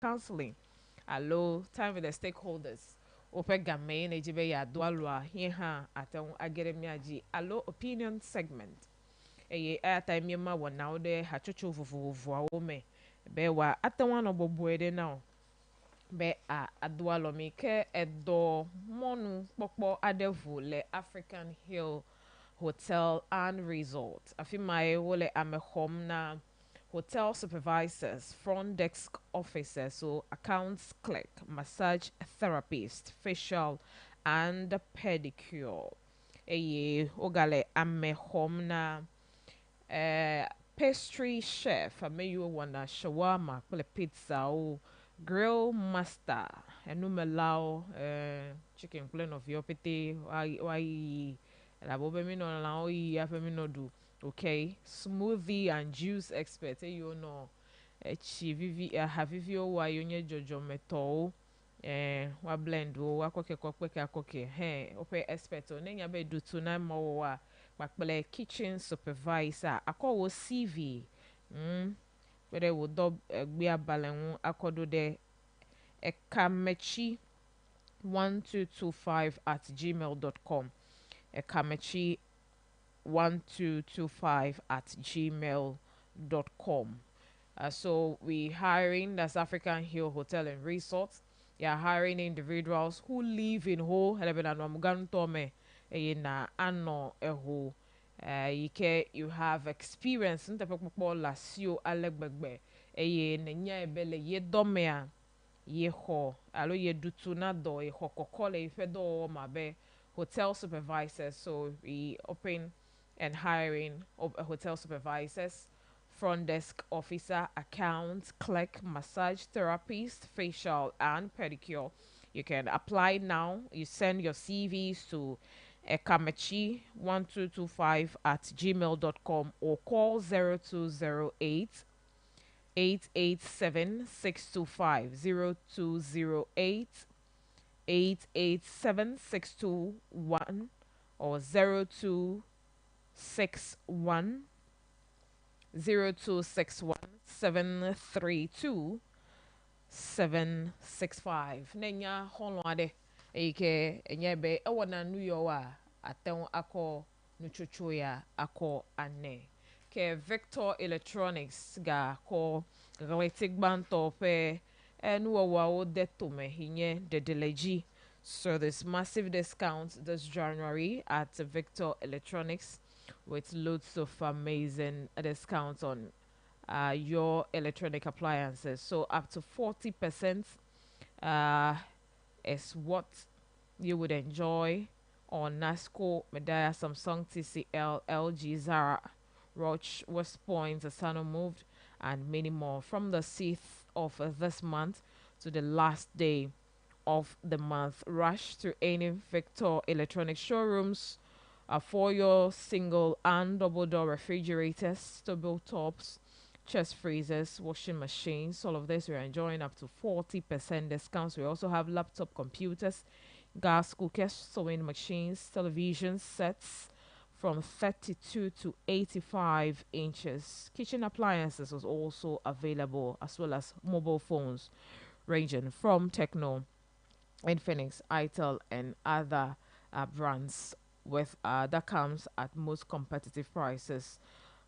counseling. Allo, time with the stakeholders. Ope game na jibe ya dwalwa hiha ateng ageremiaji. Allo opinion segment. Eye airtime yema wa now de hachocho vuvu a wome. Be wa atenwa no bobuede now. Be a adwalo mi ke edo monu pokpo adevu le African Hill Hotel and Resort. Afimaye wole ame home na hotel supervisors, front desk officers, so accounts clerk, massage therapist, facial and pedicure. Eye ogale ame home na pastry chef. Ameyu wana shawarma, kule pizza o grill master. Enumelao chicken plain of yopete why la bobe mi no la o yi afe mi no do. Okay, smoothie and juice expert. You know, chi vivi havivi o wa yonye jojo meto wa blend o wa koke kokpe koke he ope expert o nenya be do to na mo wa bakpele kitchen supervisor akọ wo CV where wo do gbe abale ho akodo de ekamechi 1225 at gmail.com ekamechi 1225 at gmail.com. So we hiring, that's African Hill Hotel and Resort. Yeah, hiring individuals who live in ho helebena no mugantome na ano eho. You have experience nte pekpokpo lasio alegbegbe nenya ebele ye domea ye ho alo ye dutu na do ye ho kokole ife do mabe hotel supervisors. So we open and hiring of hotel supervisors, front desk officer, account clerk, massage therapist, facial and pedicure. You can apply now. You send your CVs to ekamechi1225 at gmail.com or call 0208 887 625 0208 887 621 or 0261 732 765. Nenya holwade eke enyebe ewana nuyowa aten ako nuchuchuya ako ane ke Victor Electronics ga ko galactic banto pe enuwa o detome hinye de deleji. So there's massive discounts this January at Victor Electronics with loads of amazing discounts on your electronic appliances. So up to 40% uh, is what you would enjoy on Nasco, Medaya, Samsung, TCL, LG, Zara, Roche, West Point, Asano Moved, and many more from the 6th of this month to the last day of the month. Rush to any Victor Electronic showrooms for your single and double door refrigerators, table tops, chest freezers, washing machines. All of this we're enjoying up to 40% discounts. We also have laptop computers, gas cookers, sewing machines, television sets from 32 to 85 inches. Kitchen appliances is also available, as well as mobile phones ranging from Techno, Infinix, Itel, and other brands with that comes at most competitive prices.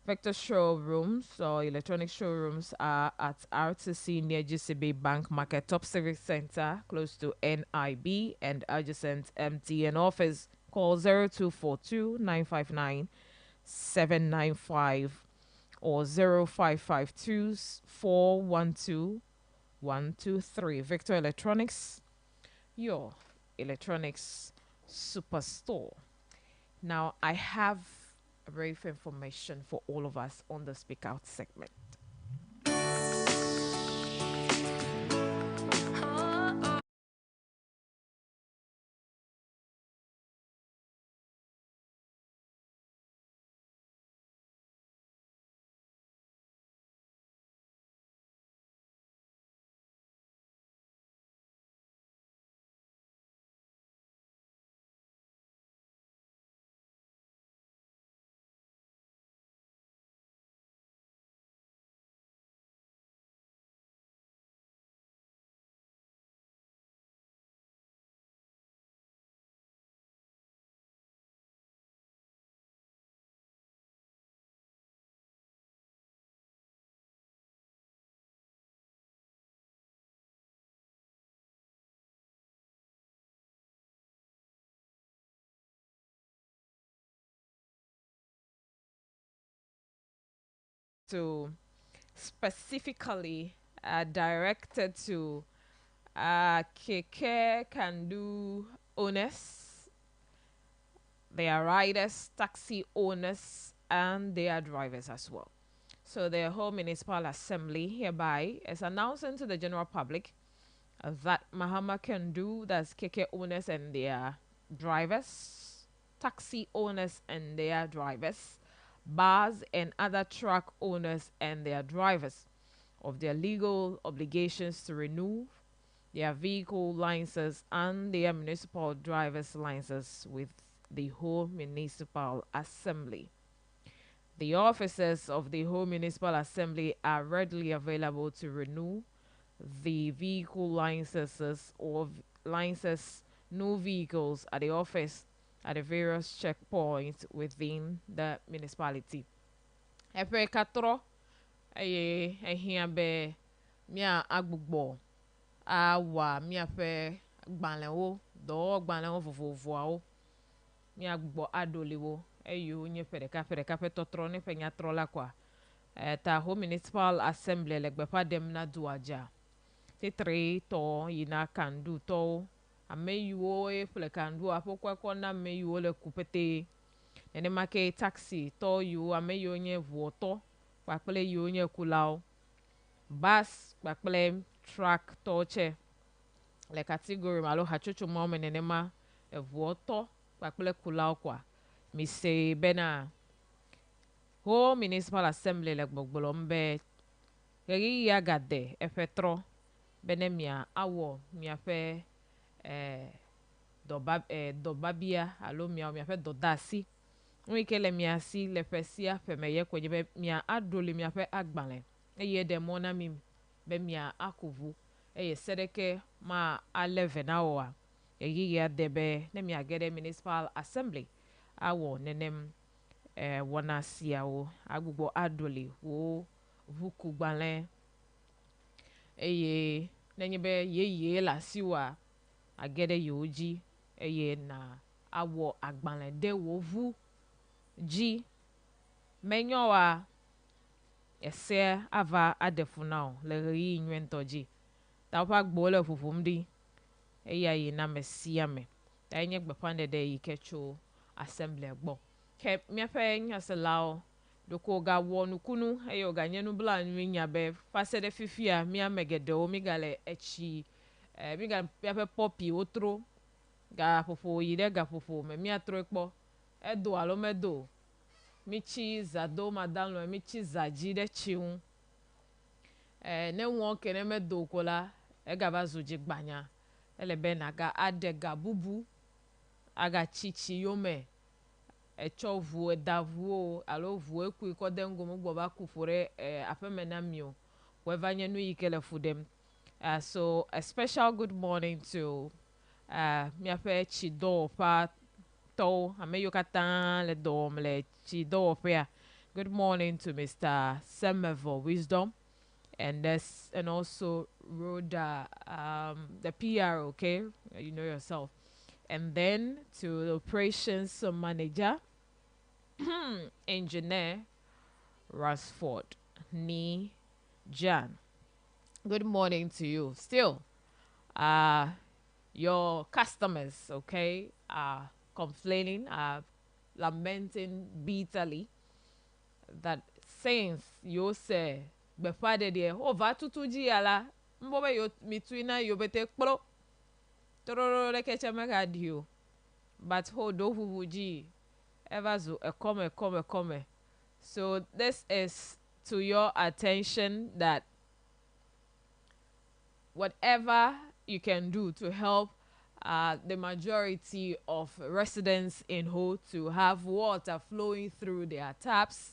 Vector showrooms or electronic showrooms are at RTC near GCB Bank Market, Top Civic Center, close to NIB, and adjacent MTN office. Call 0242 959 795 or 0552 412 123. Victor Electronics, your electronics superstore. Now, I have a brief information for all of us on the Speak Out segment. to specifically directed to keke can do owners, their riders, taxi owners, and their drivers as well. So the whole municipal assembly hereby is announcing to the general public that Mahama can do, that's keke owners and their drivers, taxi owners and their drivers, bars and other truck owners and their drivers, of their legal obligations to renew their vehicle licenses and their municipal driver's licenses with the whole municipal assembly. The officers of the whole municipal assembly are readily available to renew the vehicle licenses or license new vehicles at the office at the various checkpoints within the municipality. Epe katro ehia be mia agbugbo awa mia pe gbanlewo do gbanlewo vovovoawo mia agbugbo adoliwo eyo nye pereka pe totro ne pe nya trola kwa ta ho municipal assembly legbepa dem na duaja titre to yina kandu to ameyuo e ple kandu apokwa ko na ameyuo le kupete ene make taxi to yu ameyo nye vuoto kpakple yiwo nye kulawo bus kpakple truck to che le category malo hatsotso mo me nenema evuoto kpakple kulawo kwa mi se bena ho municipal assembly le gbogbolo mbe yegi ya gade efetro bene mia awo mia fe dobabia alo mia fe dodasi wike le mia si le fesia fe meye kwenye be mia adole mia fe agbale eye de mona mi be mia akuvu eye sedeke ma aleve na oa yegi ya debe ne mia gede municipal assembly awo nenem wana siawo agbugbo adole wo vuku gbale eye nenye be ye la siwa agede yoji eye na awo agbale de wo vu ji menyowa ese ava adefunao le yi nwento ji ta pa gbo le fufumdi eya yi na mesia me ta nye gbepande de yi kecho assembly gbo ke miape nya se lao doko ga wonu kunu eyo ga nyenu bla nwi nya be fase de fifia mi amegede o mi gale echi mi ga miape popi otro ga fofo yi de ga fofo me mi atro ekpo edo alo medo michi zado madalo michi zaji de chiun ne won kene medo kola e ga ba zoji gbanya ele be na ga ade ga bubu aga chichi yome echo vu edavu alo vu eku ko dengo mo gbo ba ku fore afemena mio wherever nyenu yikele fudem so a special good morning to miape chido pa to ameyo katan le dom le chido pa. Good morning to Mr. Semevo Wisdom and also Rhoda the PR, okay, you know yourself, and then to the operations manager engineer Rasford Ni Jan. Good morning to you. Still, your customers, okay, are complaining, are lamenting bitterly that since you say before the day over tutuji ala mbobe yo mitwina yo bete kpro tororo leke chemeka dio but ho do huji ever zo come. So this is to your attention that whatever you can do to help the majority of residents in Ho to have water flowing through their taps.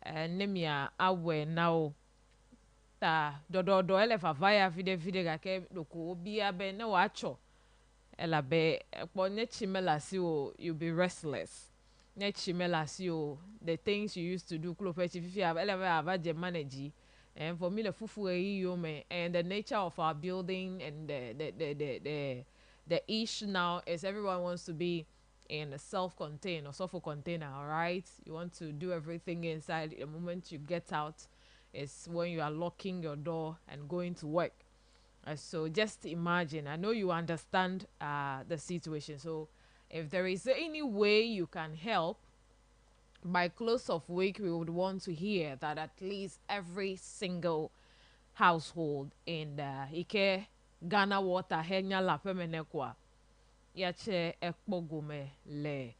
Nemia awe now ta do ele vaya vide gake loko obi abe ne wacho ela be po ne chimela si o you be restless ne chimela si o the things you used to do klo pe chififi ele be ava je manage. And for me, the fufu and the nature of our building and the issue now is everyone wants to be in a self-contained or container, all right? You want to do everything inside. The moment you get out is when you are locking your door and going to work. So just imagine, I know you understand the situation. So if there is any way you can help, by close of week, we would want to hear that at least every single household in Ike Ghana water henya la pemenekwa yache ekpogume le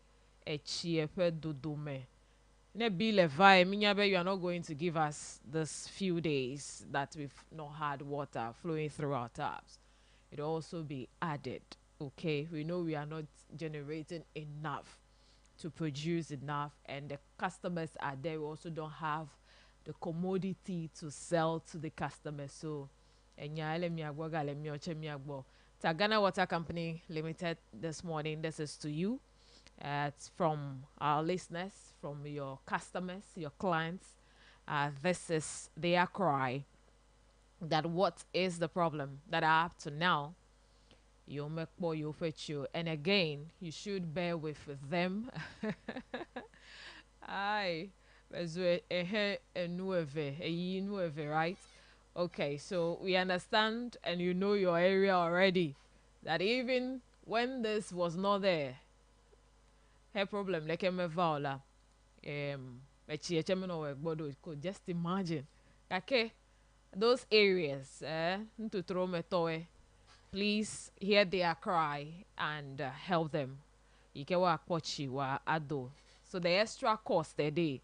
echiepe dudume ne be le vai minyabe. You are not going to give us this few days that we've not had water flowing through our taps. It also be added. Okay, we know we are not generating enough to produce enough, and the customers are there. We also don't have the commodity to sell to the customers. So Tagana Water Company Limited, this morning, this is to you. It's from our listeners, from your customers, your clients. This is their cry, that what is the problem that up to now you make more you fetch you, and again you should bear with them. Aye, right? Okay, so we understand, and you know your area already, that even when this was not there, her problem like me vaula could just imagine. Okay, those areas to throw me toy, please hear their cry and help them. Ikewa akpochi wa ado. So the extra cost a day,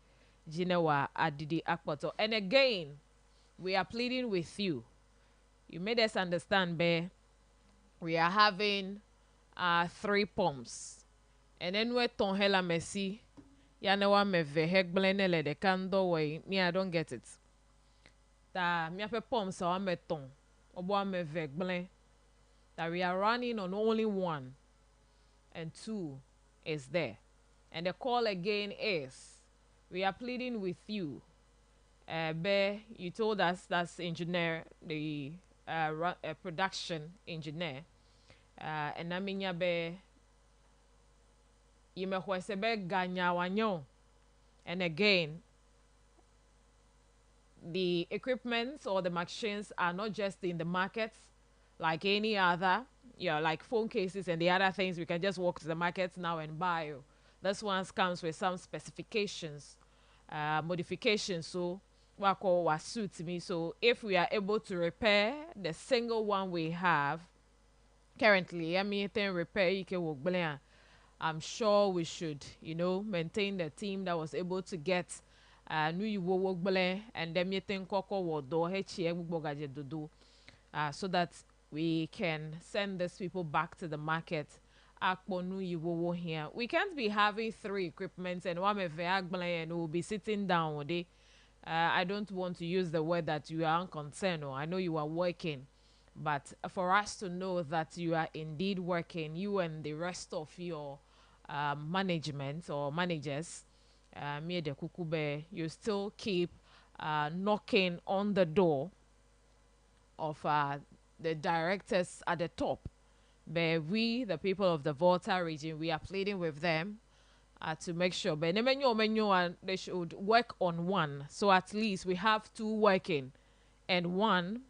Jinewa adidi akpoto. And again, we are pleading with you. You made us understand, Bear. We are having 3 pumps. And then we ton hela messi. Yanewa meve hegblene de kando way. Me, I don't get it. Ta mi ape pumps or me ton. Obo me vegblen. That we are running on only 1 and 2 is there. And the call again is, we are pleading with you. Bear, you told us that's engineer, the production engineer. And I mean, Bear, you may be ganya wanyo. And again, the equipment or the machines are not just in the markets like any other, like phone cases and the other things. We can just walk to the markets now and buy. This one comes with some specifications, modifications. So what suits me. So if we are able to repair the single one we have currently, repair, I'm sure we should, maintain the team that was able to get and so that we can send these people back to the market. Here. We can't be having 3 equipments and and we'll be sitting down with it. I don't want to use the word that you are unconcerned, or I know you are working, but for us to know that you are indeed working, you and the rest of your management or managers, you still keep knocking on the door of the directors at the top. But we, the people of the Volta region, we are pleading with them to make sure but they should work on 1. So at least we have 2 working. And 1,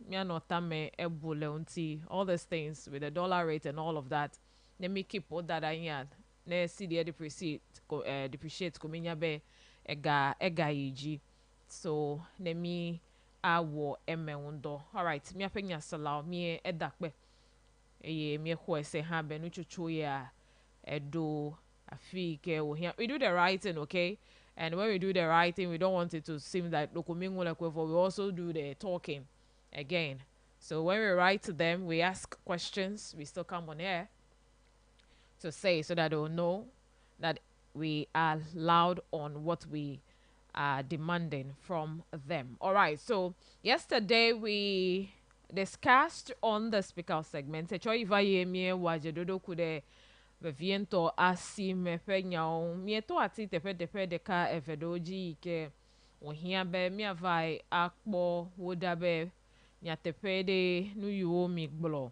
all these things with the dollar rate and all of that. Let me keep all that in. Let's see the depreciate kuminya ega yiji. So let me awo emeundo. All right, me apenya salau me edakbe. Me se ha benu chuchu ya edo afike wo here. We do the right thing, okay? And when we do the right thing, we don't want it to seem that we also do the talking again. So when we write to them, we ask questions. We still come on air to say, so that they'll know that we are loud on what we are demanding from them. All right. So yesterday we discussed on the speaker segment. Viento asi me penyao mieto ati tepe de ka evedoji ke ohia be mi avai akpo woda be nya tepe de nu yuo mi gblo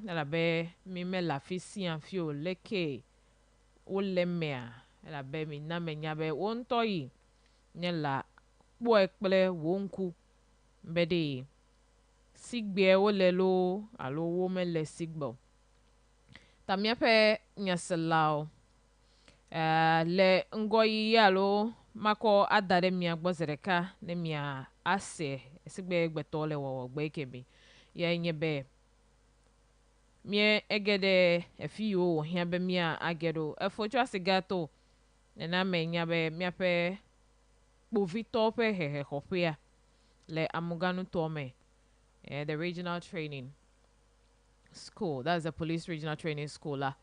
la be mi me la fisi an fio leke wolemea la be mi na menya be wontoyi nye la kpo ekple wonku bede sigbe wole lo alo wo mele sigbo tamia pe nyaselao le ngoyi yalo mako adare mia gbozereka ne mia ase sigbe gbetole wo gbe kebe ye nyebe mie egede efiyo hia be mia agedo efochu asigato na menya be mia pe povito pe hehe hopia le amuganu tome the regional training school. That's the police regional training school la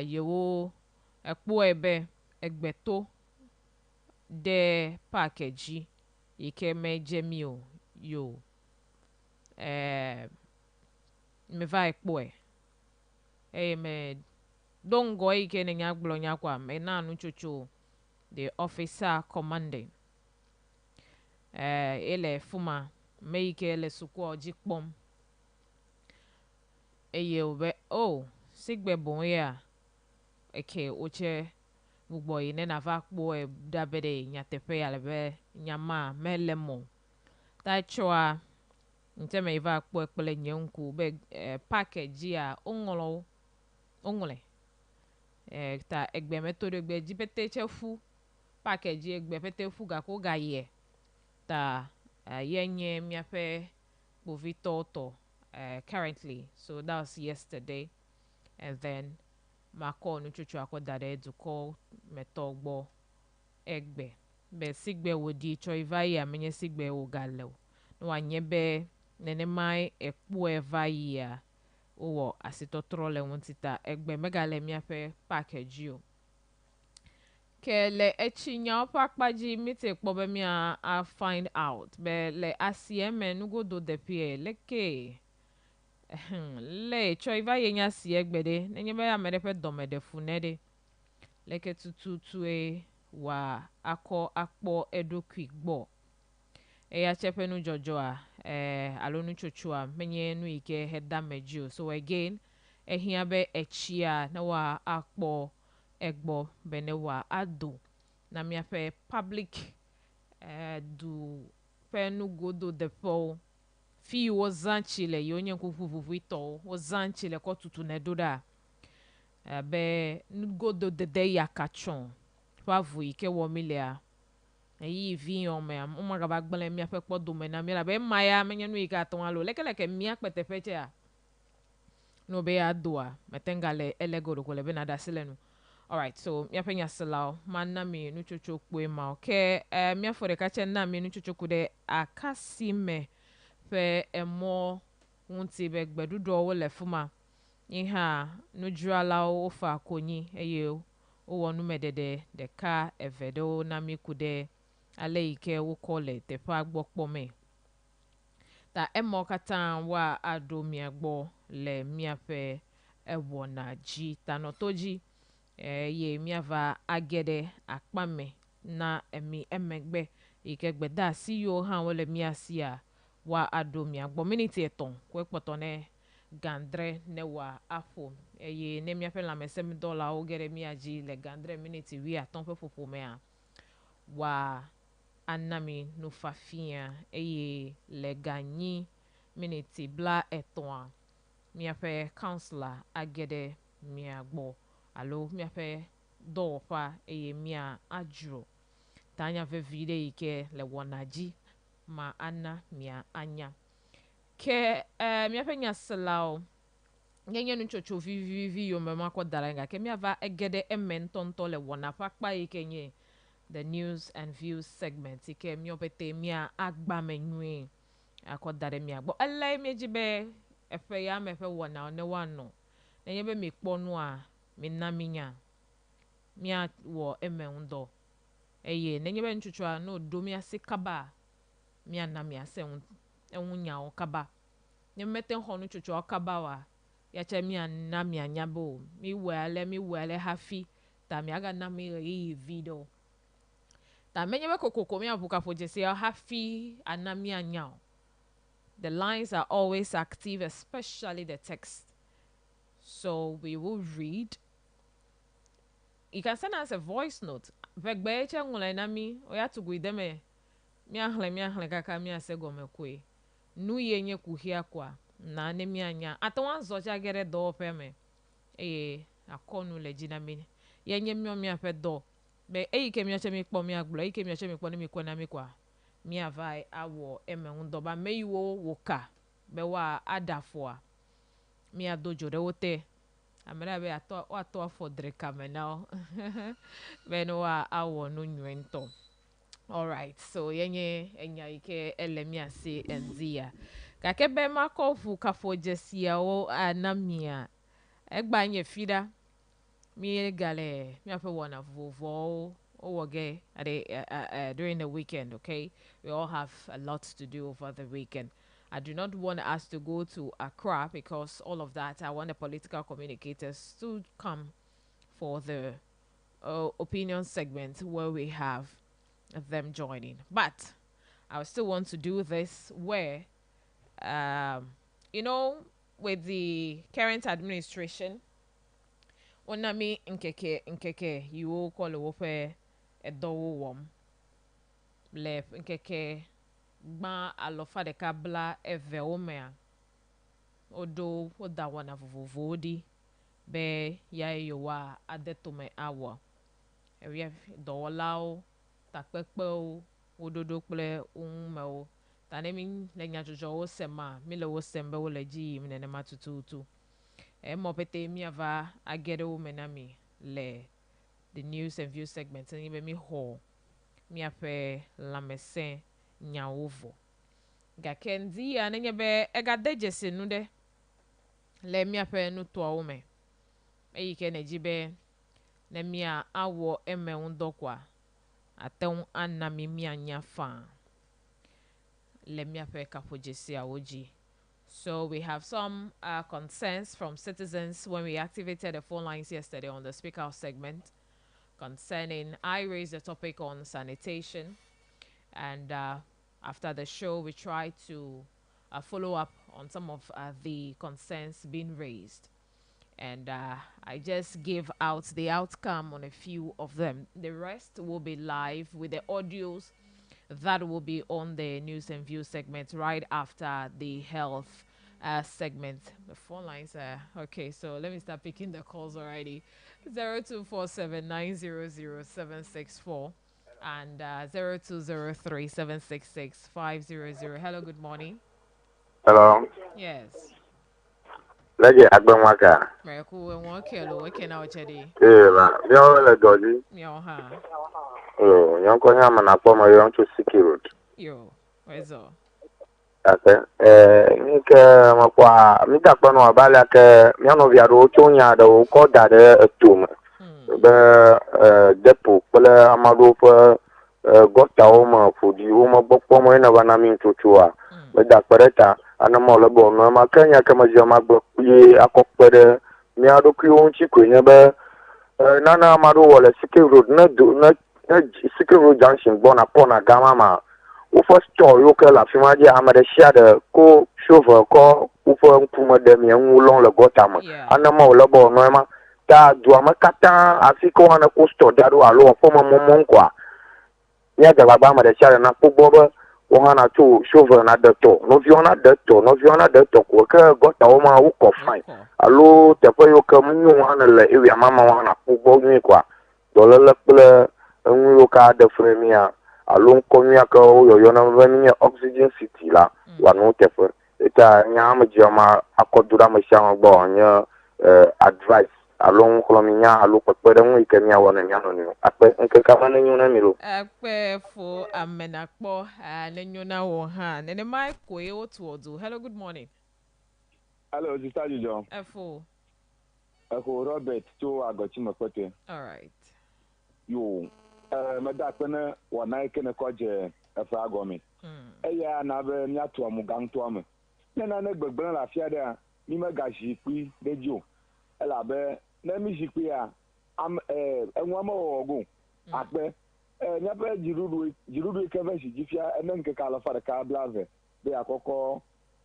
yewo ekpo ebe egbeto de package ike meje mi o yo me va ekpo me dongo ike ne nya gblo nya kwa me na anu chocho the officer commanding ele fuma me ike ele suko ojikpom ube sigbe bon ya eke oche gbogbo yi ne na va kpo dabede nyatepe ya lebe nyama melemo ta chwa nteme iva kpo ekpele nyenku be package ya ongole ta egbe metodo egbe jipete chefu package egbe pete fu ga ko ga ye ta yenye miape bovito to currently. So that was yesterday. And then mako no chuchu akodare eduko metogbo egbe. Be sigbe wodi choivai amenye sigbe ogalo. No anyebe nene mai ekpo evai ya owo asitotrole wontita egbe megale miape package yo. Ke le echinya opakpaji mite kpobe mi a find out. Be le asieme nugo do de pie leke le choiva yenya si egbede nenye be ya merepe domede funede leke tututue wa akpo edokwi gbo ya chepe nu jojo alonu chochua menye nu ike heda mejo. So again ehia be echia na wa akpo egbo bene wa ado na miape public du penu godo depo fi wo zanchile yonye kuvuvuvu ito wo zanchile ko tutu ne doda be godo de ya kachon pavu ike wo milea yi vi on me mo ga ba gbele miape podo me na mi la be maya menye nu ika ton alo leke mia pete peche a no be adoa metengale elegoro ko le be na da silenu. All right, so mi apenya selao manna mi nu chocho kwe ma okay mi afore ka chen na mi nu chocho kude akasi me fe emo wonti be gbedudo wo le fuma iha nu juala o fa konyi eye o wonu medede de ka evedo na mi kude ale ike wo kole te pa gbokpo me ta emo kata wa ado mi agbo le mi ape ewo na ji tanotoji ye miava agede akpame na emi emegbe ikegbe da si yo ha wole miasia wa ado mi agbo minute eton kwe potone gandre ne wa afo ye ne mi apela mesem dola o gere mi aji le gandre minute wi aton pe popo me a wa anami no fafia le ganyi minute bla eton mi ape counselor agede mi agbo alo miape do fa mia ajro tanya ve vide ike le wonaji ma ana mia anya ke miape nya selao nyenye nu chocho vi yo me mako daranga ke miava egede ementonto le wona pakpa ike nye the news and views segment ike miopete mia agba menwe akodare mia gbo ele mejibe efe ya mefe wona ne wano nenye be mekponu a minna minya mia wo emeundo nenye be nchuchwa no do mia se kaba mia na mia se enwunya o kaba nye mete honu chuchwa kaba wa ya che mia na mia nyabo mi wele hafi ta mi aga na mi yi video ta menye be kokoko mia buka fojese ya hafi anamia nyao. The lines are always active, especially the text. So we will read you can send us a voice note. Vegbe changula na mi oya to go dem mi ahle kaka mi asego mekwe. Nu ye nye kuhia kwa na ne mi anya. Atawan zoja gere do pe me. Akonu legina mi. Ye nye mi ape do. Be ke mi ache mi kpo mi agblo. Ke mi ache mi kpo ni mi kwa na mi kwa. Mi avai awo eme undo ba me yiwo woka. Be wa adafo. Mi adojo de wote. Amena be ato for drink me now. Be no awo no nwento. All right. So yenye enya ike elemi ase enzia. Kakebe makofu kafo jesia o anamia. Egba nye fida. Mi gale mi ape wana vovo o wage during the weekend, okay? We all have a lot to do over the weekend. I do not want us to go to Accra because all of that. I want the political communicators to come for the opinion segment where we have them joining. But I still want to do this where, um, you know, with the current administration, onami nkeke you will call wope a dowo wom lep nkeke gba alofa de kabla eve omea odo oda wana vovodi be ya yowa adetome awo ewe dowolao takpekpe o ododo kple ume o tanemi le nyajojo wo sema mi le wo sembe wo le ji mi nene matututu mopete mi ava agere wo menami le the news and view segment ni be mi ho mi ape lamese nyawovo gakendi ya nenye be egadejese nu de le mi ape nu to awome eyike nejibe na mi a awo eme undokwa aten anami mi anya fa le mi ape kapojesi awoji. So we have some concerns from citizens when we activated the phone lines yesterday on the speaker segment concerning. I raised the topic on sanitation, and after the show, we tried to follow up on some of the concerns being raised. And I just gave out the outcome on a few of them. The rest will be live with the audios that will be on the news and view segment right after the health segment. The phone lines are okay, so let me start picking the calls already. 0247900764 and 0203766500. Hello, good morning. Hello. Yes. Lagi Agbanwaka. Very cool. And one kilo. What can I tell you? Mi le doji. Yo, huh? Yon konya mana poma yon to Siki Road. Yo, where's all? Ate. Ni ke makwa mi da pano abala ke mi ano via do chonya do ko da de etum. Be depo pele amado pe gota o ma fudi o ma bokpo mo ina bana mi tutua. Be da pereta ana mo le bo no ma kenya ke ma jama gbo ye akopere mi ado ki on chi ko nya be nana amado wole Siki Road na do na Siki Road junction bona pona gama ma ou faut store yo ke la fima dia amade shia de ko chauffeur ko ou faut nkuma de mi ngulon le gota ma ana ma le bo no ma ta do ma kata afiko ana ko store da do alo fo ma momon kwa nya de baba ma de shia na ko bobo o hana to chauffeur na de to no viona de to ko ke gota o ma u ko fine alo te po yo ke mu ana le e ya mama wa na ko bo ni kwa do le ple nwu ka de fremia alon komia ka yo na vani oxygen city la wa no tefe eta nyama jama akodura ma sha gbo nya advice alon kolomia alo pepere mu ikemia wona nya no ni ape nke ka ma nyu na miro Ape fo amenakpo nenyo na wo ha nene mai ko e otuodu. Hello, good morning. Hello, this is John. Efo. Eko Robert to agochi makote. All right. Yo. Meda pene wana ikene koje efa agomi. Eya na be mi ato amu gang to amu. Na gbegbe la fia de mi me gaji pi dejo. Ela be na mi jipi a am enwa ma ogun. Ape nya be jirudu keve jifia ene nke kala fa de ka blave. Be akoko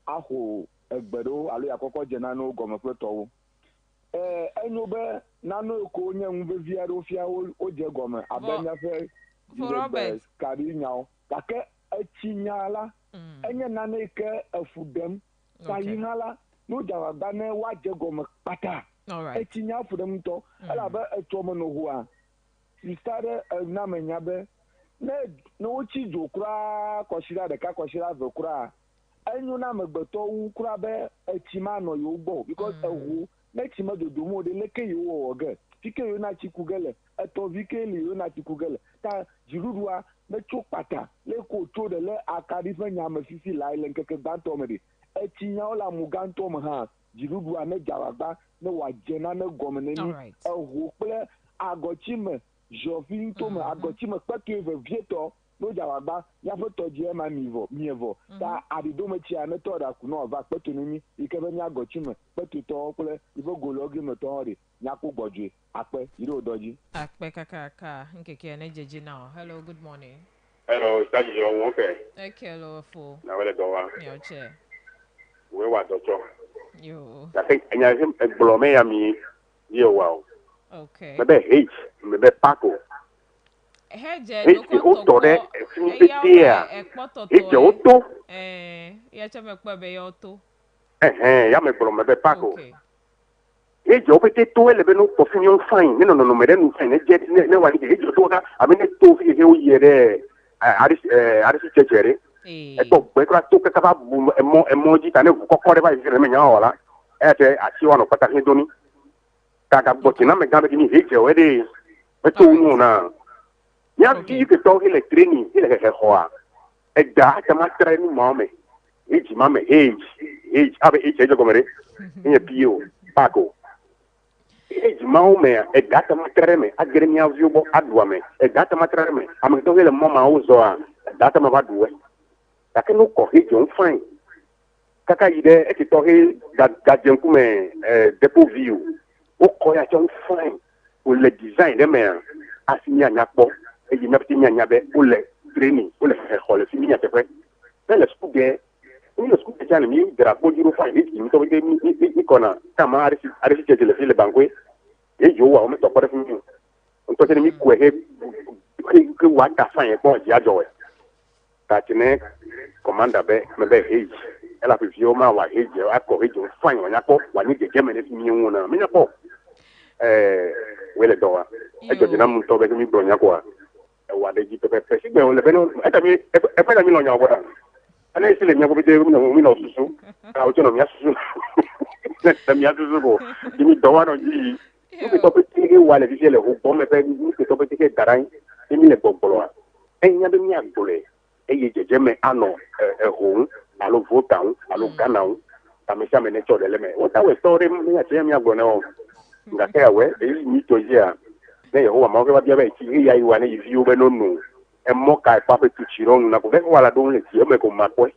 aho egbedo alu akoko jena no gome pleto. Enyobe nano ko nya ngbe via do fia o je gome abenya fe Robert kari nyao kake echinyala enye nane ke afudem sayinala no jawa bane wa je gome pata echinya afudem to ala ba etomo no ho a sistare na menyabe ne no chi jokura koshira de ka koshira zokura enyu na megbeto wu kura be echima no yo gbo because ehu next ma do mo de leke yo oge fike yo na chikugele eto vike li yo na chikugele ta jirudua me chopata le ko to de le akadi fe nyama fifi la ile nkeke banto me de etinya ola muganto me ha jirudua me jawagba ne wajena ne gomene ni ehu ple agochime jovin to me agochime peke ve vieto no jawagba ya foto je ma mievo ta adido me chia ne to da kuno va peto ni ikebe nya gochime peto to kule ibo gologi me to ri nya ko gboju ape iro doji akpe kaka nkeke na jeje now. Hello, good morning. Hello, thank you. Okay. Hello, fo. Na wele dowa. Yo che. We wa docho. Yo. I think anya him blome ya mi yo wow. Okay. Mebe H, mebe Paco. Heje no ko to de fitia. Eje oto. Ya chame kwa be yoto. Ya me blome mebe Paco. Okay. Eje opete to ele be no perfume fine. No me no fine. Ne wa ni eje to ka abi ne to fi he o yere aris chechere. Eto gbe kra to ka ba bu emoji tane kokore ba ire me nya wala. Ete asiwa no pata he doni. Kaka botina me gambe ni heje o de eto unu na. Ya vi que to ele training, ele he hoa. E da ta ma training mame. Eji mame age abe age go mere. Nye pio Paco. Eji mame e da ta ma training agere mi avio bo adwa me. E da ta ma training am to ele mama uzo a da ta ma ba duwe. Ta ke no ko eji on fine. Kaka ide e ti to he da jenku me depot view. O ko ya on fine. O le design de me asinya nyakpo. Et il m'a dit ou les training, ou les faire le film, c'est vrai. Mais le scoop de l'ami, de la peau du roi, il me tombe des icônes, comment arrêter le fil de banquet, et je vois, on me top de film. On peut dire que Wata fin est bon, j'ai adoré. Tatine, commande avec me age. Elle a pu vivre ma age, à corriger un fin, on a pas, on a des gamins de film, on a, mais n'a pas. Oui, le doigt. Et je dis, non, on me bronya quoi. Wa de jipe pepe sigbe o le beno etami e pe na mi lo nya oboda ana isi le mi akobi de mi no susu ka o tono mi asusu na mi asusu go mi do wa no ji mi to pe ti wa le bi le ho bo me pe mi to pe ti ke daran mi le gbogbolo a enya be mi agbole e ye jeje me ano ho alo votan alo gana ta me sha me ne cho de le me o ta we story mi ya je mi agbone o nga ke we e mi to je a ne Yehowa ma ba bia ba ti ya iwa ne yifi o be no nu e mo ka pa pe tu chiron na ko be wala do le ti o me ko makwe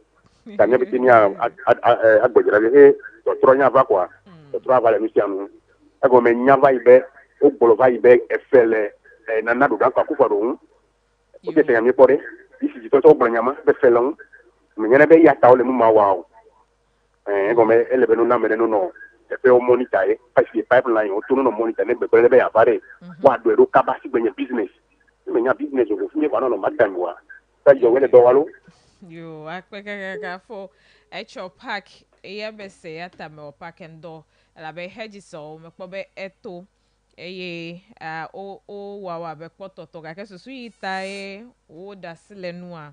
ta ne bi ni agbojira le to tronya va kwa to tra va le mi sianu e go me nya va ibe o gbolo va ibe e fele na na do ga kwa ku fa do o ke te ya mi pore isi to to gbolo nya ma be felon me nya be ya ta o le mu ma wa o e go me ele be no na me no e pe o monitor e parce que pipeline o tunu no monitor ne be be ya bare wa do ero kaba si gbenye business me nya business o fun me ba no madam wa ta jo we le do wa lo yo akpekaka fo echo park e be se ata me o park endo la be hedge so me po be eto eye o wa be poto to ga kesusu ita e o da sile nu a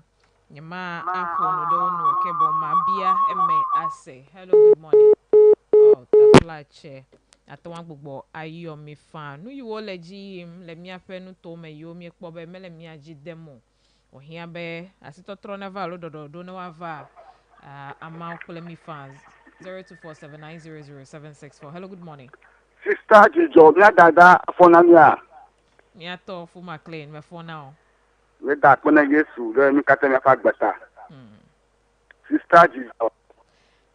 nyama apo no do no ke bo ma bia eme ase. Hello, good morning. Oh, taplache atwa gbogbo ayo mi fan nu yiwo le ji le mi ape nu to me yo mi kpo be me le mi aji demo ohia be asitotro na va lo do na wa va ama kule mi fans 0247900764. Hello, good morning. Sister Jijo mi dada fonamia Mi ato fu McLean me for now. mi da pona Yesu do mi kata mi fa gbata. Sister Jijo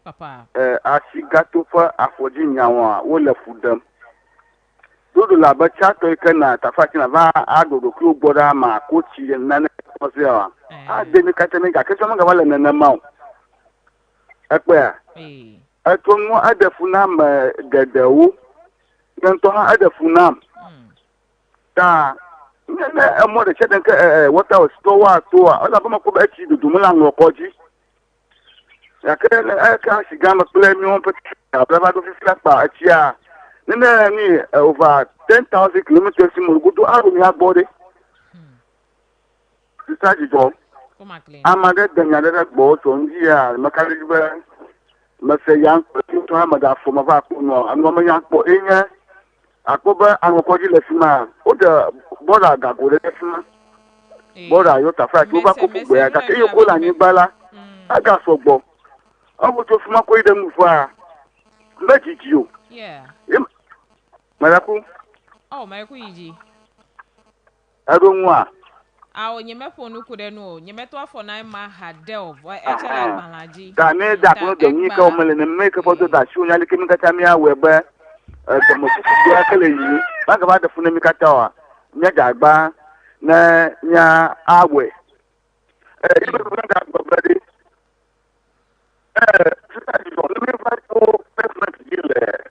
Papa. Asigato fa afoji nyawa wo le fudam. Dodo la ba chato ikena tafaki na va adodo ku gbora ma ko chi na na ko se wa. De mi kata mi ga keso mo ga wala na ma o. Ekpe a. Eto mo adefu na ma gedewu. ganto ha ada funam ta ne mo de cheden ke water store wa to ala ba ko ba chi du mula ngo koji ya ke ka si gama play mi on pe abla ba do fi flat ba achia ne ni over 10,000 kilometers mo gudu aru mi agbode sisa ji jo amade danya de gbo to nji ya makari ba mase yang to ha maga fo ma va ku no anu ma yang po enye akoba anu koji le fima o de boda ga go le fima boda yo ta fa ki o ba ko gbo ya ga ke yo ko la ni bala aga so gbo o to fima ko ide mu fa meji ji o Maraku. Oh, Maraku yiji. Adonwa. Awo nyeme fonu kude no, nyeme to afọ na ma hadel, wa echala balaji. Da ne da ko do ni ka o mele ne me ka foto da shu nya liki mi ka tamia we be to mo ti ya kele yi. Ba ga ba da funu mi ka tawa. Nya ga gba na nya awe. Ibe ko ga gba bade. Sita di do mi fa to pavement ile.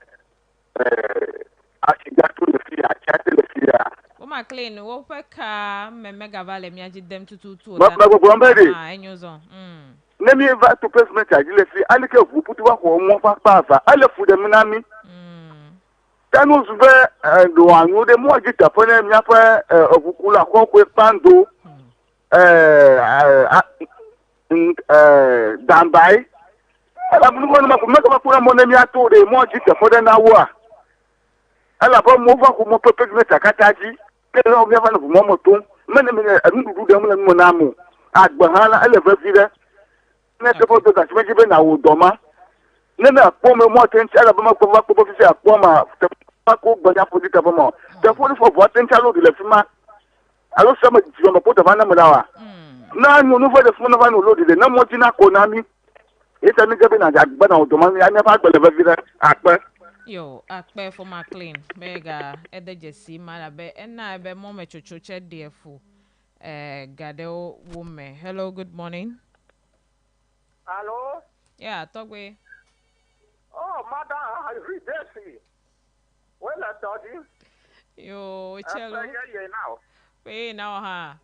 Asigato le fia, chate le fia. O ma clean, wo fe ka me mega vale mi aji dem tutu. Ba go mbede. Enyozo. Ne mi va to pavement aji le fia, ali ke fu putu wa ko mo fa pa. Ale fu de minami. Tanu zube do anu de mo aji ta pone mi afa ovukula ko ko pando. Dambai. Ala bunu ko ma ko ma ko mo ne mi ato de mo aji ta pone na wa. Ala ba mo va ko mo pepe me takataji ke no me va no mo moto mene mene adudu de mo na mo na mo agba hala ele va vire ne te foto da se be na wo doma ne na po me mo ten ala ba ma ko va ko fi akpo ma te pa ko gba ya fodi ta ba mo te fodi fo vo ten chalo de le fima alo se ma ji mo po ta ba na mo dawa na no no va de fo na va no lo de na mo ji na ko na mi ita ni gabe na agba na wo doma ya ne fa gba le va vire akpa. Yo, akpe for my clean. Mega ede jesi malabe ena ebe mo me chochoche defu. Gadeo woman. Hello, good morning. Hello? Yeah, Togwe. Oh, madam, I read this. Well, I told you. Yo, cello. Yeah, now. Pay now, ha.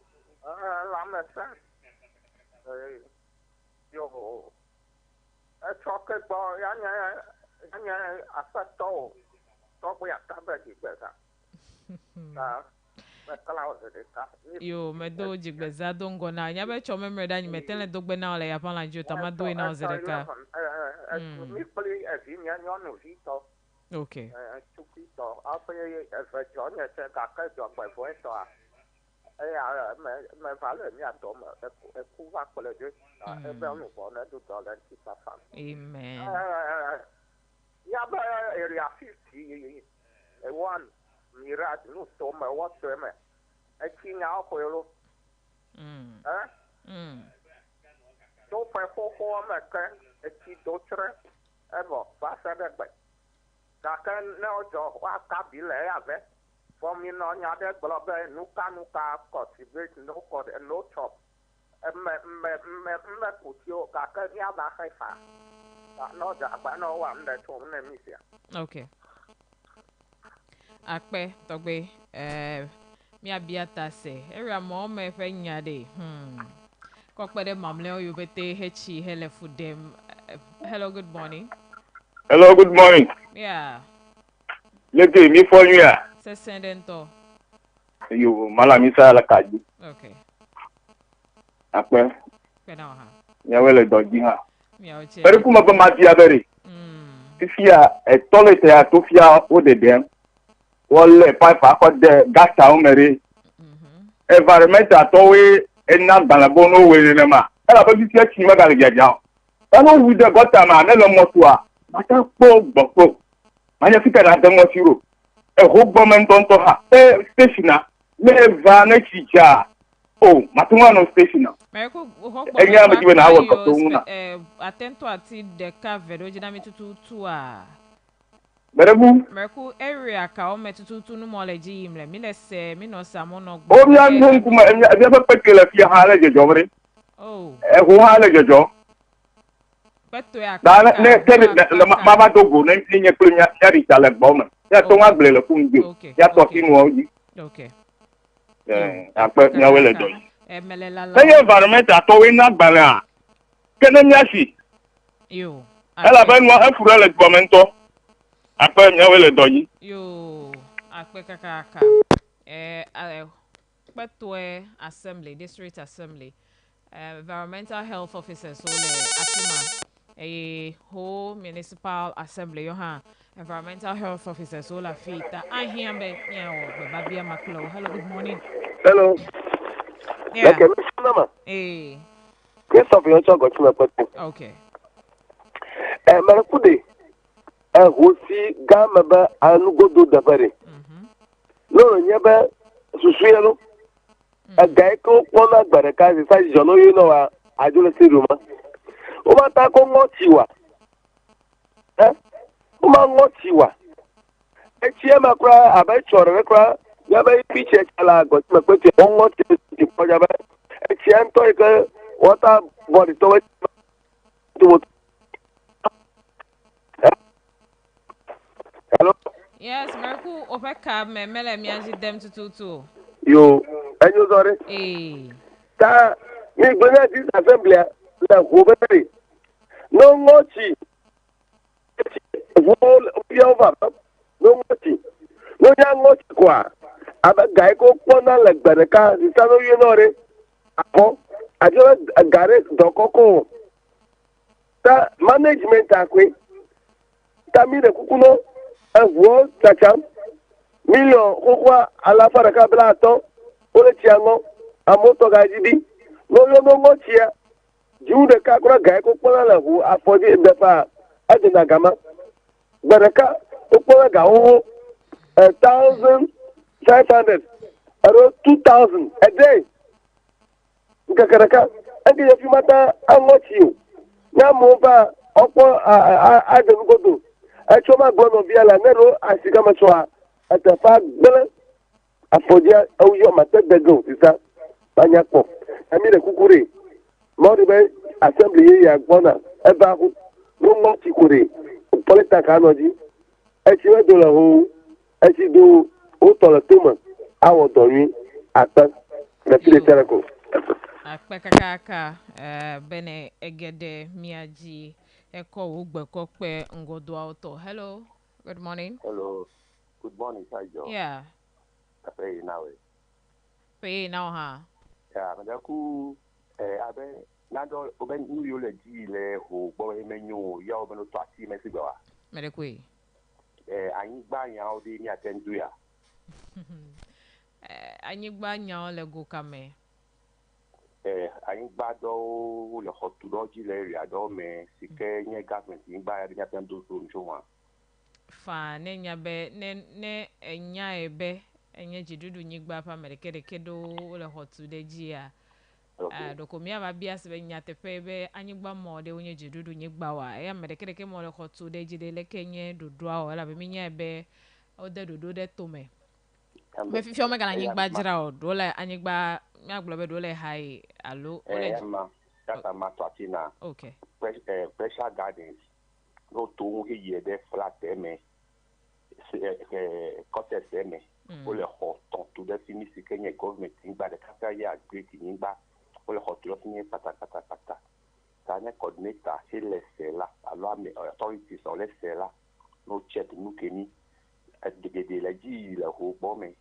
I'm a son. Yo. A chocolate boy, anya asato to ya tabaji beza yo me do jigbeza dongo na nya be chome mreda nyi metele dogbe na ole ya pan la jota ma do ina ozereka mi pli azinya nyonu vito okay chukito ape e jonya se ka ka jo gbe fo eso a ya me vale mi ato me e ku va ko le de e be onu bo na do do la ti pa fa amen ya ba area 50 one mirat no to me what to me e kinya ko yo to pa ho me ka e ti do tre e bo ba sa de ba ka kan no jo wa ka bi le ya be for me no nya de glo be nu ka cultivate no ko no chop me ku ti o ka ka ya ba khai fa no da ba no wa nda to na mi sia okay akpe togbe mi abiata se area mo me fe nya de ko pede mamle o yobete hechi hele fudem hello good morning yeah leke mi fo yu ya se sendento yo mala mi sa la kaji okay akpe pena ha ya wele doji ha mi a oche pere kuma ba ma dia bere fia e tolete a to fia o de dem wole pipe akode gata o mere environment atowe ena balabo no we ne ma ela ba fia chi ma ga ja ja ono wi de gota ma ne lo moto a ma ta po ma ya fika na demo siro e ho government on to ha station le va na chicha oh matuma no station Mereko enya ma jibe na awo ko una atento ati de cover ojina mitutu a Mereko area ka o metutu no moleji imle mi le se mi no samo no gbo o mi an hun kuma enya be pekele fi ha le jojo bre oh e ho ha le jojo Peto ya da kaka. ne te mama to go ne nye kle nya ri tale bom ya to wa ble le kun gbe ya to ki nu oji Okay. ape nya wele do yi Emelela e ye environment ato we na gbare a kene nya si yo. ela be no e fura le gomento ape nya wele do yi Yo. Akpe kaka. Peto assembly, district assembly. Environmental health officers so le asima a whole municipal assembly yo ha environmental health officers so la fita ahia be nyawo be babia maklo. Hello, good morning. Hello. Yeah. Okay, Mr. Nama. Hey. Christopher Yoncho got to my question. Okay. Marakude. Hosi Gamaba and Godo Dabari. No, never Susuelo. A Gaiko Pona Baraka, the Jono, you know, I do not see Ruma. Umatako Mochiwa. Mochiwa. Echiema cry, I bet you're a cry. Yaba pitch ala got my question on what to Pojaba. Echianto, water body to hello? Yes, Marku Opeka me mele miaji dem to. You, and you sorry? Eh. Ta, me gonna this assembly, la Huberi. No mochi. Wall over. No mochi. No young mochi qua. Aba Gaiko Pona like Baraka, the Sano Yunore. Apo, I just got it, Dokoko. Ta management akwe. Ta mi de kukuno. Wo chacham million kokwa ala faraka blato ole chiango amoto gajidi no ngochia jude ka kura gai kokwa la hu afodi defa adina gama baraka kokwa ga hu 1,500 or 2,000 a day ngakaraka ande yafi mata angochiu na mova opo adem godo Achoma Bono Viala Nero, Asigamachoa, at the far Bella, Afodia, Oyo Matego, is that Banyako. I mean a kukuri. Moribe, Assembly, Yagona, Ebahu, no more Chikuri, Politacanoji, Achima Dola Ho, Achidu, Otola Tuma, our Dori, at the Teleco. Akpekaka, Bene Egede, Miaji. Eko ugbe kokpe ngodo auto. Hello. Good morning. Hello. Good morning, Saijo. Yeah. Pay now. Pay now ha. Yeah, madaku abe nando oben new yole ji le ho gbo emenyo ya oben to ati mesigwa. Medekwe. Anyi gba yan o de ni atendu ya. Anyi gba yan le go kame. Anyi gba do le hotu do ji le area do me sike nye government yin gba ya ni atendu so nchwa. Fa ne nya be ne enya ebe enye jidudu nyigba pa medekede kedo le hotu de ji ya. Dokomia ba bia se be nya tepe be anyigba mo de onye jidudu nyigba wa ya medekede ke mo le hotu de ji de le kenye dodo a la be minya ebe o de dodo de tome. Me fifi o me gana nyigba jira o do le anyigba mi aglobe do le hai alo o le Data Matuatina. Okay. Pressure Gardens. No to he de flat me. Contest me. Ole hot to the finish Kenya government in by the capital year great in ba. Ole hot to finish pata. Tanya coordinator he less la allow me authorities or less la no check no keni at the la ji la ho bombe.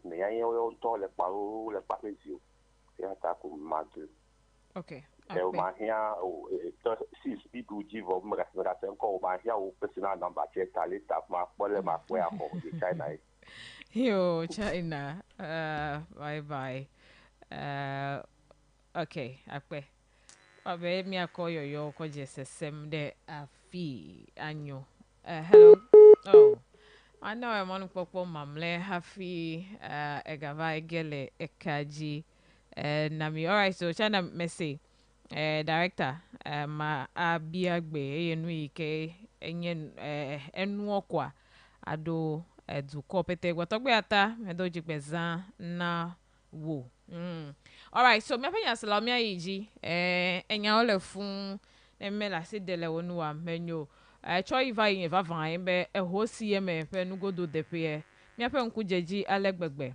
Me ya yo to le paro le papezio. Ya ta ko madu. Okay. My here, six people give up Marathon call my here personal number check tally staff my where for the China. Yo, China. Bye. Okay, akpe. Abe mi akoyo yo ko jesesem de afi anyo. Hello. Oh. I know I'm on popo mamle hafi egava egele ekaji nami. All right, so China Messi. Director ma abiagbe enu ike enye enu okwa ado eduko pete gwatogbe ata medo jipeza na wo all right, so me afanya salamia yiji enya ole fun Emela si dele wonu wa menyo. Cho iva yin va van be e ho si me pe nu godo de pe. Mi ape nku jeji alegbegbe.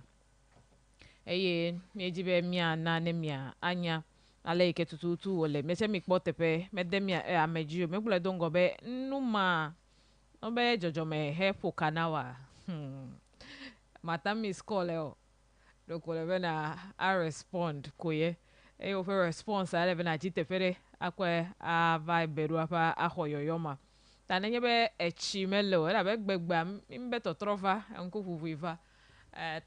Eye meji be mia na ne mia anya ale ike tututu wole meche mi kpo tepe medemia ameji me gbule dongo be numa obe jojo me he pokanawa mata miss call o do ko le na I respond koye e o fe response ale be na jitefere akwe a vibe ru apa ahoyoyoma tanenye be echi melo era be gbegba mbe totrofa enko fufuiva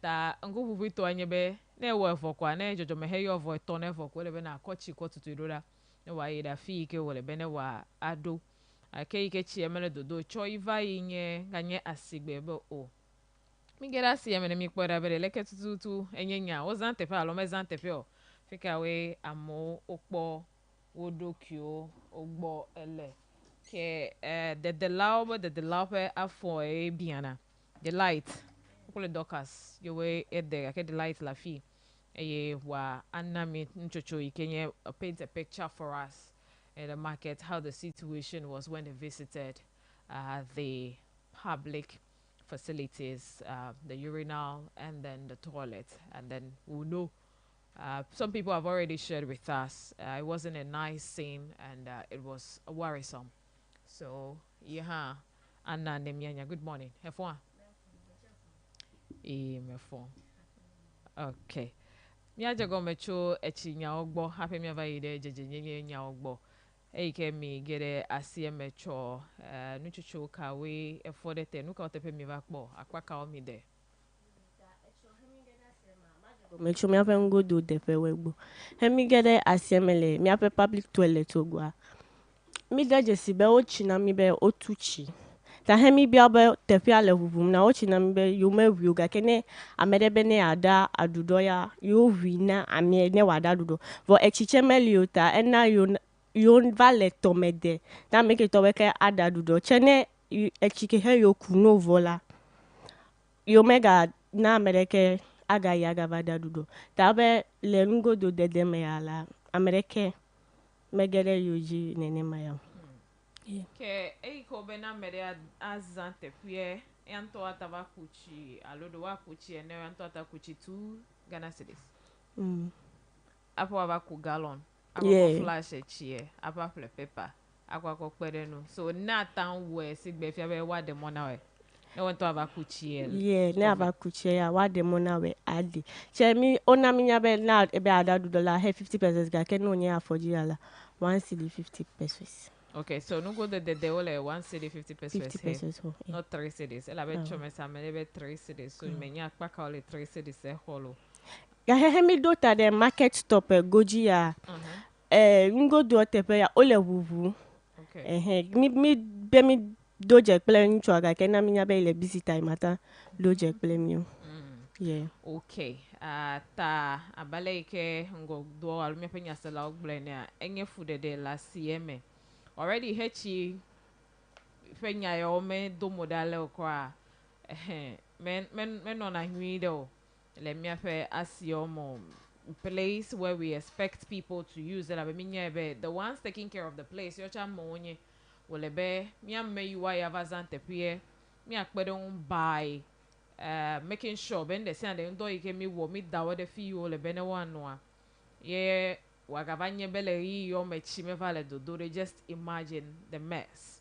ta ngu vuvu to anye be na ewo efo kwa na jojo me he yo vo to na efo kwa le be na kochi ko tutu iroda ne wa ida fi ke wole be ne wa ado ake ike chi emele dodo cho iva inye ganye asigbe be o mi gera si emele mi kpora be leke tutu enye nya o zan tefe alo me zan tefe o fika we amo okpo wodokio ogbo ele ke de laube afo e biana the light kule dokas yowe ede ake the light la fi eye wa anami nchocho ikenye paint a picture for us in the market how the situation was when they visited the public facilities, the urinal and then the toilet, and then we'll know. Some people have already shared with us. It wasn't a nice scene and it was worrisome. So, yeah, Anna Nemianya, good morning. F1. Mefo. Okay. Miaja go mecho echi nya ogbo happy mi ava ide jeje nyenye nya ogbo. Eike mi gere asie mecho nuchuchu ka we efodete nuka otepe mi vakbo akwa ka o mi de. Mecho mi ape ngo do depe wegbo. Hemi gere asie mele mi ape public toilet ogwa. Mi de jesi be ochi na mi be otuchi. Ta hemi bia be tepi ale huvum na ochi na mbe yume wiuga kene amedebe ne ada adudo ya yo wina ame ne wada adudo vo echiche meliota ena yo vale tomede na make to weke ada adudo chene echike he yo kuno vola yo mega na amerike aga ya ga vada adudo ta be le ngo do dede me ala amerike megere yoji nene maya. Yeah. Ke eiko bena mere azante pie yanto ataba kuchi alodo wa kuchi ene yanto atakuchi 2 Ghana cedis. Apo abaku gallon. Apo flash echie, apo ple paper. Akwa kwere no. So na tan we sigbe fia be wa de mona we. Ne wanto abakuchi el. Yeah, ne abakuchi ya wa de mona we adi. Che mi ona minya be na ebe ada $2 he 50 ga ke no nya afoji ala 1 cedi 50 pesos. Okay, so no go the ole 1 cedi 50 pesos. 50 pesos. Yeah. Not 3 cedis. Ela be chome sa me be 3 cedis. So menya akpa ka ole 3 cedis e holo. Ya hemi dota de market stop goji ya. Ngo do tepe ya ole wuvu. Okay. Mi be mi doje pele ncho aga ke na minya be ile busy time ata doje pele mi. Yeah. Okay. Ta abale ike ngo do alumia penya sala ogblenia enye fude de la CM. Already hechi penya yo me do modale okwa. Men on a huido. Let me have asio place where we expect people to use it. The ones taking care of the place, your cham monye will be me and me you are vazante pie. Me akbedon buy making sure ben the sand and do you me wo me dawa the fee will be no one no. Ye wagavanye bele yo me chime vale do they just imagine the mess.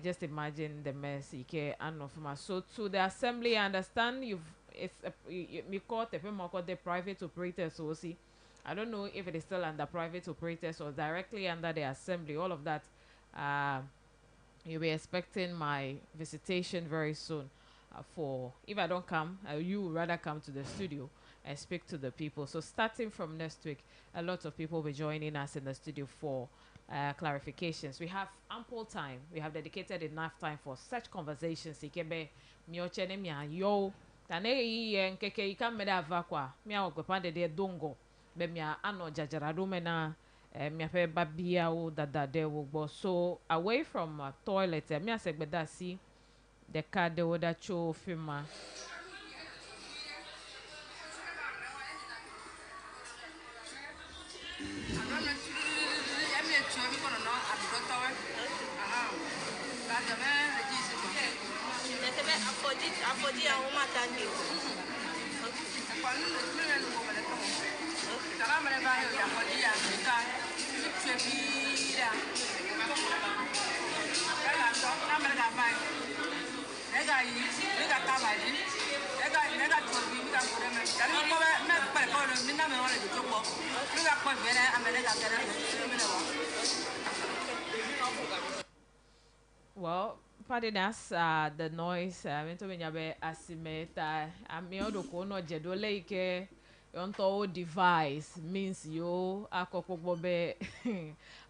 Just imagine the mess ike anofuma. So to the assembly, I understand it's me call the private operators. So see, I don't know if it is still under private operators or directly under the assembly. All of that, you'll be expecting my visitation very soon. For if I don't come, you would rather come to the studio and speak to the people. So starting from next week, a lot of people will be joining us in the studio for clarifications. We have ample time. We have dedicated enough time for such conversations. Ikebe miochene mia yo tane yi nkeke ikameda avakwa mia okpepande de dongo be mia ano jajarado mena mia pe babia o dada de wogbo. So away from toilet mia segbeda si the card de oda cho firma. Well, pardon us, the noise, mento menyabe asimeta, amiodo kono jedole ike, yonto device means yo akokokbo be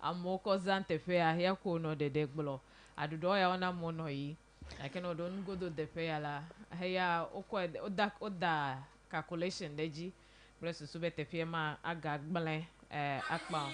amoko zante fe ahia kono de deglo. Adudo ya ona mono yi. Lakini odon go do de fe ala. Heya oda calculation deji. Bresu sube te fe ma aga gbele akpa.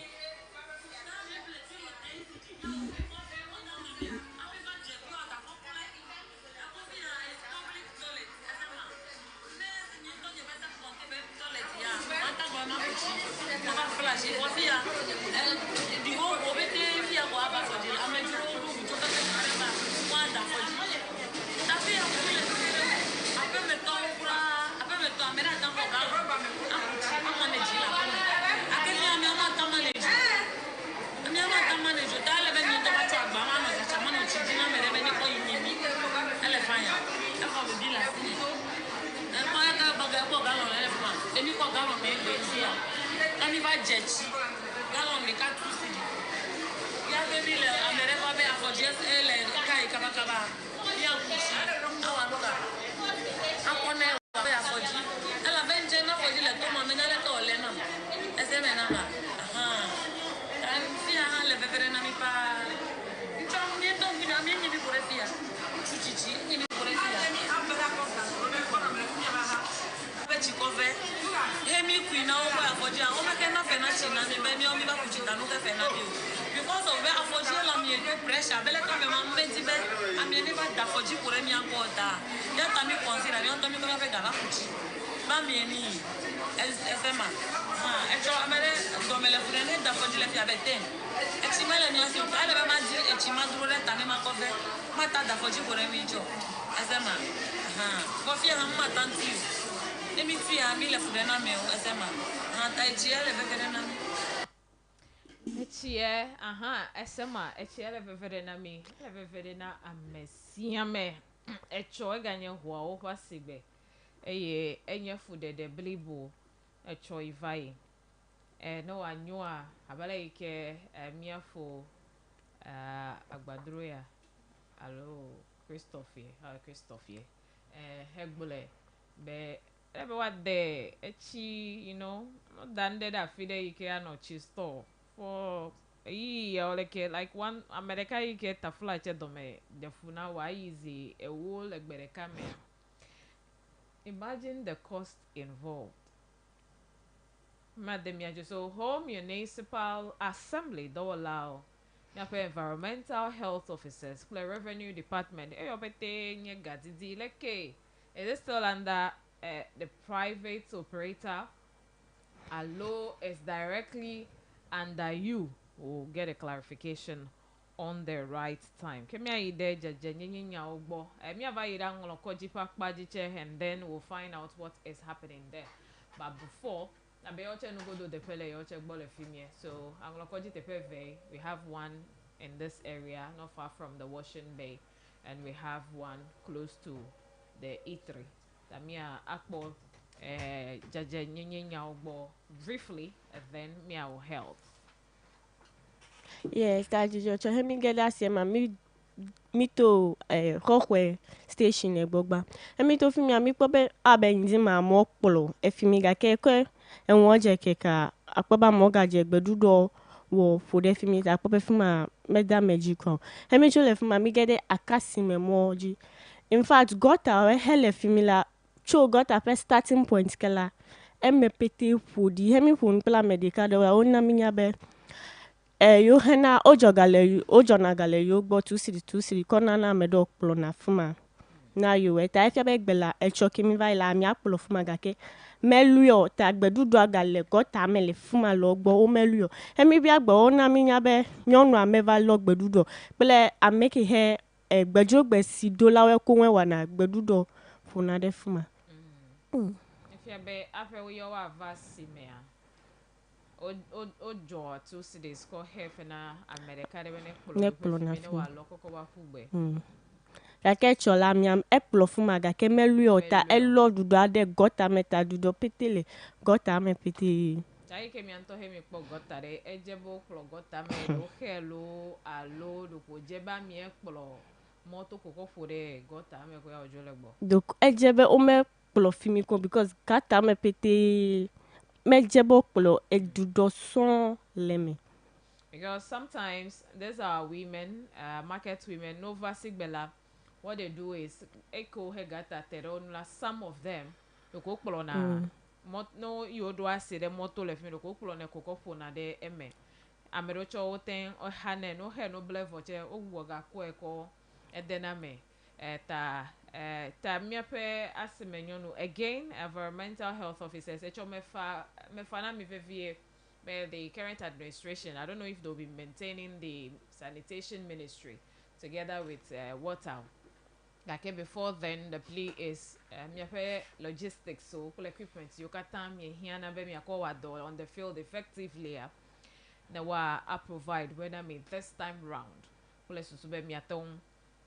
Because of where affordable am ye pressure, bele come ma mbeti be am ye never da foji pour mi encore da. Ya ta mi consider mi on to mi ko fe gaba fuchi. Ba mi ni esema. E cho amele do mele frene da foji le fi abete. E ti mele ni aso ale ba ma di e ti ma duro le ta mi ma ko fe. Ma ta da foji pour mi jo. Esema. Ko fi ha ma tanti. E mi fi a mi le frene me o esema. Ta e ti ele ve frene na mi. Echie, esema, echie levevere na mi, levevere na amesiame. Echo ganye huwa owa sigbe. Eye, enye fude de blibo, echo ivai. No anyua, habale ike miafo agbadroya. Alo, Christophe. Hegbole, be, what de, echi, not done that fide ike ano chi store. For like one America you get a flight dome the funa wa easy a whole like bereka me. Imagine the cost involved. Madam so home municipal assembly do allow environmental health officers, revenue department, is it still under the private operator? Allo is directly under you will get a clarification on the right time. Kemia ide jajanyinya ogbo. Mi abayida ngolo koji pakpajiche and then we'll find out what is happening there. But before, abe yoche nugo do depele yoche gbole fimie. So angolo koji tepeve, we have one in this area, not far from the Washing Bay, and we have one close to the E3. Tamia akbo jajanyinya ogbo briefly, and then meow health. Yes, that is your hemi get that same mi to Rockwe station egbogba. Emi to fimi ami pobe abenzi ma mo polo e fimi ga keke enwo je keka apoba mo ga je gbedudo wo fode fimi ta pobe fima meda magical. Emi chole fima mi get akasime moji. In fact, got our hele fimi la cho got a starting point kala MPT fudi hemi fun pla medical de wa onna minya be yo hena ojo na gale yo gbo 2 city kona na medo plo na fuma na yo eta efia be gbela echoki mi va ila mi apolo fuma gake meluo ta gbedudu agale gota mele fuma lo gbo o meluo emi bi agbo o na mi nya be nyonu ameva lo gbedudu ple ameki he gbejogbe si do lawe ko wen wana gbedudu funa de fuma Efia be afe wo yo wa vasimea. O jo 2 cities ko hefe na America de ne ne kpolo kpolo na ne wa fuma lo koko wa fugbe. gake chola miam eplo fuma gake meluo ta Meluo. elo dudu ade gota meta dudu petele gota me pete Chai ke mi anto he mi po gota de ejebo kpolo gota me do hello alo do ko jeba mi e kpolo moto koko fure gota me ko ya ojo legbo. donc ejebe o me kpolo fimi ko because gata me pete me jebo kpolo edudo son leme Because sometimes there's our women, market women, no bela. What they do is echo hegata teronula. Some of them, the kokolona, no you do I say the moto left me the kokolona kokopona de eme. Amerocho oten o hane no he no blevoche o woga ko edename. Ta miape asimenyonu again environmental health officers echo mefa na mi vevie the current administration, I don't know if they'll be maintaining the sanitation ministry together with water. Like before then, the plea is logistics, so equipment. You can tell me here na be me on the field effectively. Na wa I provide when I mean this time round. Kule susu be me atong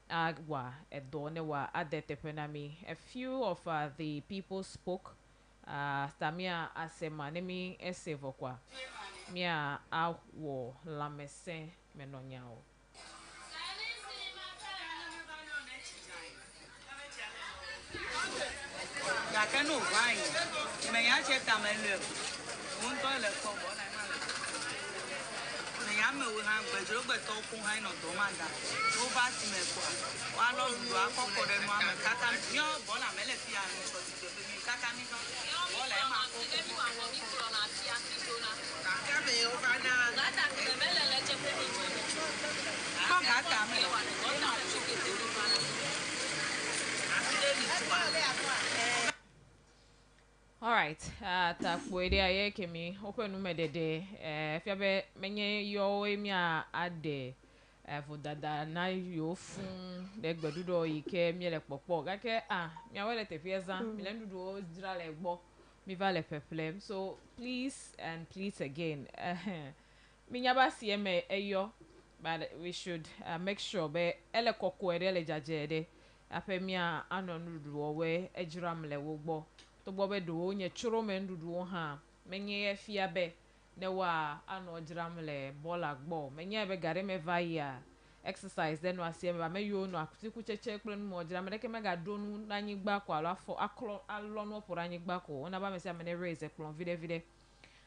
agwa edo ne wa adete penami. A few of the people spoke. Stamia asema nemi esevokwa. Mia awo lamese menonyao. Yakano wine. Me ya cheta me le. Un to le ko bo na ma le. Me ya me wo han gbejoro gbe to kun han no do manda. O ba ti me kwa. Wa lo lu akoko de no ame kaka mi o bo na me le fi anu so ti be mi kaka mi so. Bo le ma ko ko mi wa mo mi kuro na fi akito na. Kaka me o ba na. Gata me me le che ko mi. Ko gata me. Ko na chu ke te mi bana. All right. Ta kwede aye kemi okwe me dede fia be menye yo emi ade vo dada na yo fun de gbedudo ike mi le popo gake mi awele te fieza mi le ndudu o dira le gbo mi va le peplem so please and please again mi nyaba si eme eyo but we should make sure be ele koko ele jajede ape mi ano ndudu o we ejira mle wo gbo to gbo be do nye churo me ndudu ha menye fia be ne wa ano jira mle bola gbo menye be gare me va ya exercise then wa sie me ba me yo no akutiku cheche kple nu mo jira me deke me ga do nu na nyigba ko alo afo aklo alo no por anyigba ko ona ba me se me ne raise klon vide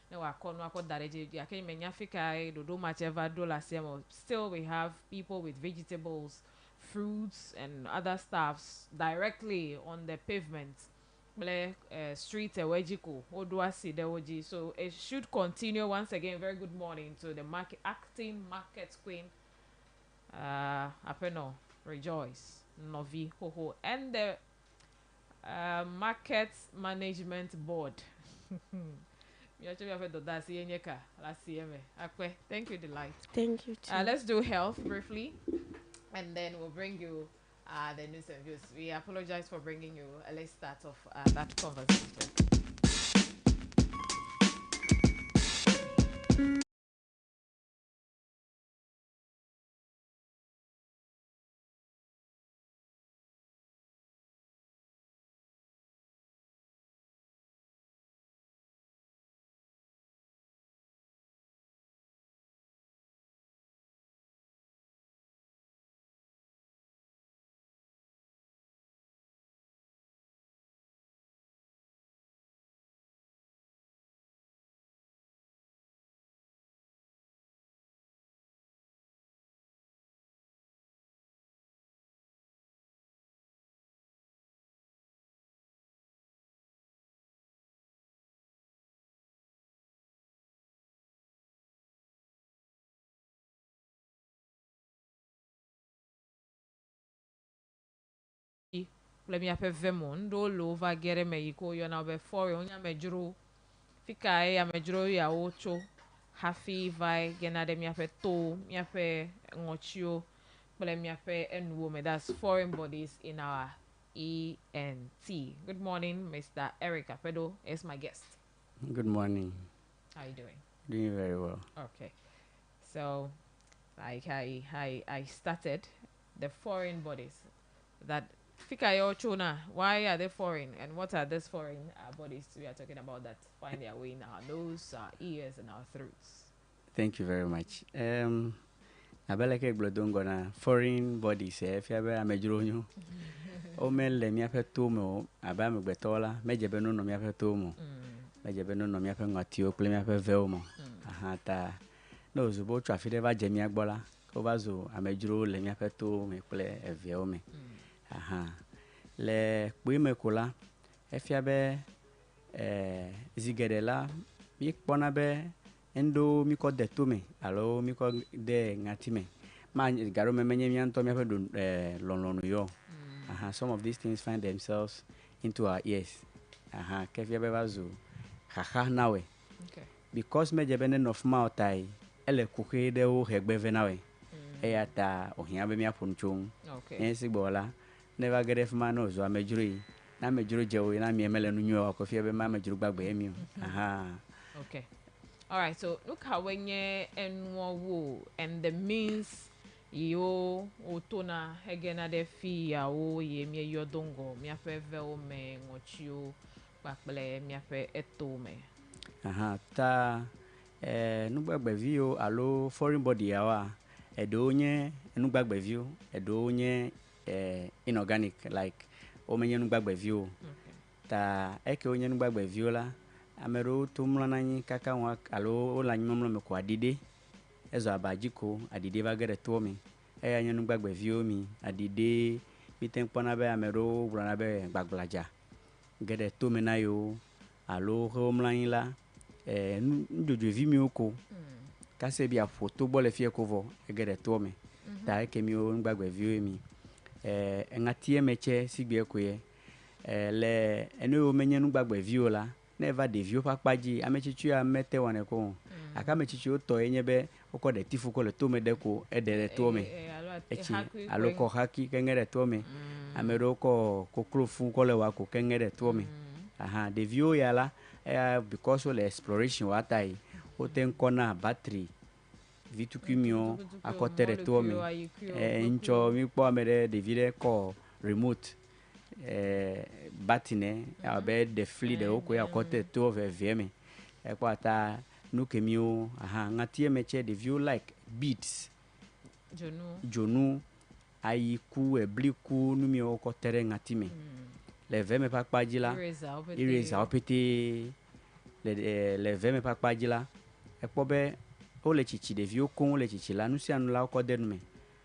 ne wa kono akodare je ya ke me nyafika do do much ever do la siemo still we have people with vegetables fruits and other stuffs directly on the pavement street ewejiko oduasi dewoji so it should continue once again. Very good morning to the acting market queen apeno rejoice novi hoho and the market management board. Thank you, Delight. thank you too. Let's do health briefly, and then we'll bring you the news and views. We apologize for bringing you a late start of that conversation. let me have a vemon do lova gere me yiko yo na be for yo nya mejuro fika ya mejuro ya ocho happy vai gena de mi have to mi have ngochio let me have enwo me that's foreign bodies in our ENT. Good morning, Mr. Eric Apedo is my guest. Good morning. How are you doing? Doing very well. Okay. So, like I started the foreign bodies that fika yo chona. Why are they foreign, and what are these foreign bodies we are talking about that find their way in our nose, our ears, and our throats? Thank you very much. Abeleke glodongo na foreign bodies if you ever amejronyo. O mele mi ape tomo aba me gbetola mejebe no no mi ape tomo. Mejebe no no mi ape ngatio kle mi ape veomo. Aha ta no zubo twa fide ba jemi agbola. Ko bazo amejro le mi ape to me kle eveo me. Aha. Le kwi me kola efia be zigedela mi kpona be endo mi ko de to me alo mi ko de ngati me ma garo me menye mi anto mi ape do lonlonu yo. Some of these things find themselves into our ears. Kefia be bazo haha nawe. Okay. Because me jebene of mautai ele kuke de o hegbe venawe. Eyata ohia be mi apunchung. Okay. Ensi bola never get if man ozo amejuri na mejuru jewo na mi emele nu nyo akofia be ma mejuru gbagbe emi. Okay. All right, so look how when you and the means yo otona hegena de fi ya o ye mi yodongo mi afe veo me ngochio bakple mi afe eto me. Ta nugbagbe view alo foreign body yawa edonye nugbagbe view edonye inorganic like o menye nugbagbe view. Ta eke onye nugbagbe view la amero tumla nanyi kaka wa alo o la nyimlo me ko adide ezo abajiko adide ba gere to mi eya nyenu gbagbe vio mi adide biten pona be amero brana be gbaglaja gere to mi na yo alo homlan la njojo vi mi oko kase bi afoto bole fie kovo gere to mi ta ke mi o gbagbe vio mi ngatie meche sigbe koye le eno o menyenu gbagbe vio la never de vio pakpaji amechichu amete wane ko aka mechichu to enyebe oko de tifu ko le to me de ko edere to me echi aloko haki kengere to me amero ko krofu ko le wa ko kengere to me de vio yala because of the exploration watai o ten kona battery vitukimio akotere to me encho mi po amere de vire ko remote batine abe de fli de oko ya kote to veme ekwata nukemio ngatie meche de view like beads jonu ayiku ebliku numio kotere ngatime le veme pakpajila ereza opete le veme pakpajila ekpobe o le chichi de view kon le chichi la nusi anula ko denume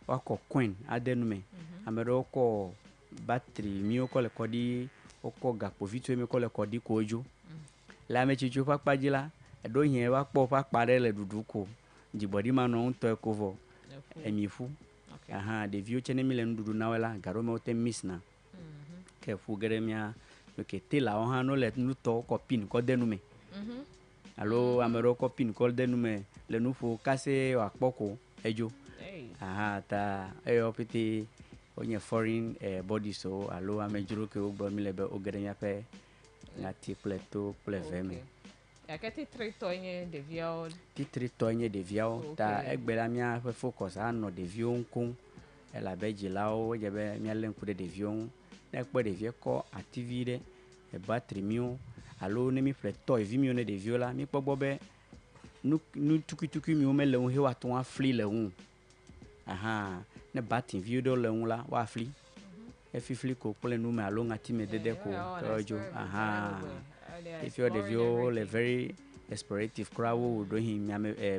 wako coin adenume amero ko battery mi o ko le kodi o ko gapo vitu mi ko le kodi ko ojo la me chichu pakpajila edo hien wa po pakpare le duduko jibodi mano nto ekovo emifu de view chene mi le ndudu na wela garo me o te miss na ke fu geremia ke tela o hano le nuto ko pin ko denume alo amero ko pin ko denume le nufu kase wa poko ejo ta opiti onye foreign body so alo amejuru ke ogbo mi lebe ogerenya pe ngati pleto pleveme akati tritonye de viol titritogne de viol ta egbela mia fe focus ano de viol nkun ela beji lao jebe mia lenku de viol ekpo de vie ko activire e battery mio alo ne mi pleto e vi mio ne de viola mi pogbo be nu tuki mi o mele un he wa ton afli le un ne batin video le un la wa afli e fifli ko pole nu me alo ngati me dede ko ojo if you the view le very explorative crowd do him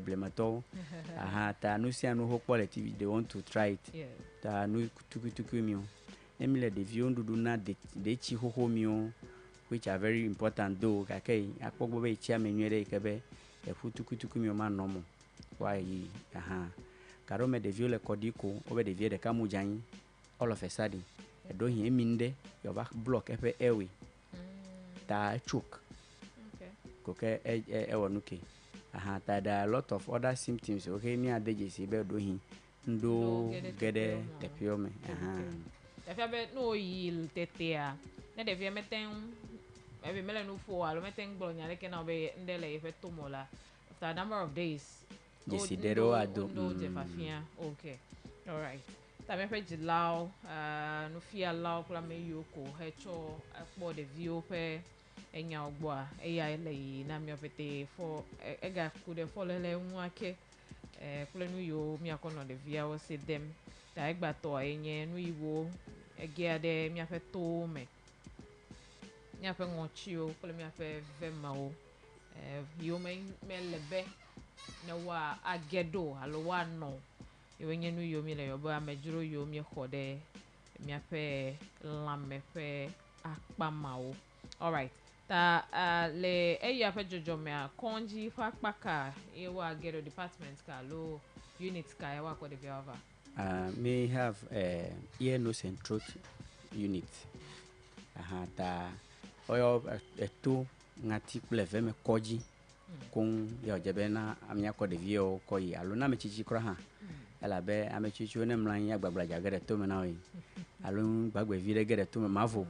blemato ta nu si anu ho quality they want to try it ta nu tuki mi o emile de view ndudu na de chi ho mi o which are very important though kakei akpogbo be chi amenwere ikebe e fu tuki mi o ma nomo why karome de view le kodiko obe de vie de kamujan all of a sudden do him minde your back block every airway ta choke Okay. koke e wonuke aha ta there are a lot of other symptoms okay ni adeje be do hin ndo gede tepio me aha If you no yil tetea na de via meten maybe mele no fo alo meten glonya leke na be ndele ife tumola after a number of days desidero ado ndo jefafia okay all right ta me fe jilao no fia lao kula me yoko hecho akpo de view pe enya ogbo a eya ele na mi opete for ega kude folele nwake kule nu yo mi akono de via o se dem ta egba to enye nu iwo ege de mi afe to me mi afe ngochi o kule mi afe vema o yo me lebe na wa agedo alo wa no yo enye nu yo mi le yo ba mejuro yo mi khode mi afe lame fe akpama o all right ta le eya fe jojo me a konji fa paka e wa agedo department ka lo unit ka e wa ko de viava may have ear nose and throat unit ta oyo eto ngati pleve me koji kun ya jebe na amia ko de vio ko yi alo na me chichi kro ha ela be ame chichi ne mlan ya gbagbla jagere to me na yi alo gbagbe vi de gere to me mavo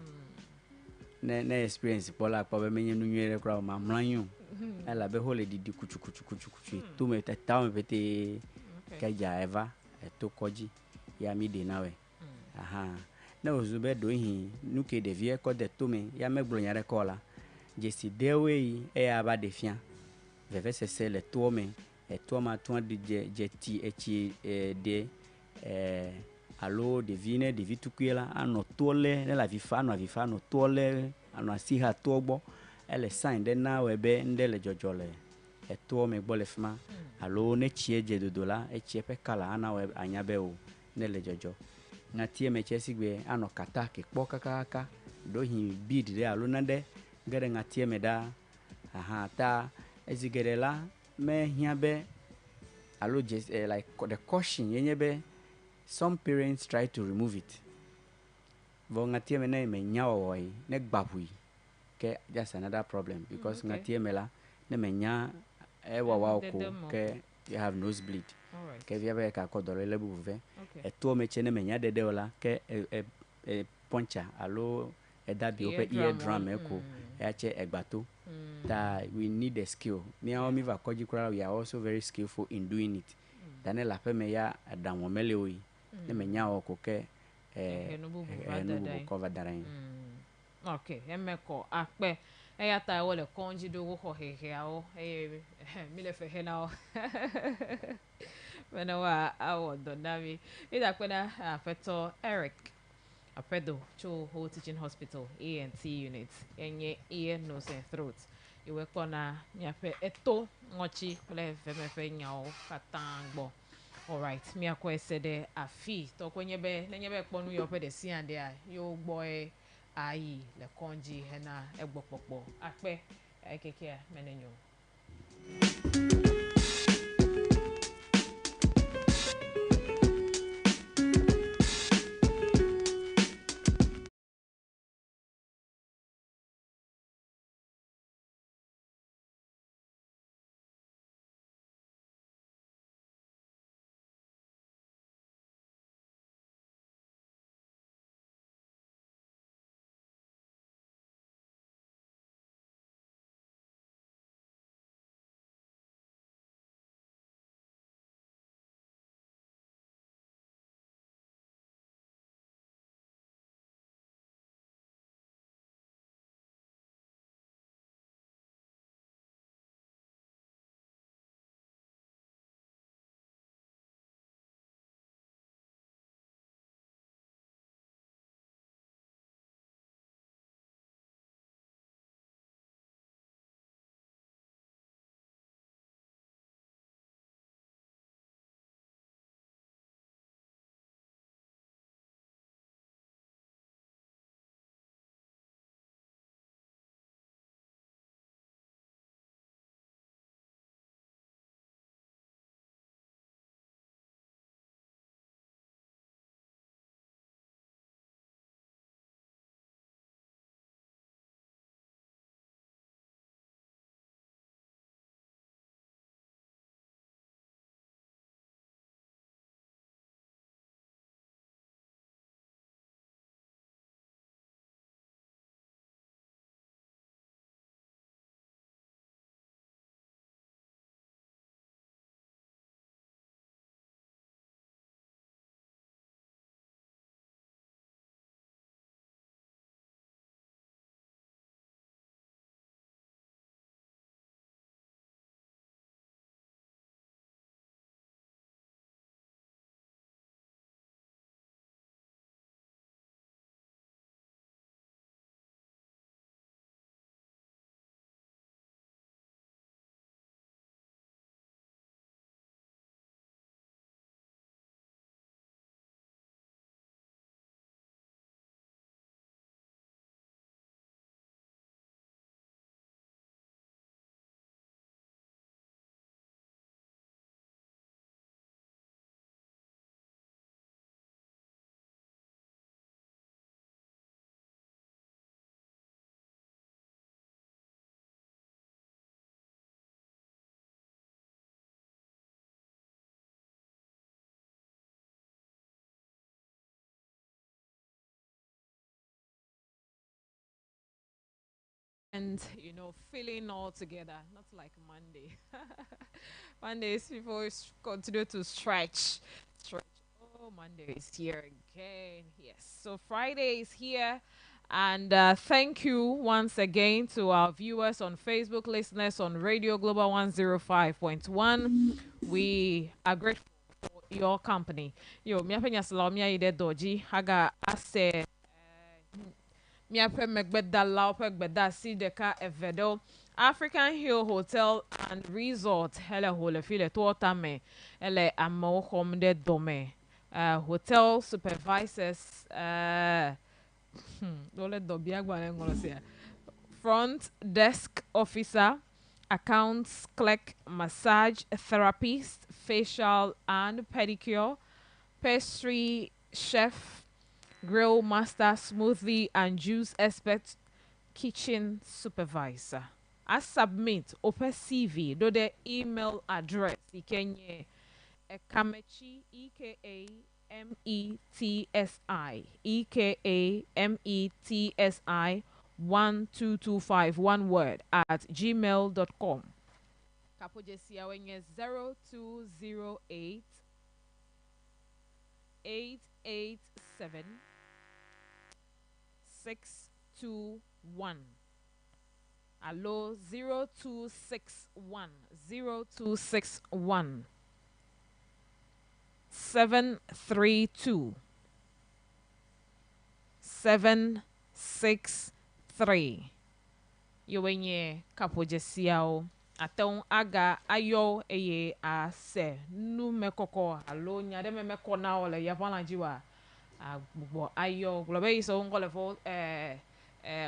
ne experience pola pa be menye nunwere kro ma mlan yu ela be hole di kuchu to me ta me pete ka ja eva eto koji ya mi de nawe aha na ozube do hin nuke de vie ko de to me ya me gblonya rekola jesi dewe e aba de fian veve se le to me e to ma to de jeti echi de alo de vine de vitukuela ano tole ne la vifa no tole ano asiha togbo ele sign de na we be ndele jojole e to me gbole fma alo ne chieje dodola e chiepe kala ana we anya be o ne le jojo na tie me chesigbe ano kata ke kpokaka do hin bid de alo na de gere nga tie me da aha ta ezigere la me hiabe alo just like the caution yenyebe some parents try to remove it vo nga tie me na me nyawo woi ne gbapui ke that's another problem because nga tie me la ne me nya wa ko ke you have nosebleed ke via be ka ko dole le buve e to me chene me nya dede ola ke poncha alo dabi ope ear drum eko eche egbato that we need a skill me and me va koji kura we are also very skillful in doing it tane la pe me ya adanwo mele oyi ne me nya o ko ke no bu cover daran okay emeko akpe eya ta wole konji do ho hehe awo mi le fe he na o when wa awo donami ida kwena afeto Eric Apedo Cho Whole Teaching Hospital ENT unit enye ear nose and throat iwe kona miafe eto ngochi kule femefe nyao katangbo all right mi akwa sede afi to kwenyebe lenyebe kponu yo pe de si ande a yo gbo ayi le konji hena egbopopo akpe ekeke menenyo and feeling all together, not like Monday. Mondays people continue to stretch. Oh, Monday is here again. Yes, so Friday is here. And thank you once again to our viewers on Facebook, listeners on Radio Global 105.1. We are grateful for your company. Yo, mi apenya salomia ide doji haga ase miape megbeda laupe gbeda sideka evedo African Hill Hotel and Resort hele hole file tuotame ele amo home de dome hotel supervisors dole dobiagba ngolosia front desk officer, accounts clerk, massage therapist, facial and pedicure, pastry chef, grill master, smoothie and juice expert, kitchen supervisor. I submit open CV do the email address ikenye ekamechi EKAMETSI 1225 one word at gmail.com. Kapojesia wenye 0208 887 621. Allo 0261 0261 732 763. Yowenye kapojesiao atong aga ayo eye ase nu mekoko alo nyade me mekona ole yavala jiwa agbo ayo globe iso ngole fo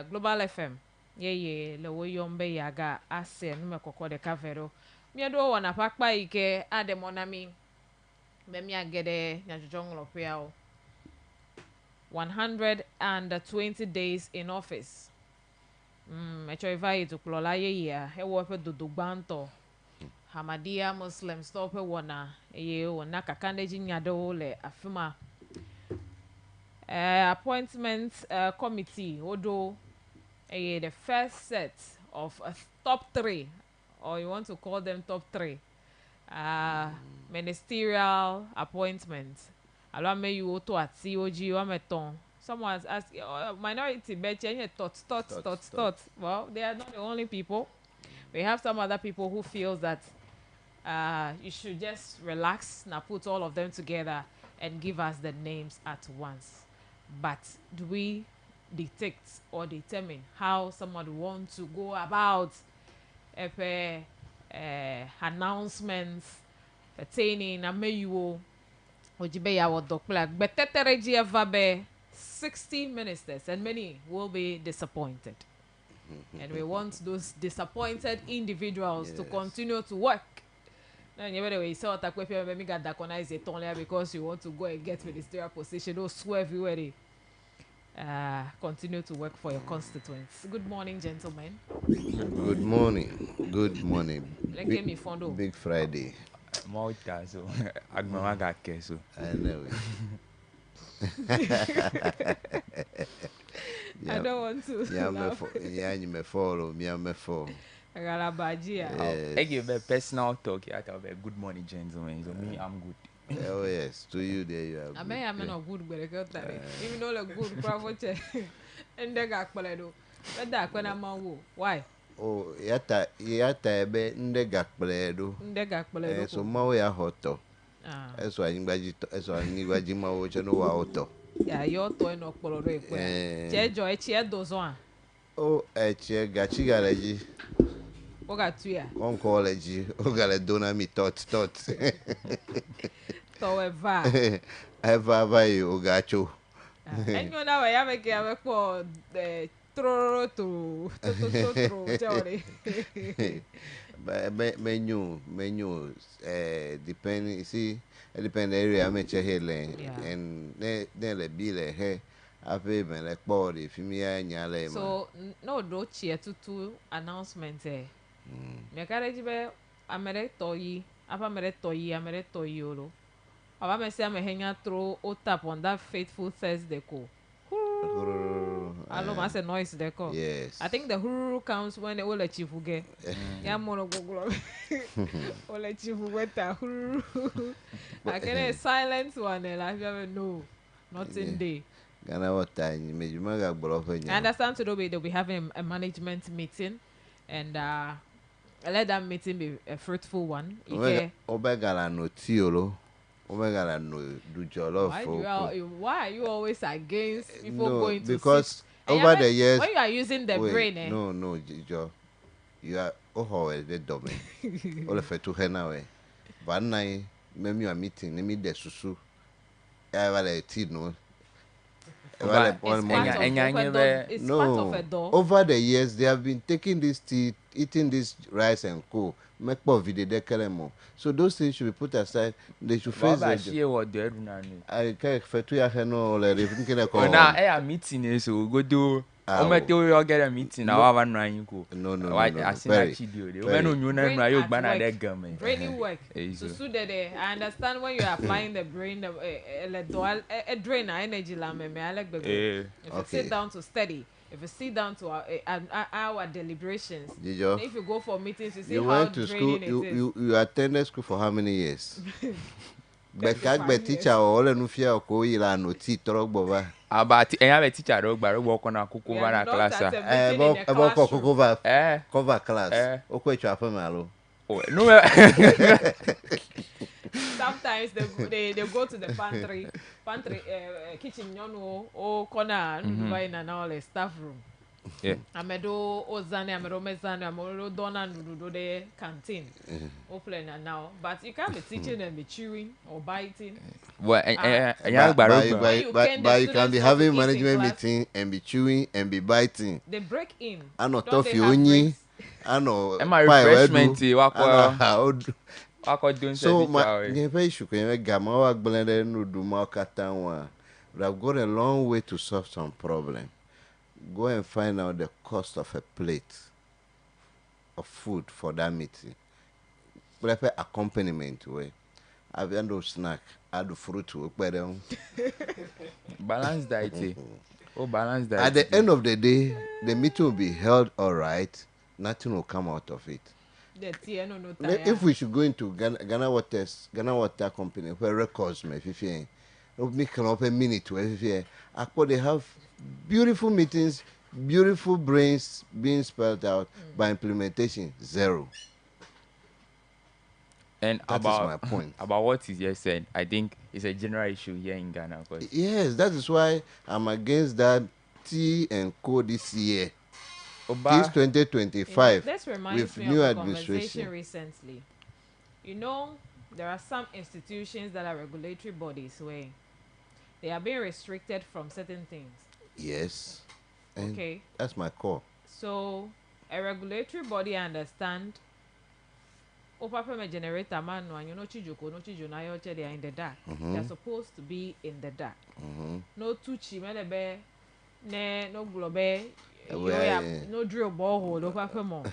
Global FM ye le wo yombe yaga ase nu mekoko de kavero miedo wana pakpa ike ademonami be mi agede nyajojonglo peao 120 days in office. Echo vai to klola ye ya e wo pe dodo gbanto Hamadia Muslim stop wona ye wona kakande jinyado le afima appointment committee odo the first set of top 3, or you want to call them top 3 ministerial appointments. Alors me you to at COG or meton. Someone's asking minority bet thoughts. Well, they are not the only people. We have some other people who feels that you should just relax now, put all of them together and give us the names at once. But do we dictate or determine how someone wants to go about announcements pertaining a mayo ojibeya wo dokplak betetereji evabe 60 ministers, and many will be disappointed. And we want those disappointed individuals to continue to work. Now, anyway, so that we got that it only because you want to go and get ministerial position. Those swear everywhere they continue to work for your constituents. Good morning, gentlemen. Good morning. Good morning. Big Friday. Malta, so Agmamaga so. I know it. I don't want to. You may follow. Me, I may follow. I give a personal talk. I tell you, good morning, gentlemen. So me, I'm good. Oh yes, to you there you are. I may have not good, but I got that. Even though a good crowd and they got Paledo. But that when I'm on why? Oh, yata ebe ndị gakpeledo. So mawo ya hoto. Eso anyị gbaji mawo cheno wa hoto. Ya yo to eno kpoloro ekwe. Chejo echi edozo a. Oh, echi gachi garaji. O ga tu ya. On college, o gale dona mi tot. To eva. Eva vai o gacho. Enyo na we ya meke ya mekpo menu depend see depend area me che hele and ne le bile he ape me le kpori fimi ya nyale ma so no do chi tutu announcement me kare jibe amere toyi apa mere toyi olo aba me se me henya throw o tap on that faithful Thursday ko alone as a noise they call. Yes. I think the huru comes when it will let you forget. Yeah, mono go. Will let you forget that huru. I get a silent one and I never know. Nothing day. Ghana what time? You make a I understand today they'll be having a management meeting, and let that meeting be a fruitful one. Obegala no tiolo. Obegala no do jollof. Why are you always against people going to because over the years when you are using the brain? No, Joe. You are the domain. All of it to her now. But now, maybe you are meeting, let me the susu. I have a tea, no. Over the years they have been taking this tea, eating this rice and co. Make more video so those things should be put aside. They should face I can't for 2 years no or now I meeting so go do you get a meeting now I want to go. No. Brainy work. So that I understand when you are applying the brain a drain energy if you sit down to study, if you sit down to our deliberations, if you go for meetings, you see you how went to school. You attended school for how many years? But teacher all and fear or go no tea talk bova. About I have a teacher dog but walk on a cocoa class. About cover class. Okay, chapamalo. No. Sometimes they go to the pantry kitchen or corner and all the staff room. Yeah. Amedo ozane amedo mezane amedo dona nudo the canteen. Open now, but you can't be teaching and be chewing or biting. Well, but you can be having management meeting and be chewing and be biting. They break in. I know toffee only. I know. My refreshment. So my issue can gamma blended no do more katan. But I've got a long way to solve some problem. Go and find out the cost of a plate of food for that meeting. Prepare accompaniment way. I've no snack. Add fruit to balance diet. Balance diet. At the end of the day, the meeting will be held all right. Nothing will come out of it. If we should go into Ghana Water Company, where records may be, make an open minute to every they have beautiful meetings, beautiful brains being spelled out by implementation, zero. And that is my point. About what is just said, I think it's a general issue here in Ghana. Yes, that is why I'm against that tea and co this year. This 2025 with new administration. Recently, there are some institutions that are regulatory bodies where they are being restricted from certain things. Yes. And okay. That's my call. So a regulatory body, I understand. Opapa generator man no chijoko na yo they are in the dark. They are supposed to be in the dark. No tuchi melebe ne no globe no drill borehole opapa mo.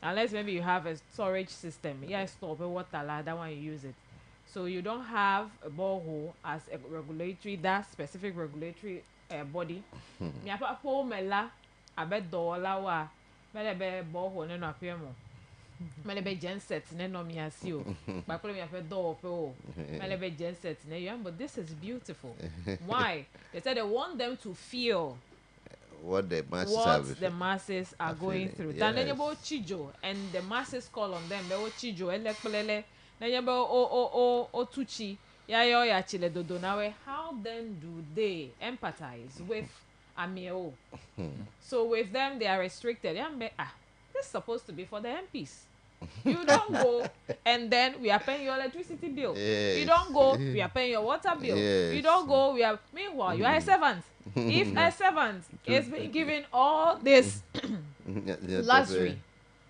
Unless maybe you have a storage system. Yeah, stop water that one you use it. So you don't have a borehole as a regulatory, that specific regulatory body. Mi apa po mela abe dola wa melebe borehole ne no apia mo. Melebe genset ne no mi asio. Ba ko mi ape do pe o. Melebe genset ne you, but this is beautiful. Why? They said they want them to feel what the masses are going through. Then they go chijo and the masses call on them. They go chijo elekpelele. Otuchi yayo ya chile dodo nawe. How then do they empathize with Amio? So with them they are restricted. This is supposed to be for the MPs. You don't go and then we are paying your electricity bill. Yes. You don't go, we are paying your water bill. Yes. You don't go, we are meanwhile you are a servant. If a servant is being given all this luxury.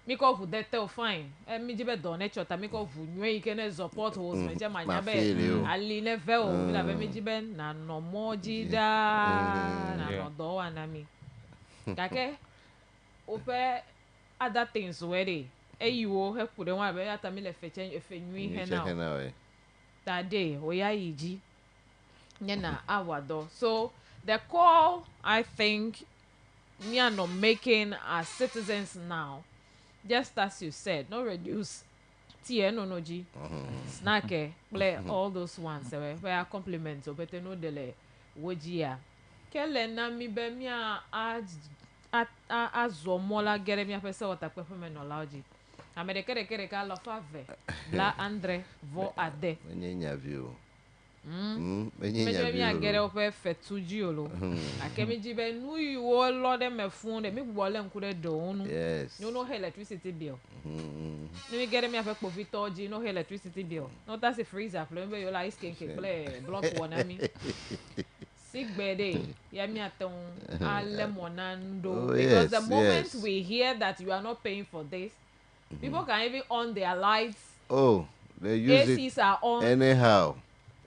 Miko fu dete fine. Mi jibe donate chota miko fu nwe ike ne support host me je manya be ali ne ve o mi la be mi jibe na no moji da na no do wa na mi. Kake ope other things where they eyiwo he ku de wa be ata mi le fe chen efe nwi he now. That day o ya yiji nye na awado. So the call I think we are not making as citizens now, just as you said, no reduce TNOG, snack, play all those ones, where compliments or better no delay, wojia. Kele na mi be mi a zomola gere mi apese wata kwepe menology. Amede kere ka lo fave. La Andre vo ade. Menye view. Menye mi agere ope fetuji olo. Akemi jibe nu yo lo de me funde mi gbole nkude do onu. Yes. You know electricity bill. Mi gere mi ape po vitoji no electricity bill. No that's a freezer flo mi yo la ice kenke play block one mi. Sigbede, yamiaton, alemonando. Because the moment we hear that you are not paying for this, people can even on their lights. Oh, they use ACs are on. Anyhow.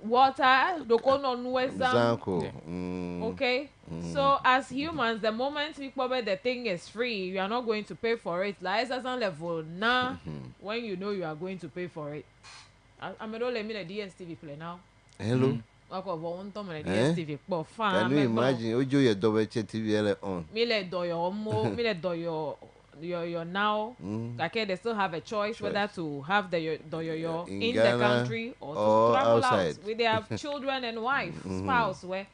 Water, Zanko. Okay? So as humans, the moment we probably the thing is free, you are not going to pay for it. Like as a level now, when you know you are going to pay for it. I'm don't let me the DSTV play now. Hello. DSTV Can you imagine? Ojo your double TV on. Me le do your now. Okay, they still have a choice whether to have the your in the country or to travel outside. Out with their children and wife, spouse. Where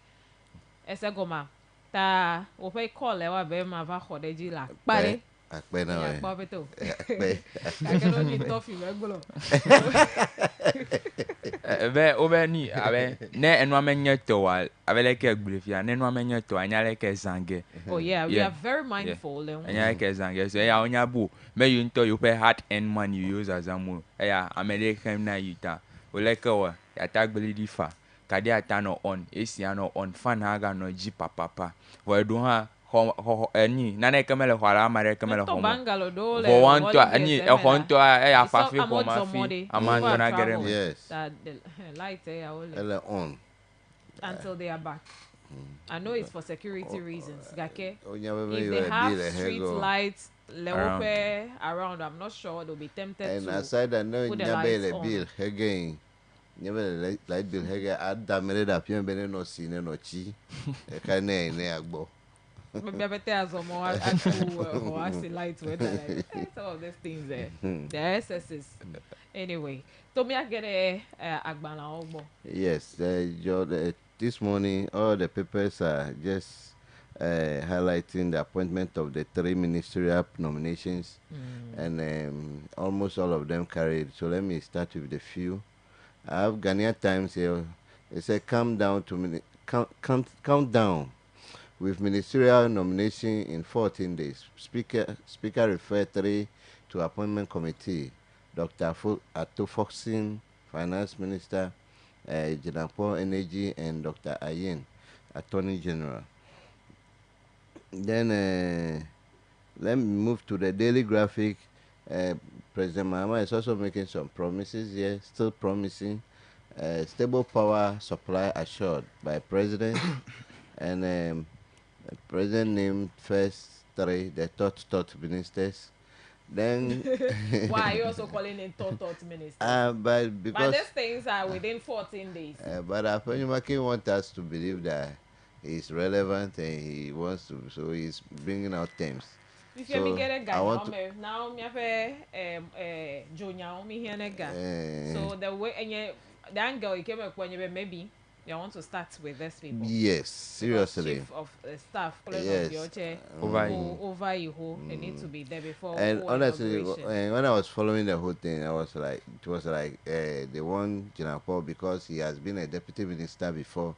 esegoma ta ope call ewa be ma va khodeji la pare. Akpe na we. Akpe beto. Akeno ni tofi regular. Be obeni abe ne enu amenye to wa abe leke gbulefia ne enu amenye to anya leke zange. Oh yeah, we are very mindful. Anya leke zange so ya onya bu me you into you pay hard earned money you use as amu ya amele kem na yita o leke wa ya tagbeli difa kadi ata no on esi no on fan haga no ji papa wa do ha any nane kamele hwara amare kamele homo for one to any e honto e afafi ko mafi amando na gerem. Yes, that the light are on until they are back. I know it's for security reasons. Gake, if they have street lights around, I'm not sure they'll be tempted and to. And aside that, no, put the lights on. Bill again. Never light bill again. Add that minute up. You better not see no chi. Can't ne agbo. Maybe I better as a more actual or I see lights with some of these things there. The SSs. Anyway, to me I get a agbana ogbo. Yes, this morning all the papers are just highlighting the appointment of the 3 ministerial nominations, and almost all of them carried. So let me start with the few. I have Ghanaian Times here. It said, "Calm down count down with ministerial nomination in 14 days." Speaker referred 3 to appointment committee. Dr. Atofoxin, Finance Minister, Jinapo Energy, and Dr. Ayen, Attorney General. Then let me move to the Daily Graphic. President Mahama is also making some promises here, still promising stable power supply assured by President. And the President named first 3, the thought ministers. Then why are you also calling it thought ministers? But these things are within 14 days. But Afenimaki wants us to believe that he's relevant and he wants to, so he's bringing out terms. If you get a guy now, me have Junior, me here a guy. So the way and the angle you came up when you maybe. You want to start with these people? Yes, seriously. Chief of staff, yes. Over you, they need to be there before. And honestly, when I was following the whole thing, I was like, it was like they want Jinapo because he has been a deputy minister before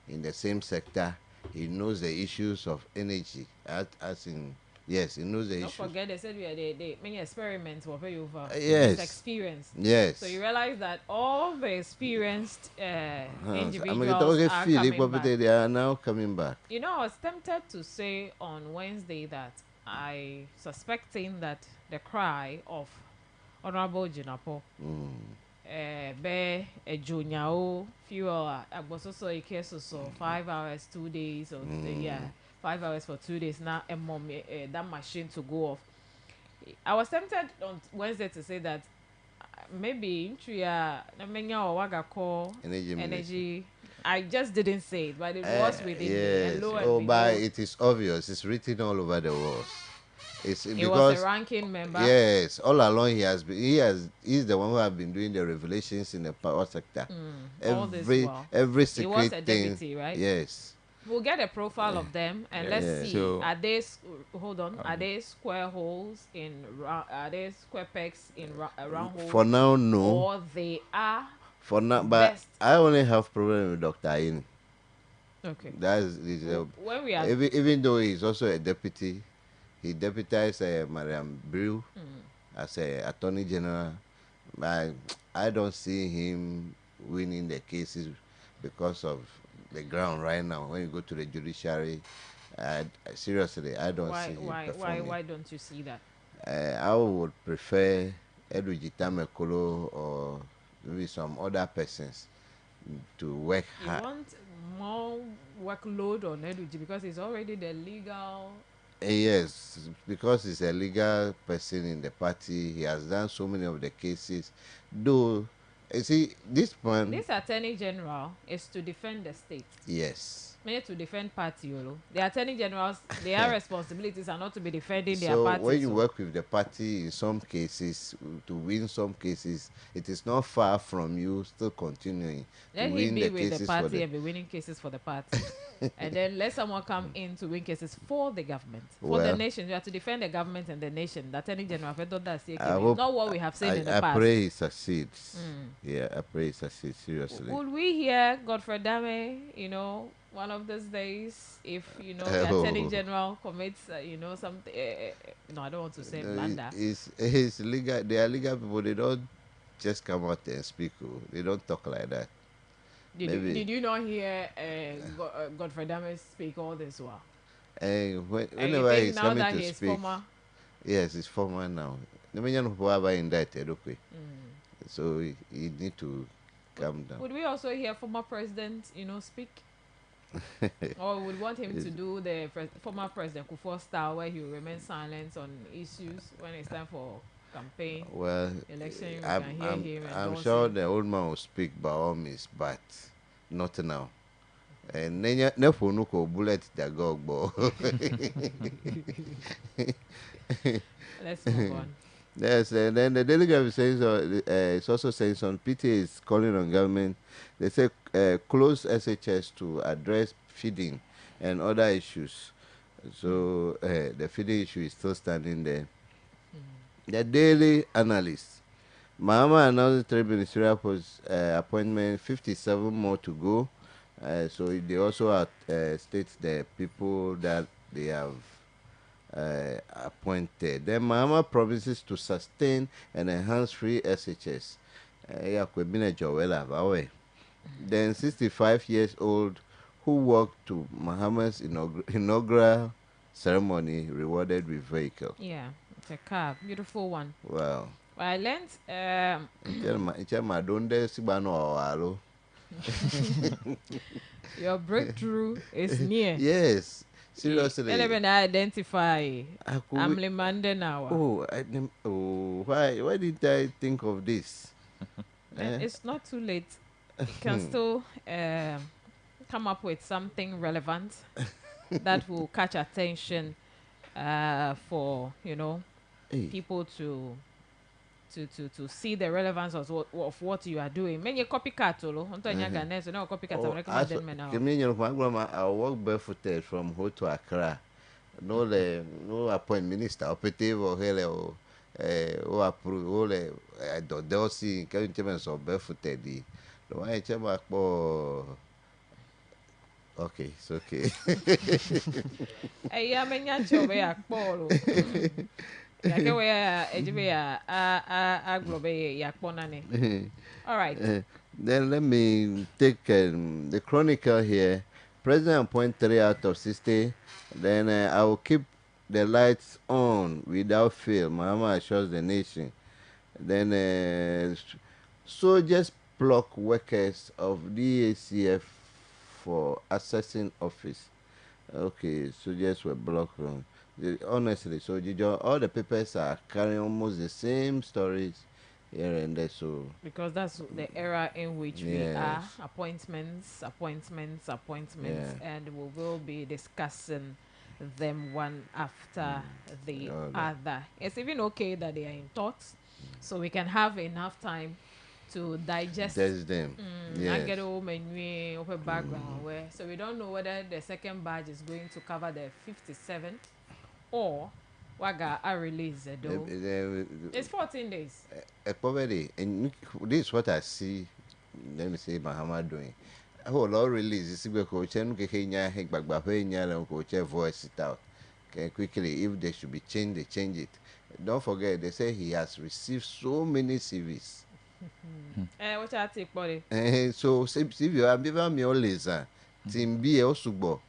in the same sector. He knows the issues of energy, as in. Yes, he knows the issue. Don't forget, they said they many experiments were very over. Yes. Experience. Yes. So you realize that all the experienced individuals are coming back. They are now coming back. You know, I was tempted to say on Wednesday that I suspecting that the cry of Honorable Jinapo, be a junior fuel, I was also a case so 5 hours, 2 days, or 5 hours for 2 days now, and mom that machine to go off. I was tempted on Wednesday to say that maybe Intria Namenya or Waga call energy I just didn't say it, but it was within yes. me. Oh, but it is obvious. It's written all over the walls. It's he because was a ranking member. yes, all along he's the one who has been doing the revelations in the power sector. All this while. Every secret he was a thing. deputy, right? Yes. We'll get a profile of them and let's see. So, Are they hold on? Are they square holes in? Are they square pegs in round holes? For now, no. Or they are. For now, but best. I only have problem with Dr. Ayin. Okay. That is when we are even though he's also a deputy, he deputized Mariam Brew as a attorney general. I don't see him winning the cases because of the ground right now. When you go to the judiciary, seriously, I don't see him performing. Why don't you see that? I would prefer Edwin Mekolo or maybe some other persons to work hard. You want more workload on Eduji because he's already the legal. Yes, because he's a legal person in the party. He has done so many of the cases. Though, you see, this one. This attorney general is to defend the state. Yes. Made to defend party, the attorney generals, their responsibilities are not to be defending their party. So when you work with the party, in some cases, to win some cases, it is not far from you still continuing let to him win be the with cases the party and be winning cases for the party. And then let someone come in to win cases for the government, for the nation. You have to defend the government and the nation. The attorney general, not what we have seen in the past. I pray he succeeds. Yeah, I pray he succeeds, seriously. Would we hear Godfrey Dame, one of these days, if the attorney general commits, something? No, I don't want to say blunder. It's legal. They are legal people. They don't just come out and speak. They don't talk like that. Did you not hear Godfrey Dame speak all this while? Whenever he's coming to speak, former? Yes, he's former now. The many people are indicted. Okay, so he need to calm down. Would we also hear former president, speak? Or we would want him to do the former president Kufuor style, where he will remain silent on issues when it's time for campaign, election. I'm sure the old man will speak by all means, but not now. And never no bullet that go. Let's move on. Yes, and then the delegate says it's also saying some PTA is calling on government. They say close SHS to address feeding and other issues. So the feeding issue is still standing there. The Daily Analyst. Mahama announced 3 ministerial appointments, 57 more to go. So they also state the people that they have appointed. Then Mahama promises to sustain and enhance free SHS. Then 65 years old who walked to Mahama's inaugural ceremony rewarded with vehicle. Yeah, it's a car, beautiful one. Wow. I learned your breakthrough is near. Yes. Seriously. Let me identify. I'm Limande now. Why did I think of this? It's not too late. You can still come up with something relevant that will catch attention for people to see the relevance of what you are doing. Many copycat, no copycat. I walk barefooted from Ho to Accra. No appoint minister operative or hele or approve or Delcy can you barefooted. No, I check back. Okay, it's okay. All right. Then let me take the chronicle here. President appoint 3 out of 60. Then I will keep the lights on without fail. Mahama assures the nation. Then soldiers block workers of DACF for accessing office. Okay, soldiers were blocked. Honestly, so all the papers are carrying almost the same stories here and there. So because that's the era in which we are. Appointments, and we will be discussing them one after the other. It's even okay that they are in thoughts, so we can have enough time to digest them. And get home and open background where, so we don't know whether the second batch is going to cover the 57th or waga a release though. It's 14 days. Probably, and this is what I see. Let me say, Mahama doing. A whole lot release is a coach and Kenya, Bagbapenya, coach voice it out. Okay, quickly, if they should be changed, they change it. Don't forget, they say he has received so many CVs. What I take, body. So, CV, I'm giving me always. Team B also bo.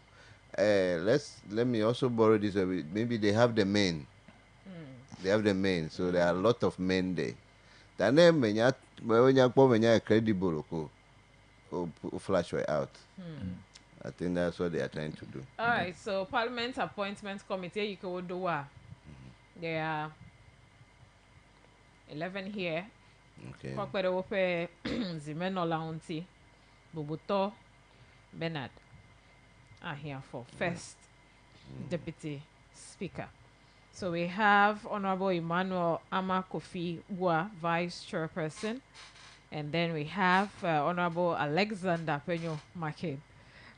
Let me also borrow this. Maybe they have the men. They have the men, so there are a lot of men there. The name when you credible, flash way out. I think that's what they are trying to do. All right. So Parliament Appointment Committee, you can do what? There are 11 here. Okay. Kwakpere wope Zimeno Launti, Bobuto Bernard are here for first deputy speaker. So we have Honorable Emmanuel Ama Kofi Bua, vice chairperson, and then we have Honorable Alexander Penyo Makin,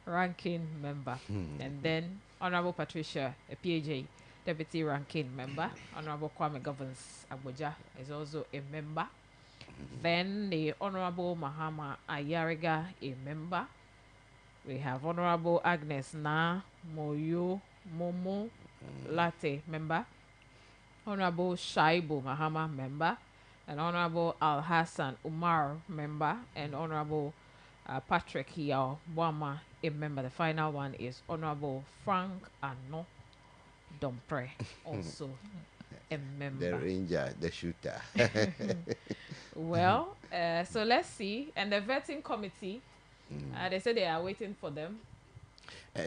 ranking member, and then Honorable Patricia PAJ, deputy ranking member. Honorable Kwame Govins Abuja is also a member. Then the Honorable Mahama Ayariga, a member. We have Honorable Agnes Na Moyo Momo Latte, member. Honorable Shaibu Mahama, member. And Honorable Al Hassan Umar, member. And Honorable Patrick Yao Wama, a member. The final one is Honorable Frank Ano Dompre, also a member. The ranger, the shooter. Well, so let's see. And the vetting committee, they say they are waiting for them.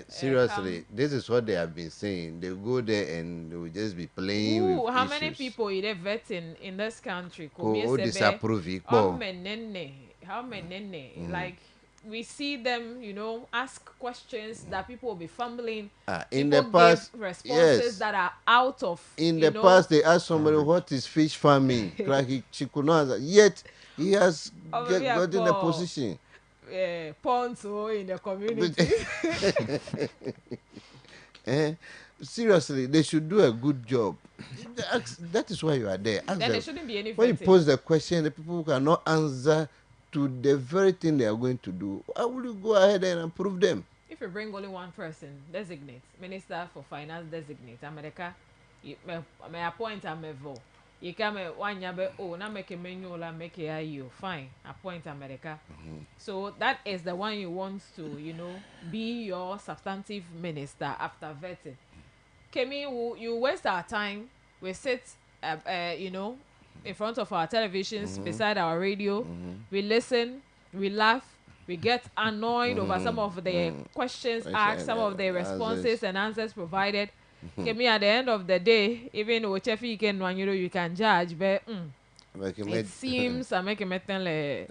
Seriously, this is what they have been saying. They go there and they will just be playing with how issues. many people are they vetting in this country? Who disapprove it? How many? Like, we see them, ask questions that people will be fumbling. In the past, responses that are out of. In the past, they asked somebody what is fish farming. Like she could not answer. Yet he has gotten a position. Ponds in the community. Seriously, they should do a good job. That is why you are there. Then there shouldn't be any when you vetting. pose the question, the people cannot answer to the very thing they are going to do. Why will you go ahead and approve them? If you bring only one person, designate Minister for Finance, designate America, may appoint a mevo. You come one yabe na make a menu la make a you fine appoint America. So that is the one you want to be your substantive minister after vetting. Kemi, you waste our time. We sit in front of our televisions, beside our radio. We listen, we laugh, we get annoyed over some of the questions asked, some of the responses and answers provided. Kemi, at the end of the day, even whichever you can judge, but it seems I make a metal a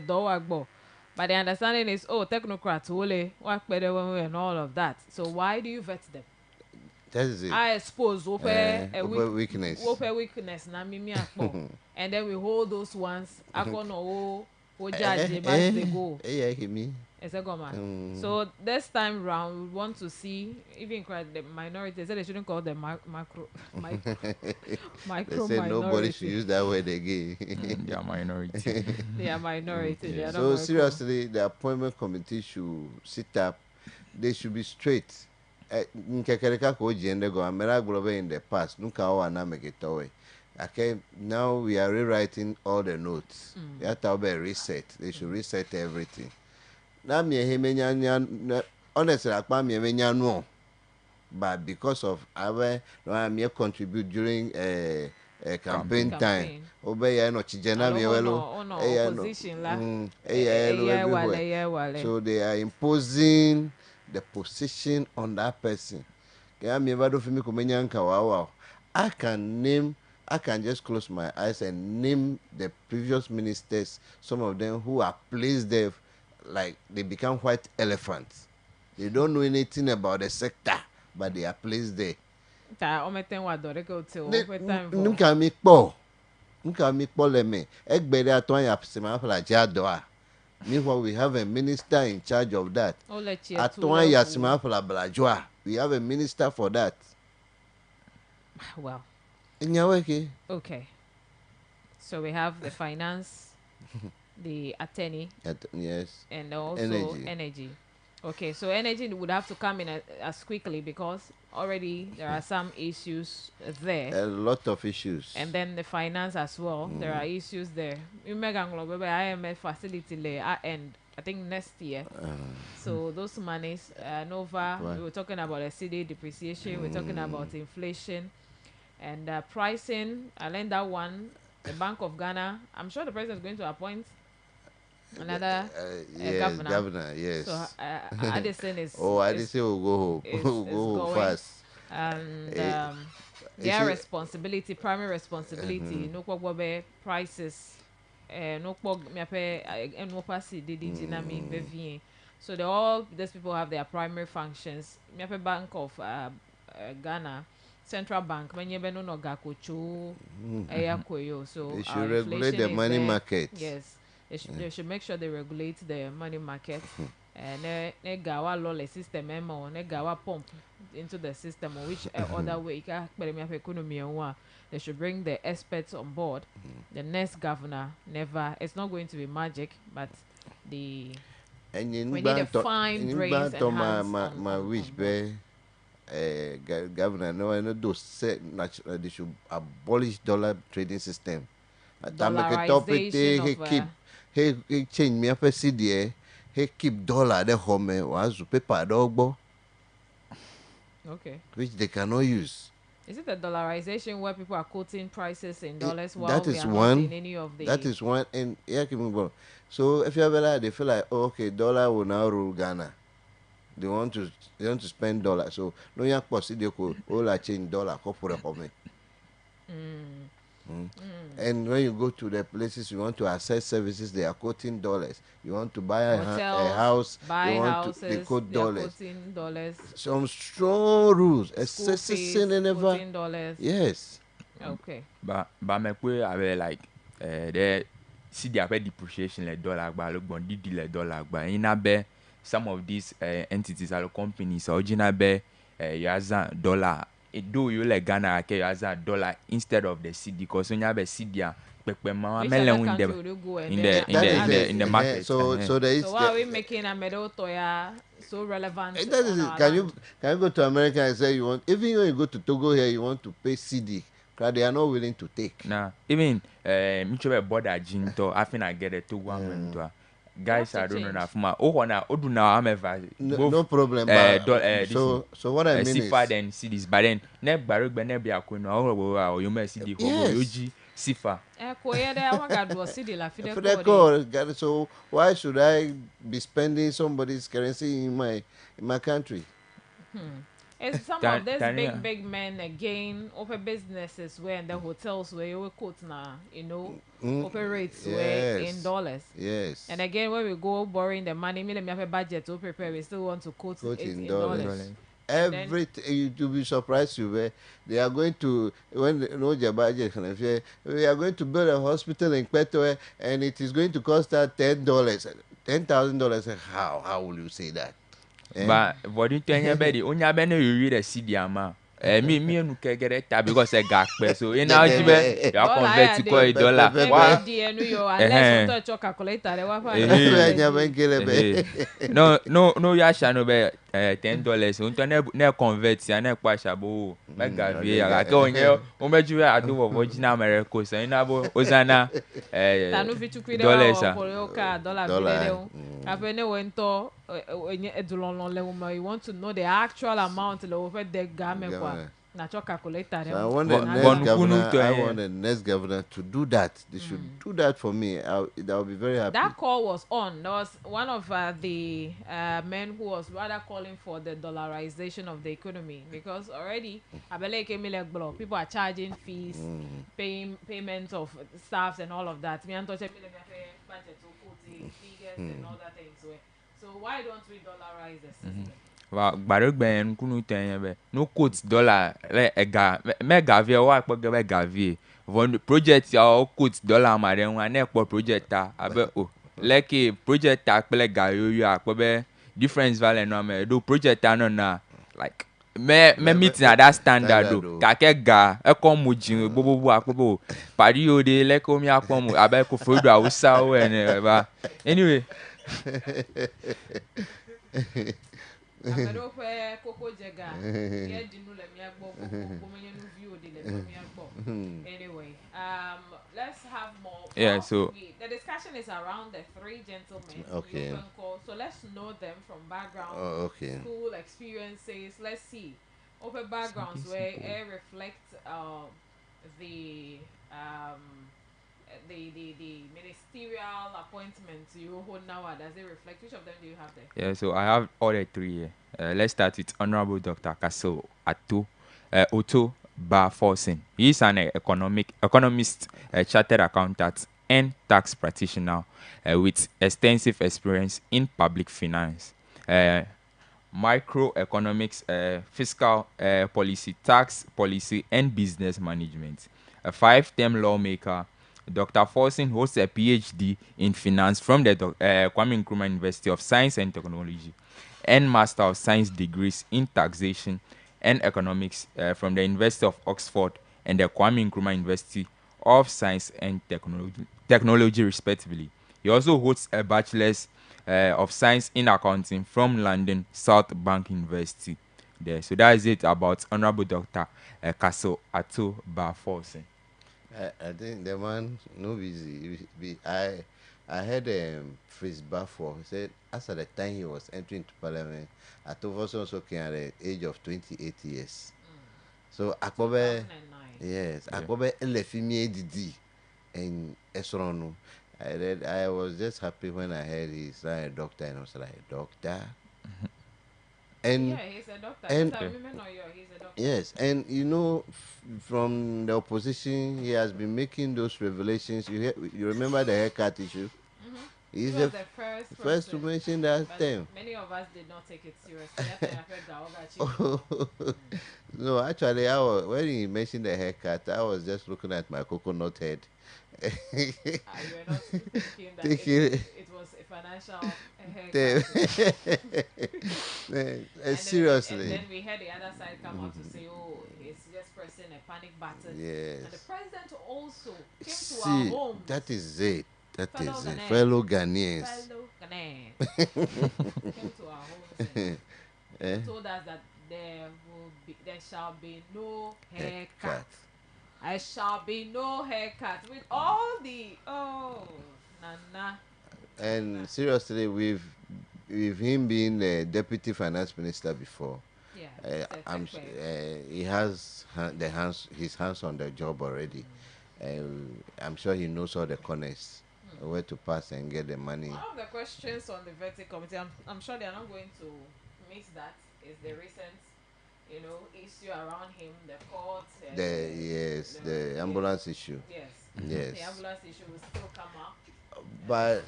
door. But the understanding is, technocrats will work better and all of that. So why do you vet them? That is it. I suppose weakness. Weakness na mimi akpo. And then we hold those ones. Akono o judge as they go. So this time round, we want to see even the minorities. They shouldn't call them micro they say nobody should use that word again. They are minority. They are minority. They are so seriously, the appointment committee should sit up. They should be straight. In the past, okay, now we are rewriting all the notes. You have to have a reset. They should reset everything. Now, honestly, but because of our contribute during a campaign time, so they are imposing the position on that person. I can name I can just close my eyes and name the previous ministers, some of them who are placed there like they become white elephants. They don't know anything about the sector, but they are placed there. Meanwhile, we have a minister in charge of that. We have a minister for that. Well. Okay. So we have the finance, the attorney, yes, and also energy. Okay, so energy would have to come in as quickly because already there are some issues there. A lot of issues. And then the finance as well. There are issues there. IMF facility there end, I think next year. So those monies, Nova, we were talking about a CD depreciation, we're talking about inflation and pricing. I learned that one. The Bank of Ghana, I'm sure the president is going to appoint another governor. Yes. So Addison is. Addison will go home. Will go home fast. And their responsibility, primary responsibility, no kwa prices, no kwa miape no pasi didi jinami bevien. So all these people have their primary functions. Miape Bank of Ghana. Central Bank, when you no gakocho, so they should regulate the money market. Yes, they should make sure they regulate the money market. And ne gawa law system memo, ne gawa pump into the system, or which other way they should bring the experts on board. The next governor it's not going to be magic, but we need a fine brains and hands my wish be. Governor, no, I know those said they should abolish dollar trading system. He change me up a CD. He keep dollar the home was paper dogbo. Okay. Which they cannot use. Is it the dollarization where people are quoting prices in dollars while that we is are one, not in any of the... That is one, and so if you ever like, they feel like, oh, okay, dollar will now rule Ghana. They want to spend dollars. So no young person they could all change dollar for me. And when you go to the places you want to access services, they are quoting dollars. You want to buy a house, they quote dollars. Some strong rules. $. Yes. Okay. But my way I will like the see the depreciation le dollar ba lo gbon didi le dollar ba ina be some of these entities or companies original be yaza dollar do you like Ghana ke yaza dollar instead of the CD because when you have a CD in the market. So there is. So why are we making a medal toya so relevant? Can you go to America and say you want, even when you go to Togo here, you want to pay CD? Because they are not willing to take. Nah, even mutual border jinto, I think I get a Togo guys, I don't know enough. No problem. So what I mean is, than CDs, but then never barrack be a queen or you may see the Yoji Sifa. So why should I be spending somebody's currency in my country? It's some of these big men again open businesses where in the hotels where you quote now, operates where in dollars. Yes. And again when we go borrowing the money, me have a budget to prepare, we still want to quote it in dollars. Everything you'll be surprised where they are going to when your budget we are going to build a hospital in Petro and it is going to cost us $10,000. How will you say that? But what do you think about it? Only you read a CD ama. Me and get it because I got so in our you convert to $1. No, you shall know be $10. So ne convert ya ne kwasha bo. Mega via like on you. Omeju I do original America so in abo ozana $dollar. You want to know the actual amount of the Natural calculator. So I want the next governor. I want the next governor to do that. They should do that for me. I'll be very happy. That call was on. There was one of the men who was rather calling for the dollarization of the economy because already people are charging fees, paying payments of staffs and all of that. Me and budget figures and all that things. So why don't we dollarize the system? Wa gbarogben kunu tenye be no quote dollar le ega me gavie wa po ge be gavie von project ya o quote dollar ma den wa na po project ta abe o like project ta pele ga yo akpo be difference value no me do project ta no na like me meeting at that standard do ka ke ga e ko mo jin gbogbogbo akpo pari o de le ko mi akpo mo abe ko fodo awusa o ene ba anyway Anyway, let's have more. Yeah, so the discussion is around the three gentlemen. Okay. So let's know them from background, okay. school experiences. Let's see open backgrounds where it reflects the ministerial appointments you hold now. Does it reflect? Which of them do you have there? Yeah, so I have all the three here. Let's start with Honorable Dr. Kaso Otto Barforson. He is an economist, chartered accountant, and tax practitioner with extensive experience in public finance, microeconomics, fiscal policy, tax policy, and business management. A 5-term lawmaker, Dr. Forson holds a PhD in finance from the Kwame Nkrumah University of Science and Technology and Master of Science degrees in taxation and economics from the University of Oxford and the Kwame Nkrumah University of Science and Technology respectively. He also holds a Bachelor's of Science in Accounting from London South Bank University. There. So that is it about Honorable Dr. Kaso Atto Barforson. I think the man no busy. I heard Fritz Balfour said as at the time he was entering to Parliament, Atto also came at the age of 28 years. So Akobe, yes, Akobe Elefimi Didi and Esrono. I was just happy when I heard he's not a doctor, and I was like, doctor. And yeah, he's a doctor. And he's a doctor. Yes, and you know, from the opposition, he has been making those revelations. You remember the haircut issue? He's he was the the first to mention that term. Many of us did not take it seriously. No, actually, when he mentioned the haircut, I was just looking at my coconut head. You were not thinking that it was a financial haircut. Seriously. And then we had the other side come out to say, oh, he's just pressing a panic button. Yes. And the president also came to our homes. That is it. That is it. Fellow Ghanaians. Came to our homes and told us that there shall be no haircut. I shall be no haircut with all the Nana. And seriously, with him being a deputy finance minister before, he has his hands on the job already. I'm sure he knows all the corners where to pass and get the money. One of the questions on the vetting committee, I'm sure they are not going to miss that, is the recent issue around him, the court. The ambulance issue. Yes. Yes. The ambulance issue will still come up. But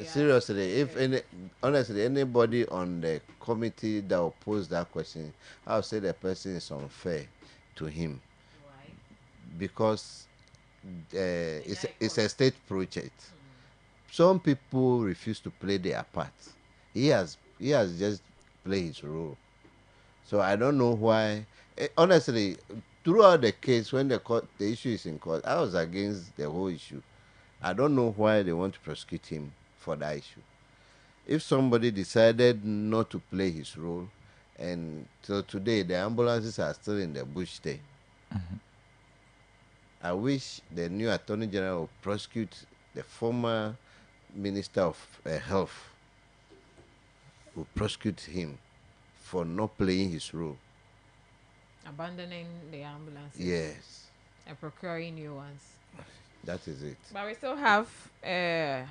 seriously, honestly, anybody on the committee that will pose that question, I would say the person is unfair to him. Why? Because it's a state project. Some people refuse to play their part. He has just played his role. So I don't know why. Honestly, throughout the case, when the issue is in court, I was against the whole issue. I don't know why they want to prosecute him for that issue. If somebody decided not to play his role, and till today the ambulances are still in the bush there, I wish the new Attorney General would prosecute the former Minister of Health, would prosecute him for not playing his role. abandoning the ambulances. Yes. And procuring new ones. That is it. But we still have, I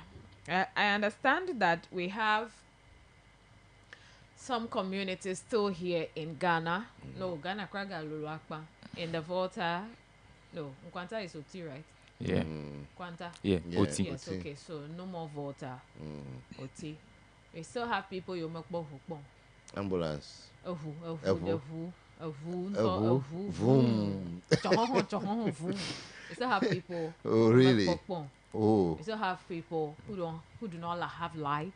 understand that we have some communities still here in Ghana. No, Ghana Kraga Luluakpa. In the Volta. No, Nkwanta is Oti, right? Yeah. Kwanta? Yeah, Oti. Yes, okay, so no more Volta. Oti. We still have people you make bohukbon. Ambulance. Voom. We still have people. Oh, really? We still have people who do not have light.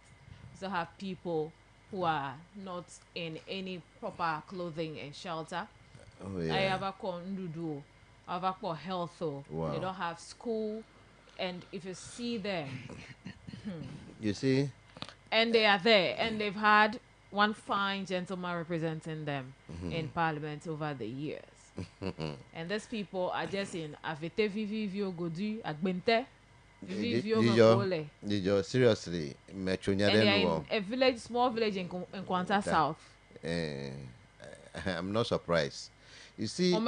We still have people who are not in any proper clothing and shelter. Oh, yeah. I have a ndudu. I have a health. Wow. They don't have school, and if you see them, you see, and they are there, and they've had one fine gentleman representing them in Parliament over the years. And these people are just in Avete Vivio Godu, Agbente, Vivio Mokole. Did you seriously? And they are in a village, small village in Kwanta South. I'm not surprised. You see, so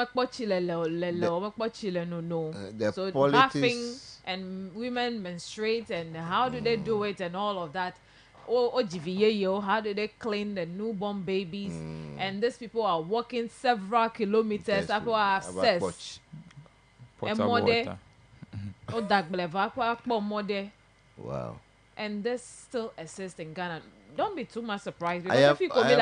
bathing and women menstruate, and how do they do it and all of that. How do they clean the newborn babies? And these people are walking several kilometers. People have access. Wow. And this still exists in Ghana. Don't be too much surprised, because people are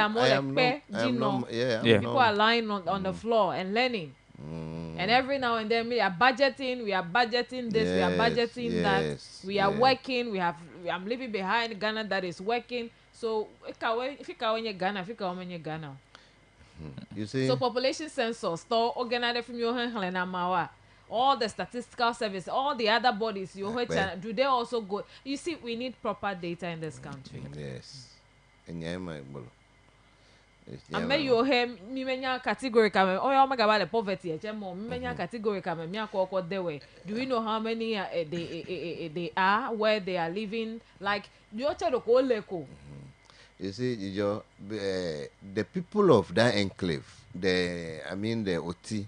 lying on the floor and learning. And every now and then we are budgeting this, we are budgeting that, we are working, I'm living behind Ghana that is working. So if you Ghana. You see, so population census, organized from your all the statistical service, all the other bodies, do they also go? You see, we need proper data in this country. Yes. I may you hear me many category come. Oh, my God, the poverty. Many category come. Do we know how many they are where they are living? Like you see, the people of that enclave, the OT,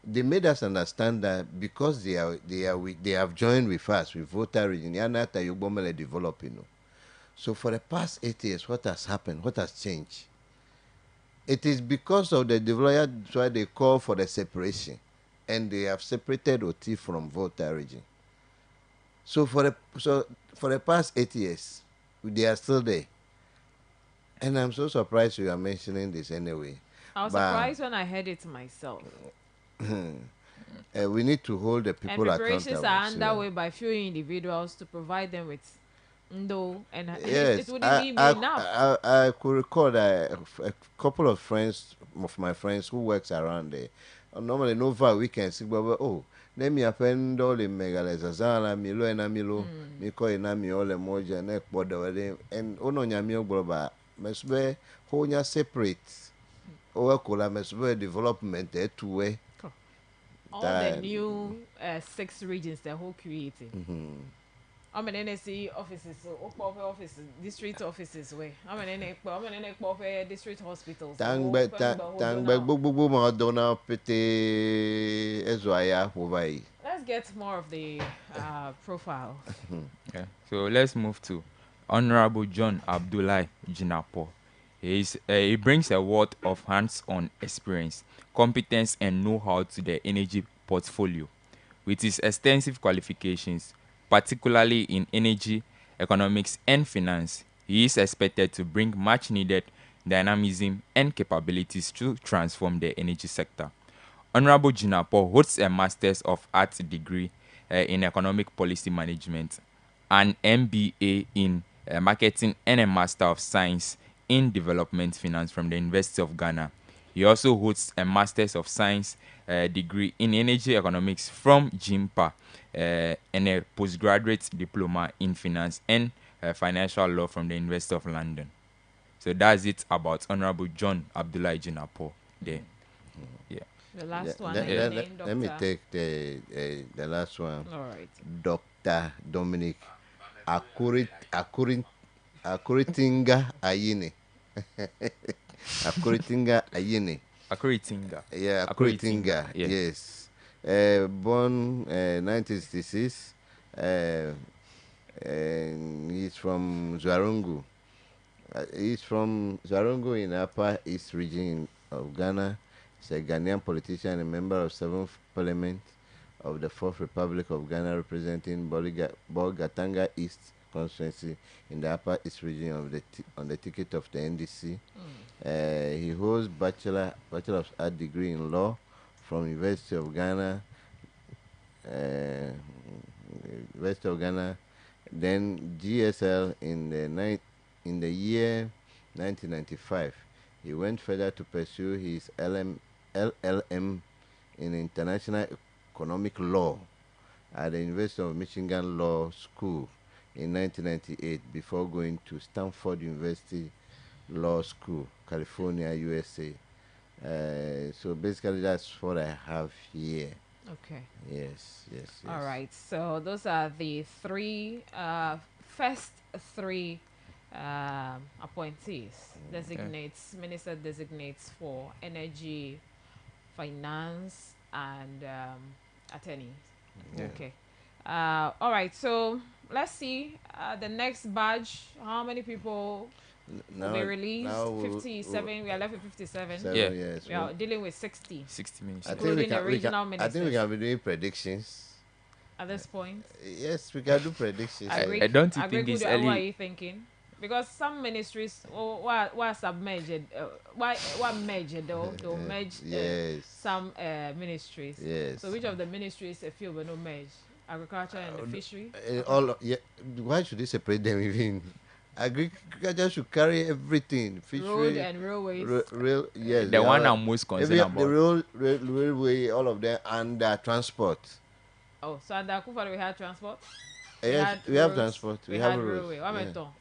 they made us understand that because they have joined with us with Volta region, developing. So for the past 8 years, what has happened? What has changed? It is because of the development that's why they call for the separation, and they have separated OT from Volta region. So for the past 8 years, they are still there. And I'm so surprised you are mentioning this anyway. I was surprised when I heard it myself. We need to hold the people accountable. And preparations are underway by few individuals to provide them with and yes, it wouldn't be enough. I could recall that a couple of my friends who works around there, normally over weekends, let me append all the megalazazana, Milo and Amilo, Miko and Amio, Moja, neck border, and Ononyamio Globa, Mesbe, Honya separate. Owakola Mesbe development two way. All the new 6 regions they're whole creating. I'm an NSC offices, offices, district offices. I'm an district hospitals. Let's get more of the profile. Okay. So let's move to Honorable John Abdullahi Jinapor. He brings a wealth of hands-on experience, competence, and know-how to the energy portfolio. With his extensive qualifications, particularly in energy, economics, and finance, he is expected to bring much-needed dynamism and capabilities to transform the energy sector. Honorable Jinapor holds a Master's of Arts degree in Economic Policy Management, an MBA in Marketing, and a Master of Science in Development Finance from the University of Ghana. He also holds a Master's of Science degree in Energy Economics from JIMPA and a postgraduate diploma in Finance and Financial Law from the University of London. So that's it about Honorable John Abdullahi Jinapor there. Yeah. The last one. Let me take the last one. All right. Dr. Dominic Akuritinga Ayine. Akuritinga Ayine. Akuritinga. Yeah, Akuritinga. Akuritinga. Yes. Born 1966. And he's from Zwarungu. He's from Zwarungu in Upper East region of Ghana. He's a Ghanaian politician and a member of 7th Parliament of the 4th Republic of Ghana, representing Bolgatanga East constituency in the Upper East region of on the ticket of the NDC. He holds Bachelor of Art degree in law from University of Ghana. Then GSL in the year 1995. He went further to pursue his LLM in international economic law at the University of Michigan Law School in 1998 before going to Stanford University Law School, California, USA. So basically that's what I have here. Okay. Yes. All right. So those are the first three appointees, minister designates for energy, finance, and attorneys. Yeah. Okay. All right. So let's see the next badge. How many people will be released? 57. We are left with 57. Yes. We are dealing with 60. 60 minutes. Including the regional ministers. I think we can be doing predictions. At this point? Yes, we can do predictions. I don't think it's early. What are you thinking? Because some ministries were submerged. Why merged though? They'll merge some ministries. Yes. So which of the ministries a few will not merge? Agriculture and the fishery? Why should they separate them even? Agriculture should carry everything. Fishery, road and railways. Yes. The one I'm most concerned about. The railway, all of them, and transport. Oh, so under Akufo we have transport? Yes, we have transport. We have railway.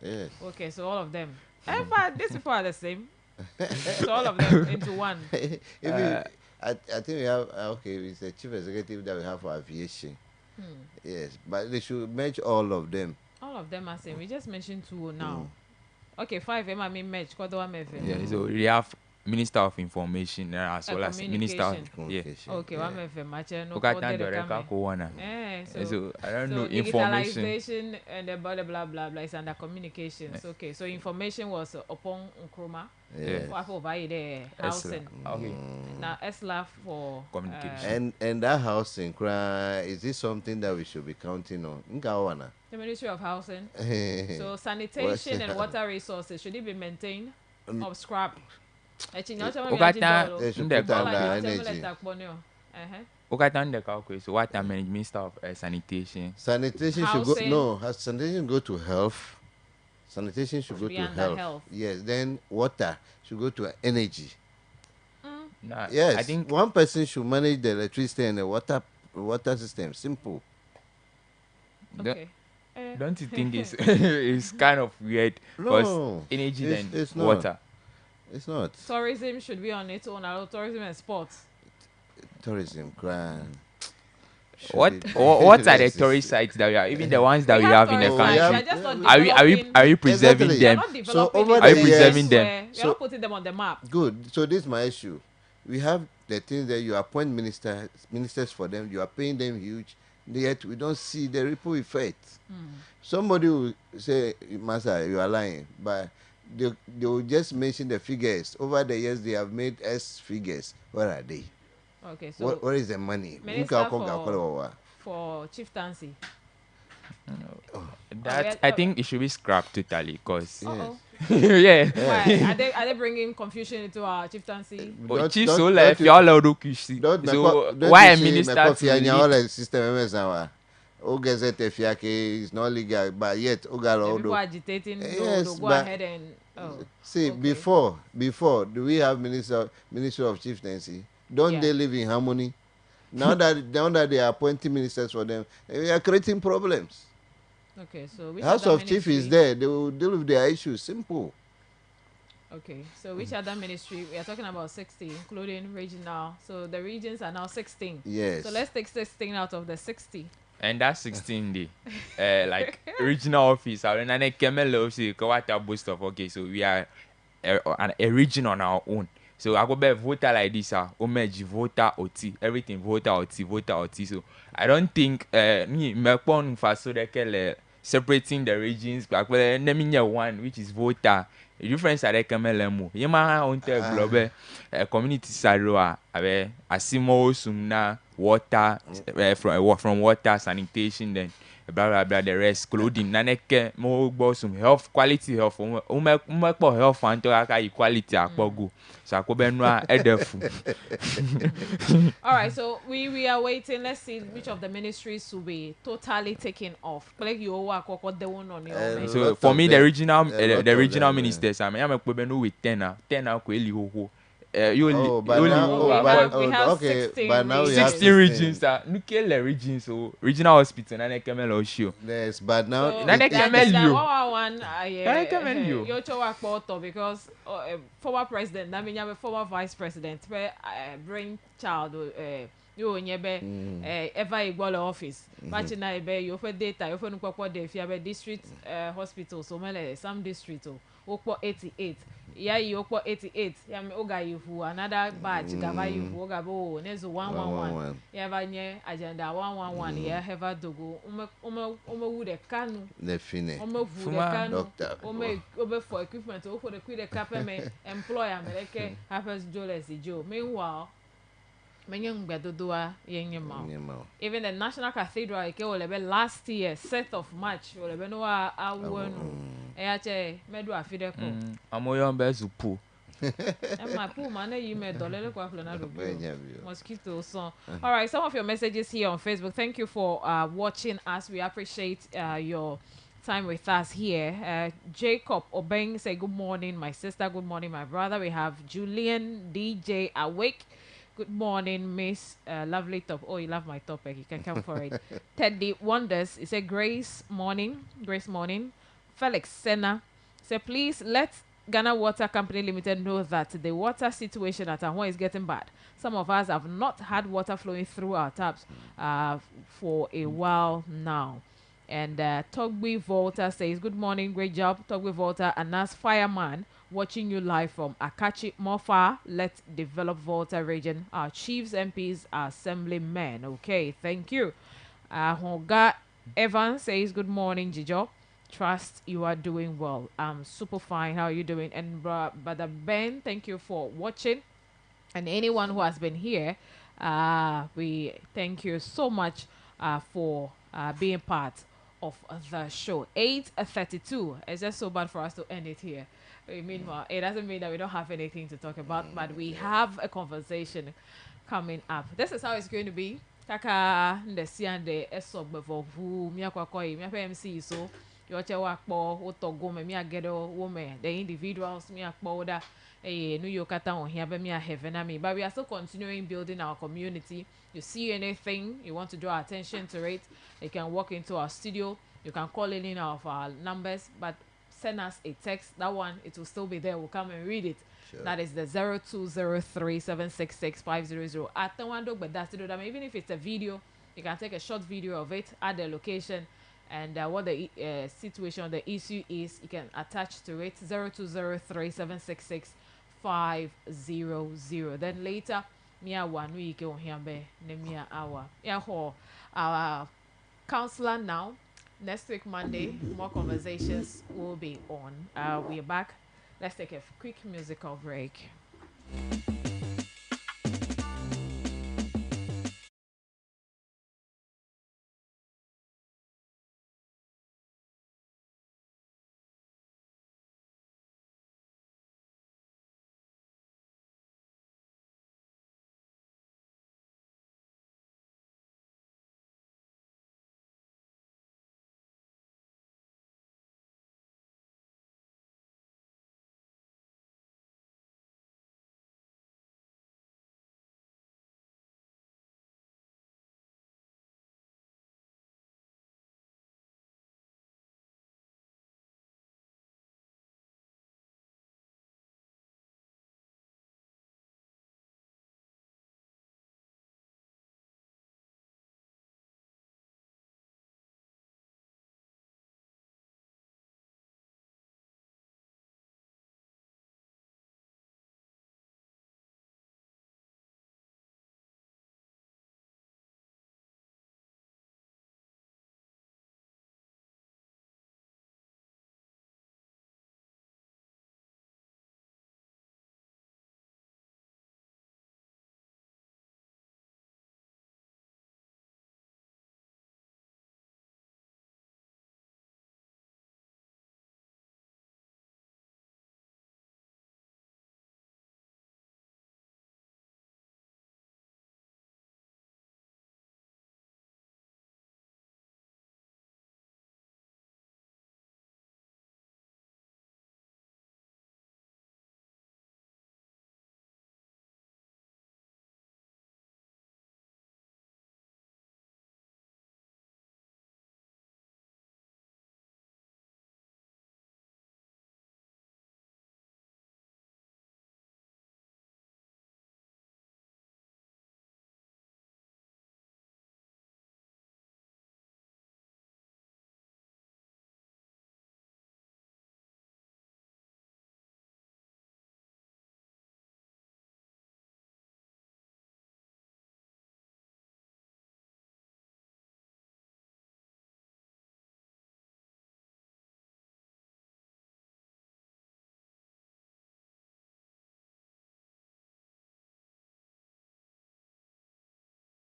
Yes. Okay, so all of them. But these people are the same. So all of them into one. I think we have, it's the chief executive that we have for aviation. Yes, but they should merge all of them. All of them are same. We just mentioned two now. Okay, 5 I mean merge. Yeah, so we have Minister of Information as well as Minister of Communication. Okay, one of them. So I don't know information. Digitalization and the blah blah blah blah is under communications. Okay, so information was upon Nkrumah. For the housing. Okay. Now SLAF for communication. And that housing, is this something that we should be counting on? The Ministry of Housing. So sanitation and water resources, should it be maintained or scrapped? They should put under energy. So water management, Minister of Sanitation. Sanitation should go. No, sanitation go to health. Sanitation should go to health. Yes, then water should go to energy. Yes, I think one person should manage the electricity and the water system. Simple. Okay. Don't you think it's kind of weird? No, energy and water. It's not. Tourism should be on its own. Tourism and sports. Tourism, grand. What are the tourist sites that we have? Even the ones that we have in the country. Are we preserving them? So over are you preserving them? We are not putting them on the map. Good. So this is my issue. We have the things that you appoint ministers for them. You are paying them huge. Yet we don't see the ripple effect. Somebody will say, "Master, you are lying," but they will just mention the figures. Over the years, they have made S figures. Where are they? Okay, so where is the money? For chieftaincy. That I think it should be scrapped totally, cause yeah. Why? Are they bringing confusion into our chieftaincy? Chief so left y'all so why a minister is not legal, but yet people agitating to go ahead and see before do we have minister of chieftaincy? Don't they live in harmony? Now that they are appointing ministers for them, we are creating problems. Okay, so which House of Chief is there. They will deal with their issues. Simple. Okay, so which other ministry? We are talking about 60, including regional. So the regions are now 16. Yes. So let's take 16 out of the 60. And that's 16 day. Like regional office. And then Kemel also what boost of okay. So we are a region on our own. So I go be voter like this, omeji voter oti, everything voter oti. So I don't think me pon for so they can separating the regions, but one which is voter. The difference are come lemo. Yema on the globe community salwa abe asimo sumna water from water sanitation then blah blah blah the rest clothing naneke mo gbo some health quality health mo health and to aka equality akpogo so akobe no edefu. All right, so we are waiting. Let's see which of the ministries will be totally taken off. Like you work what they want on your so for me the regional ministers I am a with 10 ko you okay, 16 regions nuclear regions so regional hospital na kemel show. Yes, but now you because former president that mean you have a former vice president where brainchild you nyebe ever equal office matching na be you for data you for nkpokpo dey if you have a district hospital so mele some district okpo 88 ya yi okpo 88 ya me oga yifu another batch gava yifu oga bo nezo 111 ya banye agenda 111 ya have dogo wu de kanu the fine vu de kanu obe for equipment o for the quid me employer meleke happens joles joe meanwhile even the National Cathedral last year 7th of March medu afideko amoyon bezupu my pool man you me dollar mosquito so all right, some of your messages here on Facebook. Thank you for watching us. We appreciate your time with us here. Jacob Obeng say good morning my sister, good morning my brother. We have Julian DJ Awake. Good morning, Miss Lovely Top. Oh, you love my topic. You can come for it. Teddy Wonders. He said, Grace morning. Felix Senna. Say, please let Ghana Water Company Limited know that the water situation at Ahua is getting bad. Some of us have not had water flowing through our taps for a while now. And Togby Volta says, good morning, great job, Togby Volta. And as fireman, watching you live from Akachi Mofa. Let's develop Volta region. Our chiefs, MPs, our assemblymen. Okay, thank you. Honga Evans says, good morning, Jijo. Trust you are doing well. I'm super fine. How are you doing? And Brother Ben, thank you for watching. And anyone who has been here, we thank you so much for being part of the show. 8:32. It's just so bad for us to end it here. Meanwhile, it doesn't mean that we don't have anything to talk about, but we have a conversation coming up. This is how it's going to be. Kaka ndesi ande eso bevovu mi akwakoi mi MC so yoche wakpo otogo me mi agedo women the individuals mi akpo da New York on here but me a heaven me, but we are still continuing building our community. You see anything you want to draw attention to it, you can walk into our studio, you can call in our numbers, but send us a text. That one, it will still be there. We'll come and read it. Sure. That is the 0203-766-500. At the one, but that's it. Even if it's a video, you can take a short video of it, add the location, and what the situation, the issue is. You can attach to it. 0203-766-500. Then later, Mia one week on here, Mia hour. Yeah, our counselor now. Next week, Monday, more conversations will be on. We are back. Let's take a quick musical break.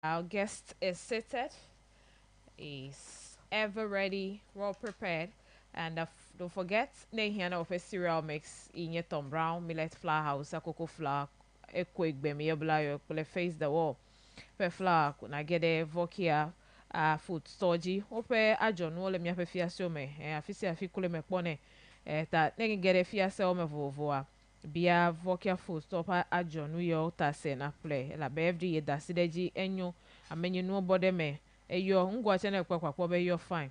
Our guest is seated, is ever ready, well prepared, and don't forget, Nehiana of a cereal mix in your Tom Brown, millet flour house, a cocoa flour, a quick bemi, a blayo, face the wall. Per flour, kuna get a vokia, food storage, ope a john, wole mi ape fiasio me, afisi afikule me pone, that negi get a fiasio me vovoa. Bia vokia food stop a john, New York, tase na play, la every da sideji enyo, amenyu no bode me, eyo ngwa chene kwa be yo fine.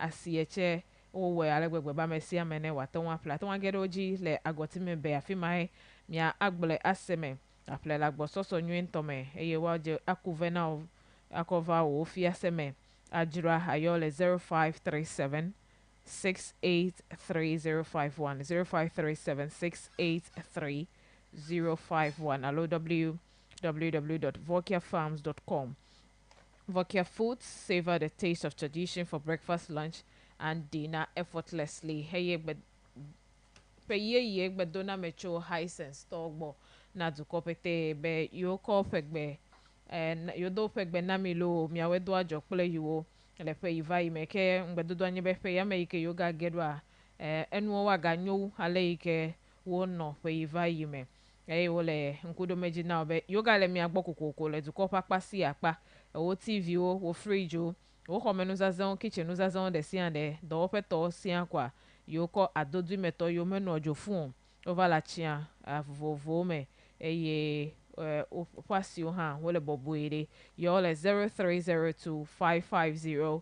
Asieche owe alegbe ba mesi amene waton apla ton agere oji le agoti me be afi mai mia agbele aseme apla la gbo soso nwin tome waje akuvena akova o fi aseme ajira ayole 0537 683 0537 683 051 allo www.vokiafarms.com. Vokia Foods savor the taste of tradition for breakfast, lunch, and dinner effortlessly. Hey, but peye but dona mecho hisense togbo na dukopete be yo ko pegbe and yo do pegbe na milo mi awe do ajo pele yo le pe iva imeke ngbe dodo anye be pe ya me ike yoga gedwa enu wa ga nyu ale ike wo no pe iva ime wole nkudo meji na obe yoga le mi agbo kokoko le duko papa si apa wo tv wo fridge wo ko menu zazon kitchen zazon de si ande do pe to si akwa yoko adodu meto yo menu ojo fun over la chia vovo me o pasio ha wole bobuere yo le 0302550000.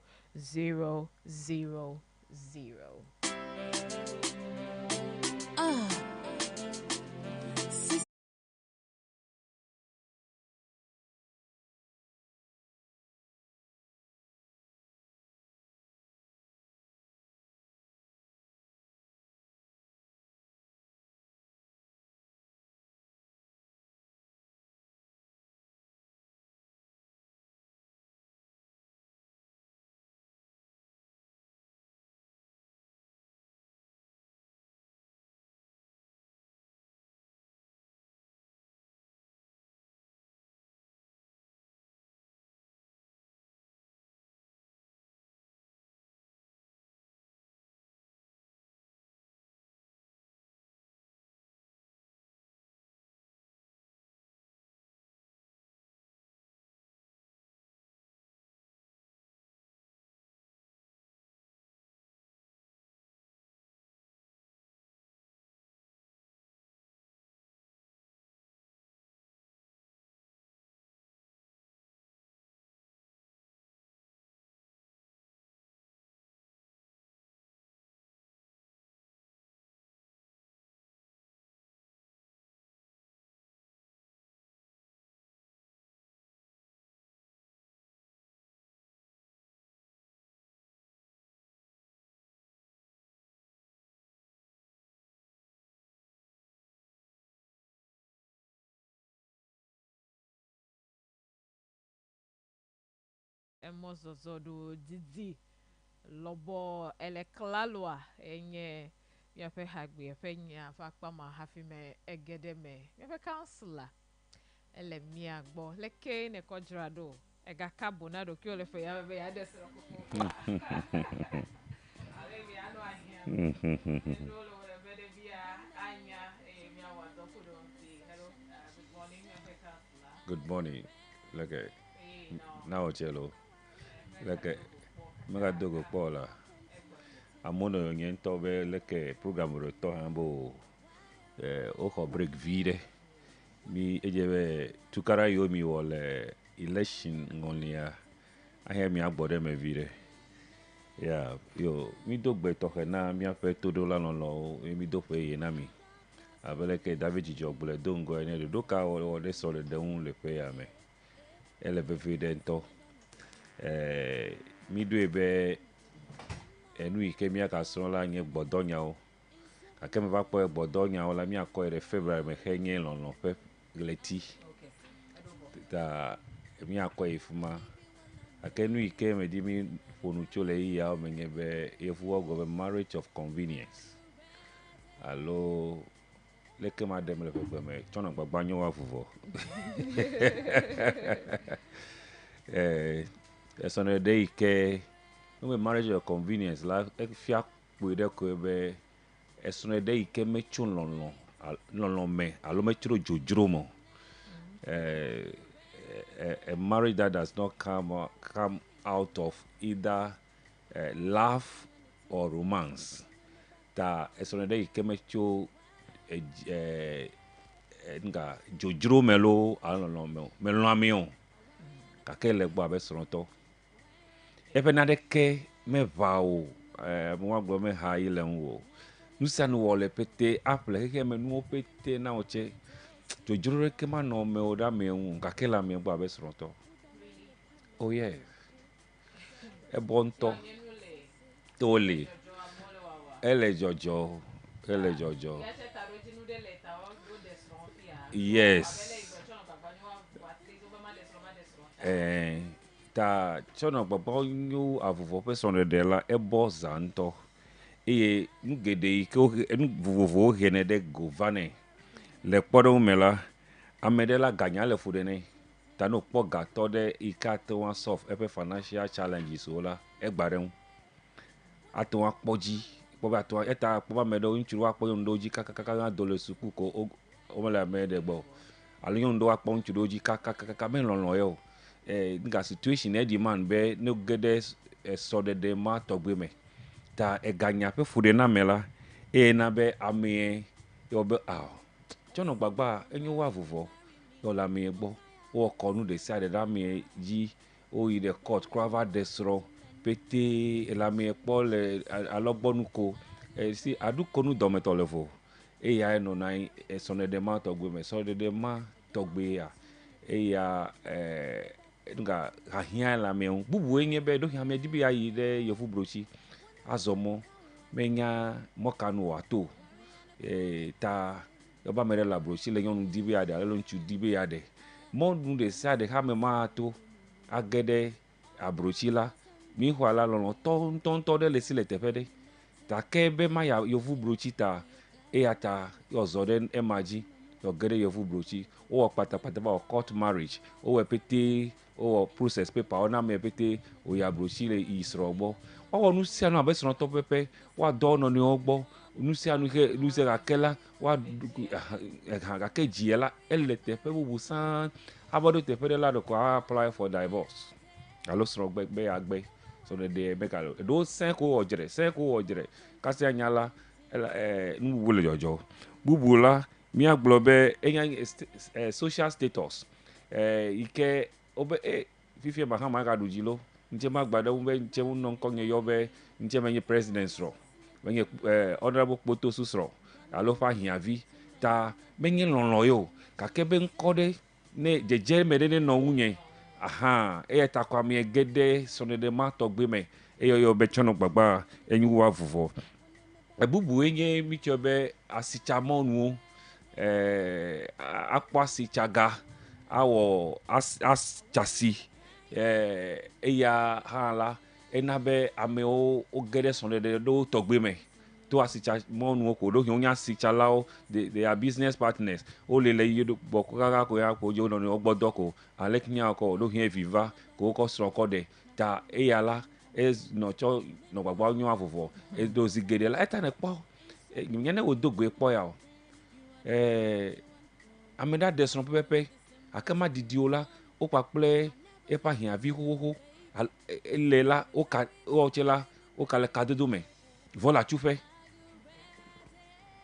Emozozodo didi lobo eleklalwa enye yafe hagbe yafe nya fakpa ma hafi me egede me yafe counselor ele mi agbo leke ne kojrado ega kabo na do ki ole fe ya be ya desro ko ale mi anu ahia ndo lo le bede bia anya mi awato kudo ti hello good morning yafe counselor. Good morning. Leke now chelo. Leke mega dogo pola. Amono nyento be leke program ro to hambo o break vide. Mi ejebe tukara yo mi wole election ngolia. Ahia mi agbode me vide. Yeah, yo mi dogbe to na mi afe todo la lo mi dogbe ye na mi. Abeleke David Jijogbule dongo ene do ka o de so de un le pe ya me. Ele be vide nto. Mi do ebe enu ike mi aka so la nye gbodonya o ake me va po gbodonya o la mi ako ere February me henye lon fe gleti ta mi ako ifuma ake nu ike me di mi fonu chole ya o me nyebe efu ogo be marriage of convenience allo leke ma dem le pepe me chona gbagbanyo wa fuvo esɔne ɖe yi ke no marriage of convenience la efia kpoe ɖe ko be esɔne ɖe yi ke metso lɔlɔ me alo metso dzodzro me a marriage that does not come out of either love or romance ta esɔne ɖe yi ke metso nga dzodzro me lo alo lɔlɔ me lɔamiɔ gake le gbɔ abe srɔ̃tɔ eƒe naɖeke meva o mo agblɔ me ha yi le ŋu o nu sia nu wɔ le pete aƒle xexe me nuwo pete na wo tse dzodzro ɖeke manɔ mewo ɖe ame ŋu gake le ame gbɔ abe srɔ̃tɔ oh yeah ebɔ ŋutɔ to le ele dzɔdzɔ yes ta tsɔnɔ gbagba nyo avuvɔ ƒe srɔ̃ɖeɖe la ebɔ za ŋutɔ eye nu geɖe yi ke nu vovovowo hene ɖe go va nɛ le kpɔɖeŋu me la ame ɖe la ganya le fu ɖe nɛ ta no kpɔ gatɔ ɖe yi ke ate ŋu solve eƒe financial challenges wo la egba ɖe ŋu ate ŋu akpɔ dzi kpɔ be ate ŋu eta kpɔ be ame ɖewo ŋutsu ɖewo akpɔ nyɔnu ɖewo dzi kakaka do le suku ko womele ame ɖe gbɔ alo nyɔnu ɖewo akpɔ ŋutsu ɖewo dzi kakaka me lɔlɔ ye o nga situation e demand be no ge ɖe esɔɖeɖe ma tɔgbe me ta eganya ƒe fu ɖe na me la eye na be ame yɔ be tsɔnɔ gbagba enyo wa vuvɔ yɔ le ame gbɔ wo kɔnu ɖe sia ɖe ɖe ame dzi wo yi ɖe court kura va ɖe srɔ̃ pete le ame kpɔ le alɔgbɔnu ko si aɖukonu dɔmetɔ le vo eya enɔna anyi esɔɖeɖe ma tɔgbe me sɔɖeɖe ma tɔgbea eya nga hahia le ame ŋu bubu nye be ɖo ame di be ayi ɖe yevu brotsi azɔ mɔ menya mɔkanu wòato ta yɔba ame ɖe le brotsi le nyɔnu di be yaɖe alo ŋutsu di be yaɖe mɔnu ɖe sia ɖe hame ma to age ɖe abrotsi la mixɔa la lɔlɔ̃tɔ ŋutɔŋutɔ ɖe le si le teƒe ɖe take be ma ya yevu brotsi ta eya ta yɔzɔ ɖe ema dzi yɔge ɖe yevu brotsi wowɔ kpatakpata va wɔ court marriage wowɔ pete wowɔ process paper wo na ame pete woya brotsi le yi srɔ̃ gbɔ wɔwɔ nu sia nu abe srɔ̃tɔ pɛpɛ woadɔ wo nɔnɔewo gbɔ nu sia nu gake la gake dzia la ele teƒe bubu sãa ava ɖo teƒe ɖe la ɖe ko apply for divorce alo srɔ̃gbe be agbe sɔɖeɖe be galo ɖewo sẽ ko wɔ dzre kasia nya la nu bubu le dzɔdzɔ bubu la míagblɔ be enya social status yi ke wobe fifia ma hã ga ɖu dzi lo ŋutse ma gba ɖe ŋu be ŋutse nɔ ŋkɔ nye yɔ be ŋutse menye president srɔ̃ menye honorable kpotosu srɔ̃ alo ƒe ahiãvi ta menye lɔlɔ yo gake be ŋkɔ ɖe ne dzedze me ɖe ne nɔ ŋunye eya ta kɔ ame ge ɖe sɔɖeɖe ma tɔgbe me eyɔyɔ be tsɔnɔ gbagba enyi wa vuvɔ bubue nye mitsɔ be asitsamɔnuwo akpɔ asitsaga awɔ atsasi eya hã la ena be amewo ge ɖe sɔɖeɖe ɖewo tɔgbe me to asitsamɔnuwo ko ɖo wonya asitsalawo they are business partners wo le yi gbɔ kaka ko ya ko dze wo nɔnɔewo gbɔ dɔ ko aleke nya ko ɖo hɛn viva ko wokɔ srɔ̃ kɔ ɖe ta eya la nɔ tsɔ nɔ gbagba nyɔ avuvɔ edo zi geɖe la eta ne kpɔ nye ne wodo gbe kpɔ ya o ame ɖa de srɔ̃ pɛpɛpɛ gake ma didi o la wo kpakple eƒe ahiãvi xoxo ele la wo tse la wo ka le kadodo me vɔ le atsuƒe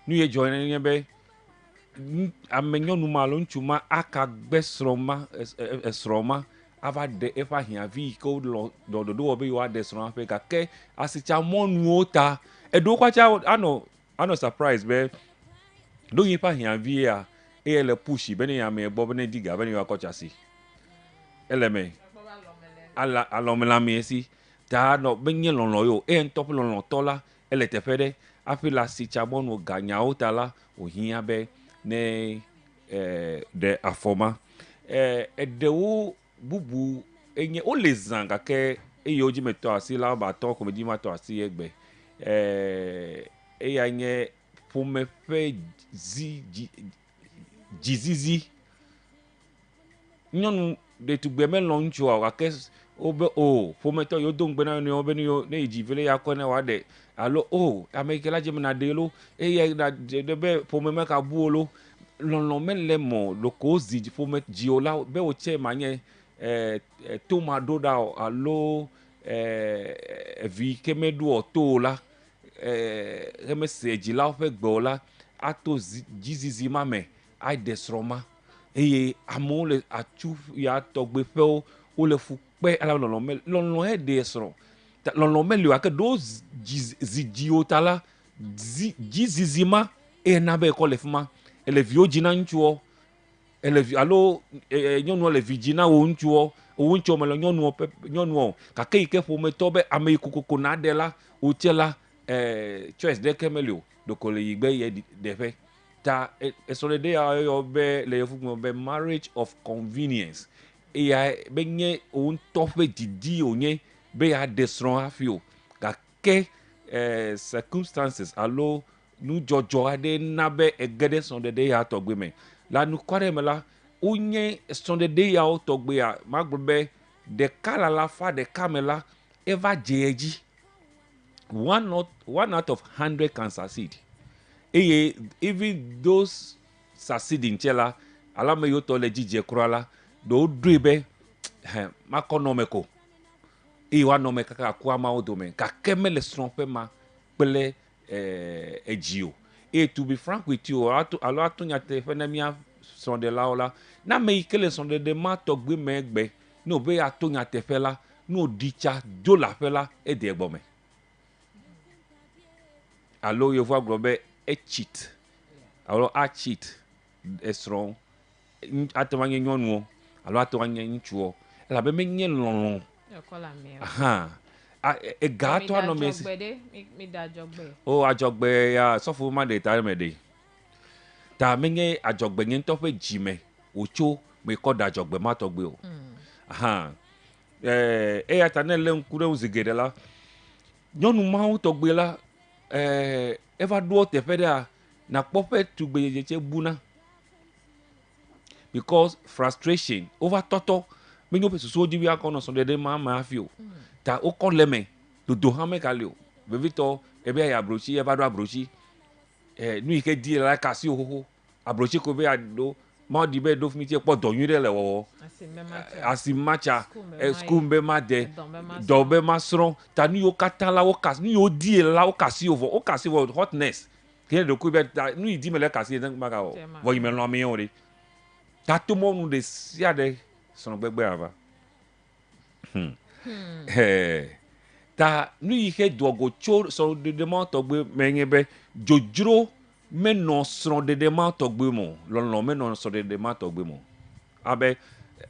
nu ye dzɔ nye be ame nyɔnu ma alo ŋutsu ma aka gbe srɔ̃ ma ava ɖe eƒe ahiãvi yi ke wo ɖɔɖɔɖo wɔ be yewoaɖe srɔ̃a ƒe gake asitsamɔnuwo ta eɖewo kpatsa anɔ surprise be ɖo yi ƒe ahiãvi ya eye le pushi be ne ame gbɔ be ne di ga be ne yewoakɔ tsasi ele me alɔmelame si ta nɔ be nye lɔlɔ yo eye ŋutɔ ƒe lɔlɔtɔ la ele teƒe ɖe aƒe le asitsamɔnu ganyawo ta la wòhiã be ne ɖe afɔma eɖewo bubu enye wole zã gake eye wo dzi me tɔ asi la ba tɔ ko me dzi ma tɔ asi egbe eya nye ƒome ƒe dzizizi nyɔnu de tugbe me lɔ ŋutsu a gake wobe o ƒometɔ yewo do ŋugbe na nɔewo be ne yi dzi vele ya kɔ ne woaɖe alo o ame yi ke la dze me na ɖe lo eye na ɖe be ƒome me ka bu wo lo lɔlɔ me le mɔ loko wozi ƒome dziwo la be wotse ma nye toma ɖo ɖa o alo vi ke me ɖo to o la heme se dzilawo ƒe gbewo la ato dzizizi ma me aɖe srɔ̃ ma eye amewo le atsu ya tɔgbe ƒewo wole fu kpe ala lɔlɔ he ɖe srɔ̃ lɔlɔ me li o ake ɖo zi dziwo ta la dzizizi ma eye na be ekɔ le fi ma ele viwo dzi na ŋutsuwo ele vi alo nyɔnuwo le vi dzi na wo ŋutsuwo me le nyɔnuwo gake yi ke ƒometɔ be ame yi kokoko na ɖe la wotse la choice ɖeke me li o ɖeko le yi gbe ye ɖeƒe ta esrɔ̃ɖeɖe ya yɔ be le yevume be marriage of convenience eya be nye wo ŋutɔ ƒe didi wonye be ya ɖe srɔ̃ hafi o gake circumstances alo nudzɔdzɔ aɖe na be ege ɖe srɔ̃ɖeɖe ya tɔgbe me la nukua ɖe me la wonye srɔ̃ɖeɖe yawo tɔgbea magblɔ be ɖeka la fa ɖeka me la eva dze edzi one out of 100 can succeed eye even those succeeding tse la alame yiwo tɔ le dzidze kura la ɖewo ɖoe be makɔ nɔme ko eye woanɔ me kaka ku amawo dome gake mele srɔ̃ƒe ma kple edzi o eye to be frank with you alo ato nyateƒe ne mía srɔ̃ɖelawo la na ame yi ke le srɔ̃ɖeɖe ma tɔgbe me gbe ne wo be ato nyateƒe la ne wòɖi tsa do le aƒe la eɖe gbɔ me alo yevu agblɔ be cheat alo cheat esrɔ̃ ate ŋu anye nyɔnuwo alo ate ŋu anye ŋutsuwo elabe menye lɔlɔ ega to anɔ me si o adzɔgbe ya sɔfo ma ɖe ta me ɖe ta menye adzɔgbe nye ŋutɔ ƒe dzime wòtso me kɔ da adzɔgbe ma tɔgbe o eya ta ne le ŋku ɖe ŋu zi geɖe la nyɔnu mawo tɔgbe la eva ɖo teƒe ɖea nakpɔ ƒe tugbedzedze tse buna because frustration ova tɔtɔ menyo ƒe susuwo dzi bi akɔ nɔ srɔ̃ɖeɖe ma me hafi o ta wokɔ le me dodo hã meka li o vevitɔ ebe ayi abrotsi eva ɖo abrotsi nu yi ke di la ka asi wo xoxo abrotsi ko be aɖo ma ɖi be ɖo fi mi tse kpɔ dɔ nyui ɖe le wɔwɔ asi matsa school be ma de dɔ be ma srɔ̃ ta nu yiwo katã la nu yiwo di la wo kasi wɔ hotness ke ɖeko be nu yi di me le kasi ne ma ka wɔ vɔ yi me lɔ amewo ɖe ta to mɔnu ɖe sia ɖe srɔ̃gbegbe ava ta nu yi ke dogo tso srɔ̃ɖeɖe ma tɔgbe me nye be dzodzro menɔ srɔ̃ɖeɖe ma tɔgbe mo lɔlɔ menɔ srɔ̃ɖeɖe ma tɔgbe mo abe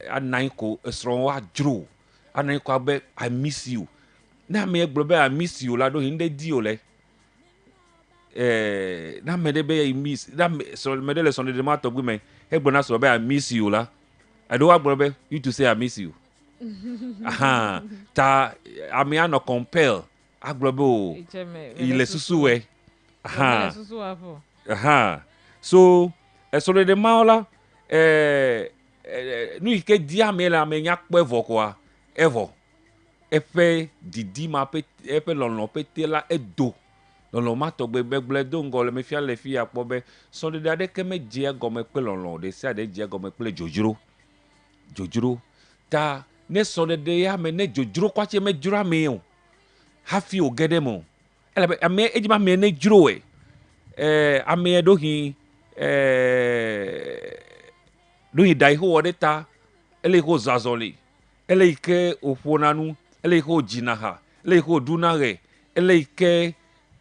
anayi ko srɔ̃ wa dzro anayi ko abe I miss you ne ame gblɔ be I miss you la ɖo hin ɖe di o le na ame ɖe be I miss na ame ɖe le srɔ̃ɖeɖe ma tɔgbe me egblɔ na srɔ̃ be I miss you la eɖewo wa gblɔ be you to say I miss you ta ame anɔ compel agblɔ be o ile susu wɛ so srɔ̃ɖeɖe mawo la nu yi ke di ame le ame nya kpɔ evɔ koa evɔ eƒe didi ma eƒe lɔlɔ pete la edo lɔlɔ ma tɔgbe gbegble do ŋgɔ le mefia le fi ya kpɔ be srɔ̃ɖeɖe aɖeke me dze egɔme kple lɔlɔ ɖe sia ɖe dze egɔme kple dzodzro ta ne srɔ̃ɖeɖe ya me ne dzodzro kɔtse me dzro ame o hafi o ge ɖe me o elabe ame edzima ame ne dzro e ame ɖo hin da yi wɔ ɖe ta ele yi zɔ azɔli ele yi ke wòƒona nu ele yi ke wòdzina ha ele yi ke wòɖuna ɣe ele yi ke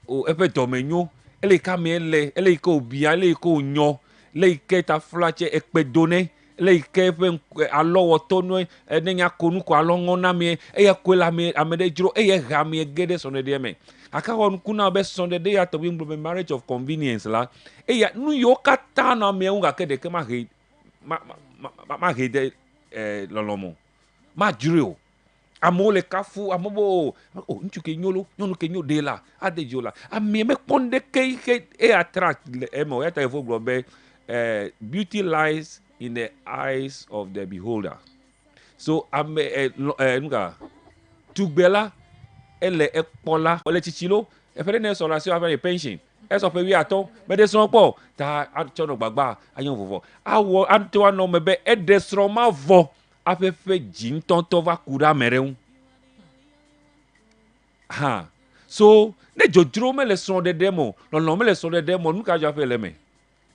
eƒe dɔme nyo ele yi ke ame le ele yi ke wòbia ele yi ke wònyɔ ele yi ke ta fla tse ekpe do ne ele yi ke eƒe alɔwɔtɔ nu ne nya ko nu ko alɔ ŋɔ na mi eya koe le ame ɖe dzro eye he ame ge ɖe srɔ̃ɖeɖe me aka wɔ nuku na be srɔ̃ɖeɖe ya tɔgbe ŋgblɔ be marriage of convenience la eya nu yiwo katã nɔ amewo ŋu gake ɖeke ma he de lɔlɔmɔ ma dzroe o amewo le kafu amewo be o ŋutsu ke nyo lo nyɔnu ke nyo de la ade dzo la ame mekpɔ ɖeke yi ke attract le eme o ya ta yevo gblɔ be beauty lies in the eyes of the beholder so ame nuka tugbela ele ekpola ole chichilo e fere ne so la si afere pension e so pe wi aton me de so po ta achono gbagba ayan vovo awo anto no mebe e de so ma vo afefe jin tonto va kura mereun ha so ne jojuro me le so de demo no me le so de demo nuka ja fe le me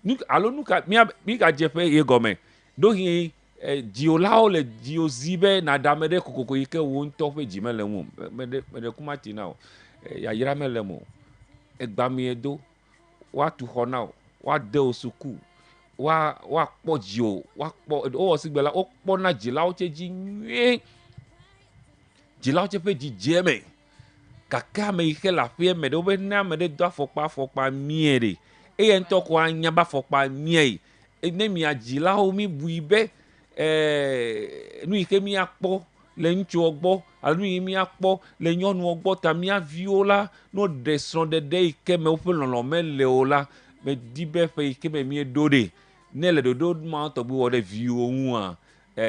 nuka alo nuka mi ka je fe ye gome do hi diolao le diozibe na damede kokoko ike wo nto fe jimele mu me de kumati na ya yira mele mu egba mi edo wa tu ho na wa de osuku wa po jio wa po o sigbela o po na jilao che ji nwe jilao che fe ji jeme kaka me ike la fe me do be na me de do afokpa miere e en to ko anya ba fokpa mie ne mi ajilao mi buibe nu ike mi akpɔ le ŋutsu ɔgbɔ alo nu mi akpɔ le nyɔnu ɔgbɔ ta mia viwo la no ɖe srɔ̃ɖeɖe ike me woƒe lɔlɔ mele o la me di be ƒe ike me mi ɖo ɖe ne le ɖoɖo ma tɔgbi wɔ ɖe viwo ŋua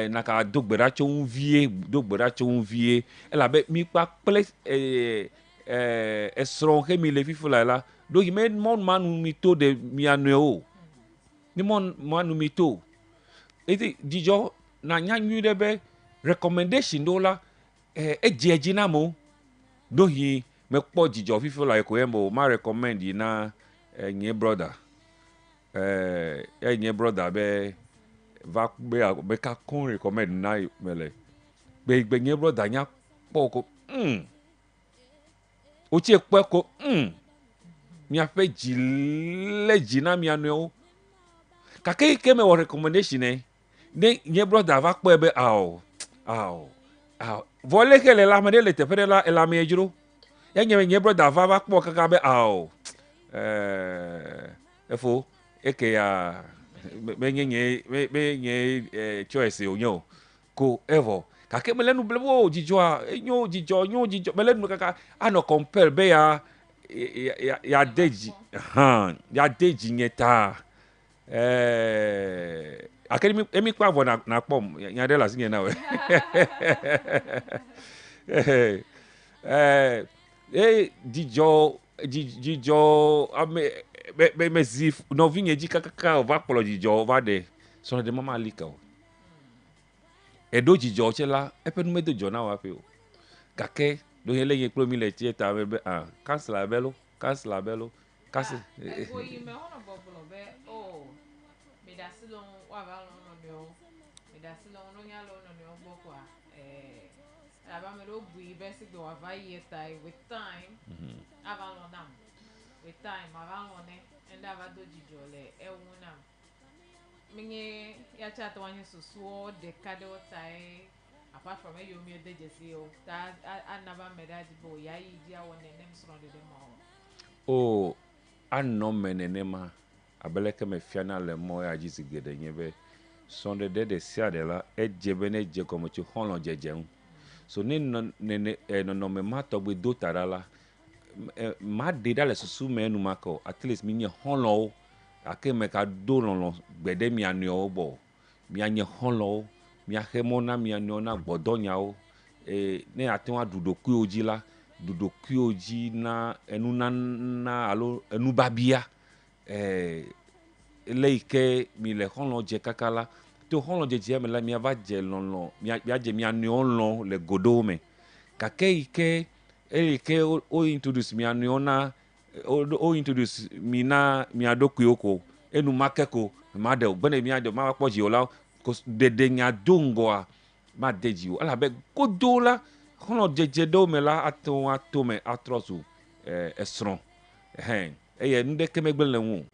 naka do gbe ɖa tso ŋu vie elabe mi kpakple esrɔ̃ ke mi le fifi la do yi me mɔnu ma nu mi to de mia nɔewo ni mɔnu ma nu mi to. Iti dijo na nyanyu de be recommendation do la ejeji na mo do hi me kpo dijo fifi la ko yembo ma recommend na nye brother nye brother be va be ka kon recommend na mele be nye brother nya po ko o che po ko mi a fe ji na mi anu ka ke me recommendation ne nye brother va kpo ebe ao vole ke le la me le tefere la ela me ejuro ya nye brother va kpo kaka be ao efo eke ya me nye choice onyo ko evo ka ke me le nu blewo jijo me le nu kaka ano compel be ya deji nyeta akemi emi kwa vo na pom nya de la sinye na we dijo ame me zif no vinye ji kaka va polo dijo va de so de mama lika o edo dijo chela epenu me dojo na wa pe o kake do hele ye pro mi le tieta be cancel belo cancel oyi me hono bobolo be o me da silon wa ba no no me da silon no nya lo no gboko aba me do bui be si do ava yeta with time ava lo nam with time ava lo ne enda ava do jijole ewuna minye ya chat wanyu susuo de kado tai apart from you me de jesi o ta anaba me da jibo ya yi dia wona nem sro de mo o anno menenema abeleke me fiana le mo ya jisi gede nyebe sonde de sia de la ejebe ne je komo ti honlo jejeun so ni no me mato gbe do tarala ma de dale susu me nu mako at least mi nye honlo ake me ka do lon gbede mi anu obo mi anye honlo mi ahemo na mi anu na gbodonya o ne atenwa dudoku oji la dudoku oji na enu na alo enu babia leike mi le honlo je kakala to honlo je me la mi ava je lon mi je mi anu lon le godo me kakeike elike o introduce mi anu na o introduce mi na mi adoku oko enu makeko ma de ogbene mi ade ma poji ola ko de nya dongoa ma deji o ala be godola hono jeje do me la ato me atrosu esron eye nde kemegbele wu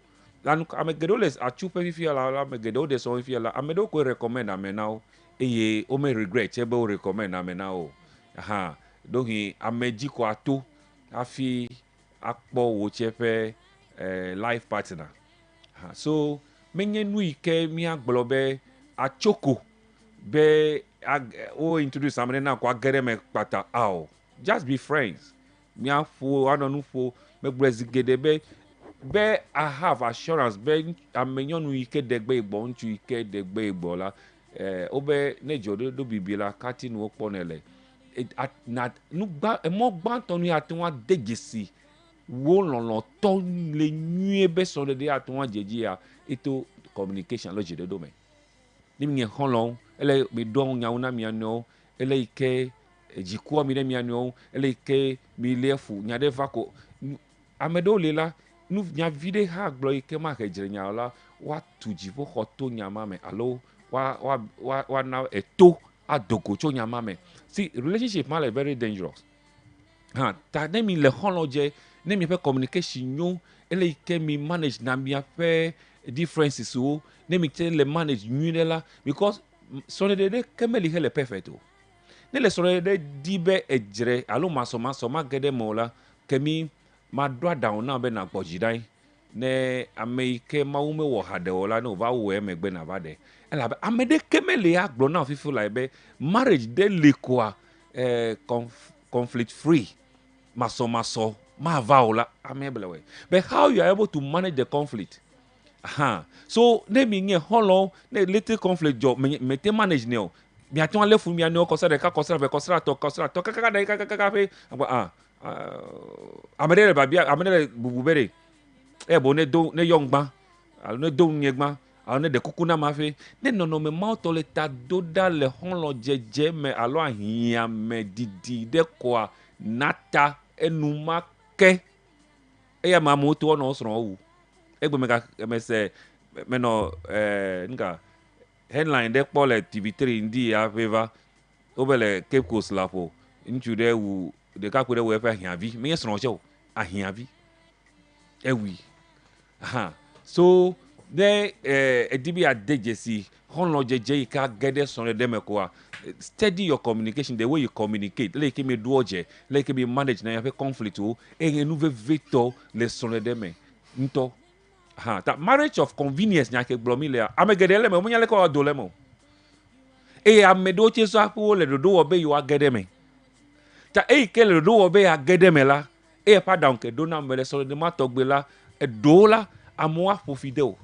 lanu amegedo les achupe fifi ala amegedo de so fifi ala amedo ko recommend amenao eye o me regret ebe o recommend amenao dohi ameji ko ato afi akpo wo chefe life partner so menye nu ike mi agblobe achoko be o introduce amene na kwa gere me pata just be friends mi afo anonu fo me brezigede be I have assurance be amenyo nu ike degbe igbo nchu ike degbe igbo la obe ne jodo do bibila kati no ponele na nu gba mo gba tonu atun adegesi wo lolo to le nue be so de atun ajeji ya eto communication lo jede do me ni mi honlon ele me do nya una mi ano ele ike jikuo mi de mi ano ele ike mi lefu nya de vako amedo lela nu nya vide ha glo ike ma ke jere nya la wa tujibo hoto nya mame alo wa na eto adogo cho nya mame. See, relationship ma very dangerous. Ta ne mi le honoje ne mi pe communication yo ele ike mi manage na mi ape differences o ne mi te le manage nyune la because so de kemeli hele perfect o ne le so de dibe ejre alo maso ma gede mo la kemi ma do down na be na gbojidan ne ameike ma ume wo hade ola no va wo emegbe na bade ela be amede kemeli agbo na fifu like be marriage de lekwa conflict free maso ma vaola amebelewe but how you are able to manage the conflict so ne mi nge hollow ne little conflict job me te manage ne o mi aton le fu mi ani o kosere to kaka fe amede ba bia amede bubere bo ne do ne yongba ne do nyegba ne de kukuna ma fe ne no me ma to le ta do da le hollow jeje me alo ahia me didi de kwa nata enuma ke eya ma mo to no so wu egbe me se me no nga headline de pole TV3 ndi ya favor obele Cape Coast la po nchu de wu de ka ko de we fa hiavi me so no ahiavi ewi so de edibi adejesi honlo jeje ka gede so de me ko steady your communication the way you communicate like me do oje like me manage na ya conflict o enu ve veto le so de me nto that marriage of convenience nyake blomile amegedele me munyale ko dole mo amedo cheso apu le dodo obe yo agede me ta ke le dodo obe agede me la pa down ke do na mele so de matogbe la dola amwa fofideo.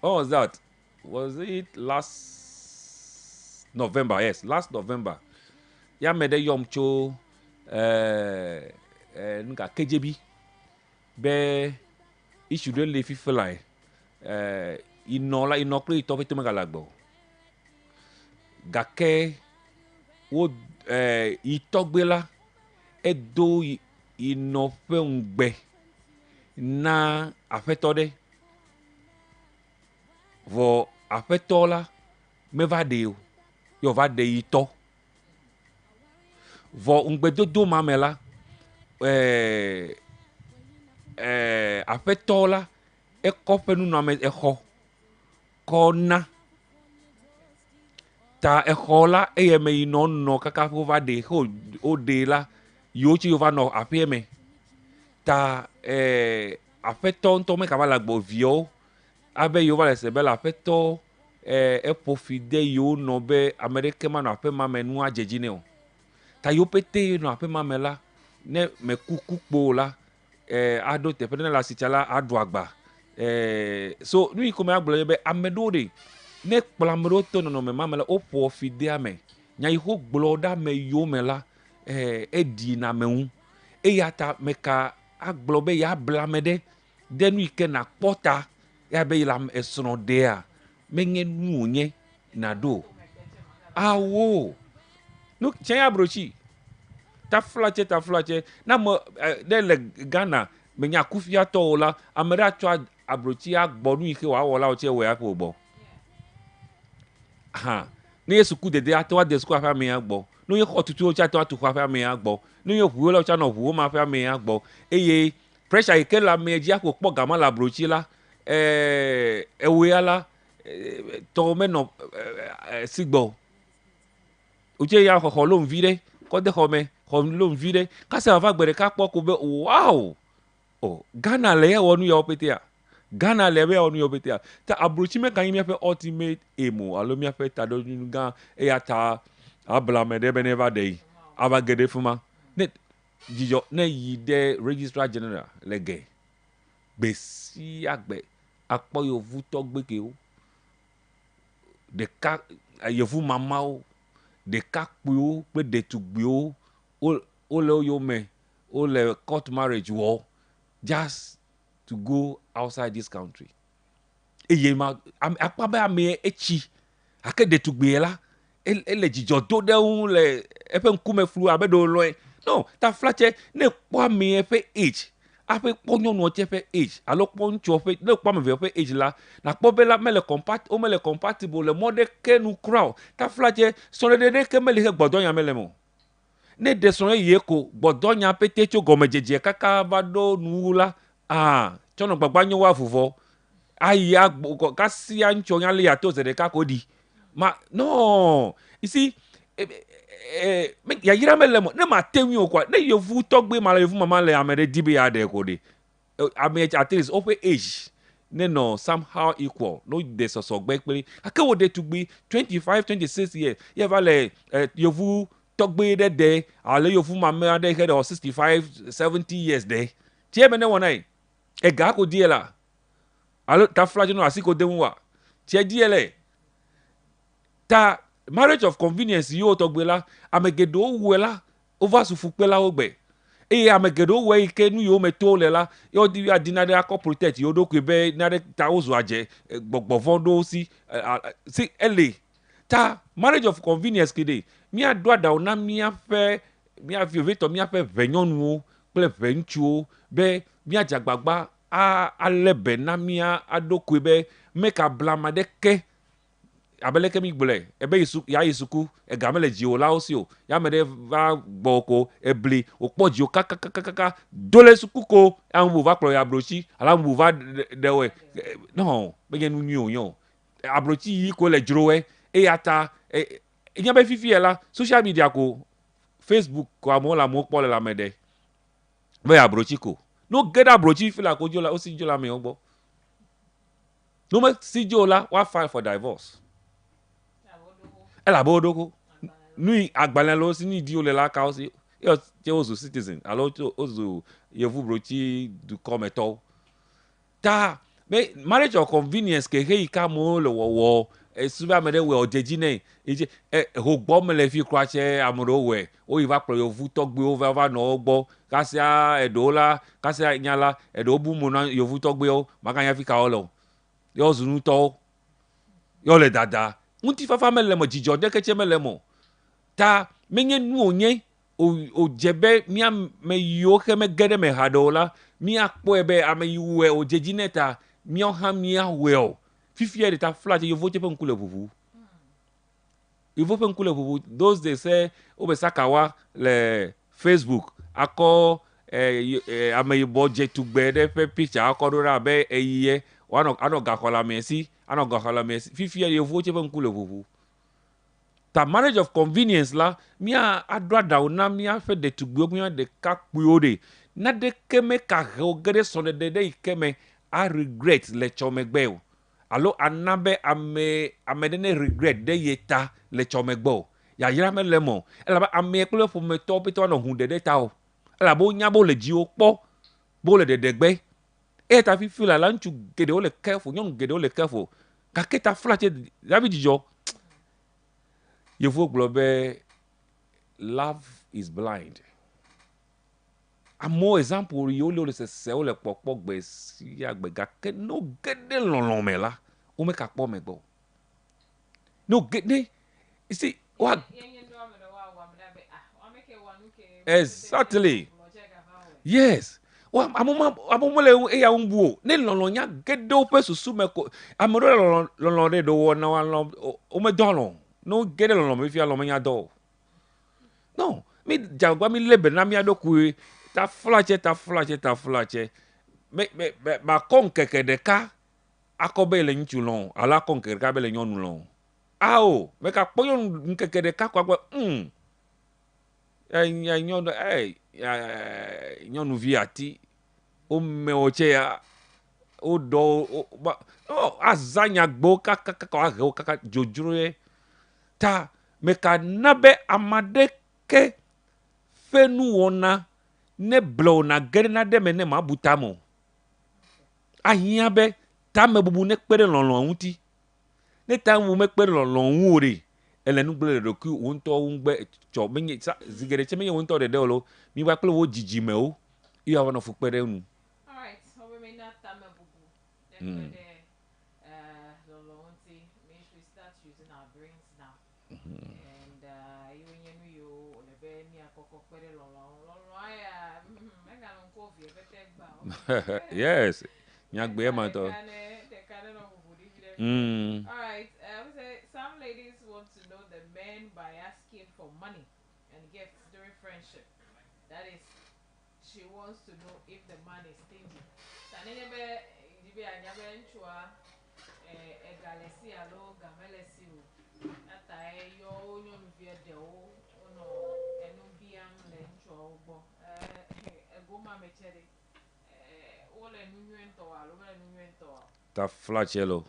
What was that? Was it last November? Yes, last November. Ya mede yomcho nga KJB be issue de le fifela ino kle to fete magalagbo gake wo itogbela edo ino fe ngbe na afetode vo afetola me va de yo va de ito vo ngbe dodo mamela afetola ekofenu no me eho kona ta ehola eyeme ino no kaka va de o de la yochi va no apieme ta afeto nto me kabala gbo vio abe yo va se bela afeto profide yo no be amerike ma no ape ma menu ajeji ne o ta yo pete no ape ma mela ne me kuku kpo la ado te pene la sichala ado agba so nu ikome agbo be amedo de ne kplamro to no me ma mela o profide ame nya iho gbloda me yo mela edi na meun eyata meka aglobe ya blamede denu ike na kpota ya be ilam esono dea menye nuonye na do awo no chenya brochi ta flache na mo de le Ghana menya kufia to la amera cho abrochi agbonu ike wa wola o che we apo gbo ni yesu ku dede atwa de sku afa me agbo no ye otutu o cha to atu afa me agbo no ye huwo la cha no huwo ma afa me agbo eye pressure ike la me ji apo po gama la brochi la ewe ala to me no sigbo oje ya ho lo nvire ko de ho me ho lo nvire ka se ava gbere ka po ko be wow Ghana le wonu yo petia Ghana le we wonu yo petia ta abrochi me kan mi afa ultimate emo alo mi afa ta do ga ta abla me de beneva dey aba gede fuma ne jijo ne yide registrar general lege besi agbe apo yo vuto gbeke o ɖeka yevu mamawo ɖekakpuiwo kple ɖetugbiwo wole wo yome wole court marriage wɔ just to go outside this country eye ma akpa be ame etsi ake ɖetugbi la ele dzidzɔ do ɖe ŋu le eƒe ŋkume flu abe ɖo lɔe no ta flatse ne kpɔ ame ƒe age aƒe kpɔ nyɔnua tse ƒe age alo kpɔ ŋutsua ƒe ne kpɔ ame eve ƒe age la na kpɔ be la mele compatible le mɔ ɖeke nu kura o ta flatse srɔ̃ɖeɖe ɖeke mele he gbɔdɔnya mele mo ne ɖe srɔ̃ ye ko gbɔdɔnya pete tso gɔmedzedze kaka va ɖo nuwu la tsɔnɔ gbagba nye wa vuvɔ ayi agbo kasia ŋutsɔ nya le yato ze ɖeka ko ɖi ma no you see yayira me le mo ne ma te o kwa ne yevu tɔgbe ma le yevu mama le ame ɖe di be ya ɖe ko de ame at least open age ne no somehow equal no de sɔsɔ gbe kple ake wo de tugbi 25 26 years ye va le yevu tɔgbe ɖe de ale yevu mama ɖe he de 65 70 years de tie me ne wɔna yi ega ko die la alo ta flaje no asi ko de wa tie die le ta marriage of convenience yo tɔgbe la ame geɖewo wɔe la ova sufu kpe la wo gbe eye ame geɖewo wɔe ke nu yiwo me to le la yo di adina ɖe akɔ protect yo ɖokui be na ɖe ta wo zu adze gbɔgbɔvɔ ɖo si ele ta marriage of convenience kede mia do aɖawo na miaƒe vevetɔ miaƒe ʋenyɔnuwo kple ʋeŋutsuwo be mia dzagbagba ale be na mia aɖokui be meka blama ɖeke abeleke mi gblɔe ebe ya yi suku ega me le dziwo la wo si o ya me ɖe va gbɔ ko ebli wokpɔ dziwo kakakakaka do le suku ko amebu va kplɔ ya abrotsi ala amebu va ɖewɔe no menye nu nyui o abrotsi yi ko le dzrowe eya ta nye be fifi la social media ko Facebook ko amewo le amewo kpɔ le lame ɖe be abrotsi ko no ge ɖe abrotsi fi la ko dzo la o si dzo la amewo gbɔ no me si dzo la wa file for divorce. Ela bo doko nui agbalẽ lo si ni di o le la ka o si yo che ozu citizen alo ozu yevu brochi du kometo ta me marriage of convenience ke he ka mo le wo suba me de we ojeji ne eje ho gbo me le fi kra che amoro we o iva pro yevu togbe o va no gbo kasia edola kasia nyala edo bu mo na yevu togbe o maka nya fi ka o lo yo zunu to yo le dada ŋuti fafa me le mo dzidzɔ ɖeke tse me le mo ta menye nu onye o dzebe mia me yiwo xe me ge ɖe me ha ɖewo la mia kpɔe be ame yiwo o dzedzi ne ta mia hã mia wɔe o fifia ɖe ta fla tse yevo tse ƒe ŋku le ʋuʋu yevo ƒe ŋku le ʋuʋu those days o be sakawa le Facebook akɔ ame yibɔ dzetugbe ɖe ƒe picture akɔ ɖo ɖe abe eyie anɔ gaxɔ la me si anɔ gaxɔ la me si fifia yevo tse ƒe ŋku le ʋuʋu ta marriage of convenience la mia aɖo aɖawo na mia ƒe ɖetugbiwo mia ɖekakpuiwo ɖe na ɖeke me ka he wo ge ɖe srɔ̃ɖeɖe ɖe yi ke me a regret le tsɔmegbe o alo ana be ame ɖe ne regret ɖe ye ta le tsɔmegbe o yayra me le mo elabe ame kple ƒometɔwo pete wanɔ hu ɖeɖe ta o elabe wonya bo le dziwo kpɔ bo le ɖeɖegbe eye ta fifi la ŋutsu geɖewo le careful nyɔnu geɖewo le careful gake ta fla tse davi dzidzɔ yevu gblɔ be love is blind amewo example yiwo le sesewo le kpɔkpɔ gbe sia gbe gake no ge ɖe lɔlɔ me la wo me ka kpɔ me gbɔ no ge ɖe you see wa exactly yes wa amomo le eya ŋu bu o ne lɔlɔ nya ge ɖe woƒe susu me ko ame ɖewo le lɔlɔ ɖe do wɔ na wa lɔ wo me dɔ lɔ no ge ɖe lɔlɔ me fia lɔ me nya dɔ no mi dzagba mi le be na mia ɖokui ta fla tse ma kɔ nkeke ɖeka akɔ be le ŋutsu lɔ alo akɔ nkeke ɖeka be le nyɔnu lɔ ao me ka kpɔ nyɔnu nkeke ɖeka kɔ agbe nyɔnu nyɔnuvi ati o me o tse ya o dɔ aza nyagbo kaka ahe o kaka dzodzro ye ta me ka na be amadeke fe nuwɔna ne blɔ na ge na ɖe me ne ma bu tamo ahia be tame bubu ne kpe ɖe lɔlɔ ŋuti ne ta mu me pe lo nwore ele nu gble do ku won to won gbe cho menye zigere che menye won to de lo mi wa kle wo jiji me o iya wona fu pere nu all right so we may not time bubu we should start using our brains now and you know le be ni akoko pere lo aya me ga no ko fi e bete gba yes nyagbe e ma to all right we say some ladies want to know the men by asking for money and gifts during friendship. That is, she wants to know if the man is stingy. Sanebe dibe anyabe nchua egalesi alo gamelesi o. Ata yo onyo nuvie de o ono enu biam le nchua ogbo. Egoma mechere ole nunyento alo ole nunyento. Ta flachelo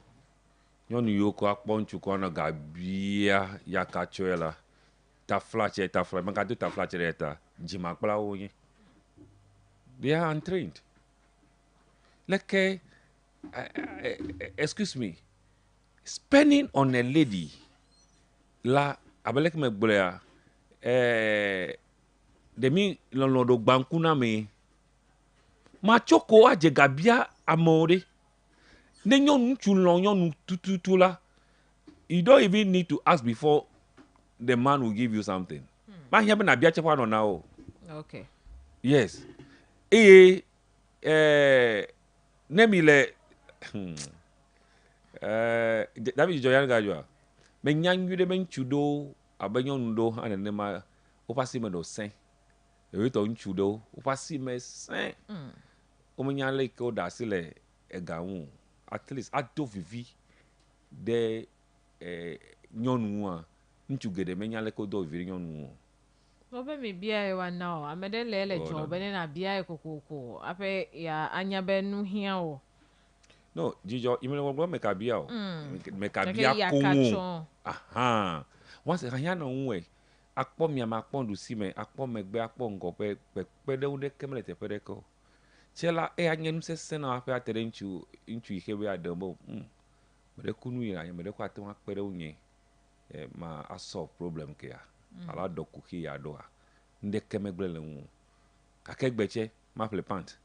nyɔnu yiwo ko akpɔ ŋutsu ko anɔ ga bia ya katsoe la ta flatse meka do ta flatse ɖe ta dzimakplawo nye they are untrained leke excuse me spending on a lady la abeleke me gblɔa demi lɔlɔ ɖo gbanku na me matsoko adze ga bia amewo ɖe ne nyɔnu ŋutsu lɔ nyɔnu tututu la you don't even need to ask before the man will give you something ma hiã be na bia tseƒe anɔ na o okay yes eye ne mi le David dzɔ ya ga dzɔa me nya nyui ɖe be ŋutsu ɖewo abe nyɔnu ɖewo hã nenema woƒe asi me ɖo sẽ ewetɔ ŋutsu ɖewo woƒe asi me sẽ womenya le ke woɖe asi le ega ŋu at least ado vivi ɖe nyɔnua ŋutsu geɖe menya le ke wodo vivi ɖe nyɔnu o. Obe mi bia ye wa na o ame ɖe le dzɔ be ne na bia ye kokoko aƒe ya anya be nu hiã o. No, dzidzɔ imele wɔgbɔ me ka bia o. Me ka bia koŋu. Aha. Once hanya no nwe. Akpɔ miame akpɔ ɖusi me, akpɔ megbe, akpɔ ŋgɔƒe, kpekpe ɖewo ɖeke mele teƒe ɖeke o. Tse la eya nye nu sesẽ na aƒe ate ɖe ŋutsu yi ke be aɖe be me ɖe ku nu yi me ɖe ko ate ŋu akpe ɖe wo nye ma asɔ problem kea. Ala dɔ kuki ya ɖoa. Ndeke megble le ŋu. Gake gbetse ma ƒle pant.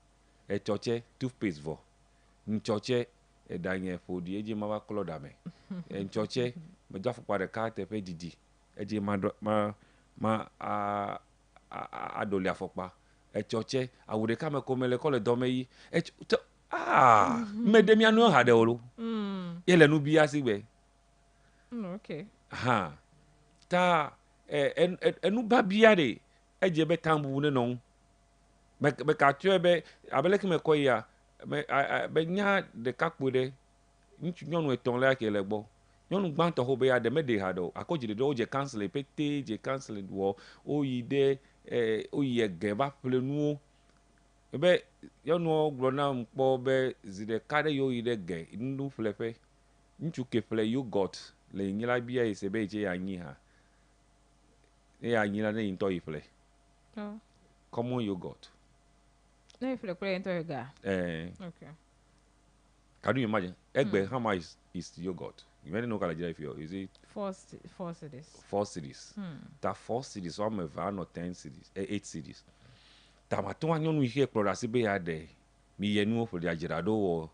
Etsɔ tse toothpaste vɔ. Ŋtsɔtse edanye ƒoɖi edzi ma va klɔ ɖa me. Ŋtsɔtse medo afɔkpa ɖeka teƒe didi edzi ma aɖoli afɔkpa. Etsɔtse awu ɖeka me ko mele kɔ le dɔme yi. Me de mia nu ha ɖe o lo. Ye le nu bia si gbe. Okay. Ha. Ta enu babia de edze be tambu ne nɔ. Me ka tsoe be abele ke me kɔ ya be nya ɖeka kpo ɖe ŋutsu nyɔnu etɔ̃ le ake le gbɔ. Nyɔnu gbãtɔ ho be ya ɖe me ɖe ha ɖe o. Akɔ dzi ɖe wo dze cancel pete dze cancel wɔ woyi ɖe woyi ege va ƒle nuwo. Ebe nyɔnuwo gblɔ na kpɔ be zi ɖeka ɖe yewo yi ɖe ge nu ƒle ƒe. Ŋutsu ke ƒle yogurt le nyila bia yi se be yi tse ya nyi ha. Ne ya nyi la ne yi ŋutɔ yi ƒle. Common yogurt. No, if you play into your guy. Okay. Can you imagine? Egbe, how much is yogurt? You may know if you is it 4 cities. 4 cities. That 4 cities, one of 1 or 10 cities, 8 cities. Tamatonga nyonu ihe explore si be ya de. Mi yenu for the ajirado o.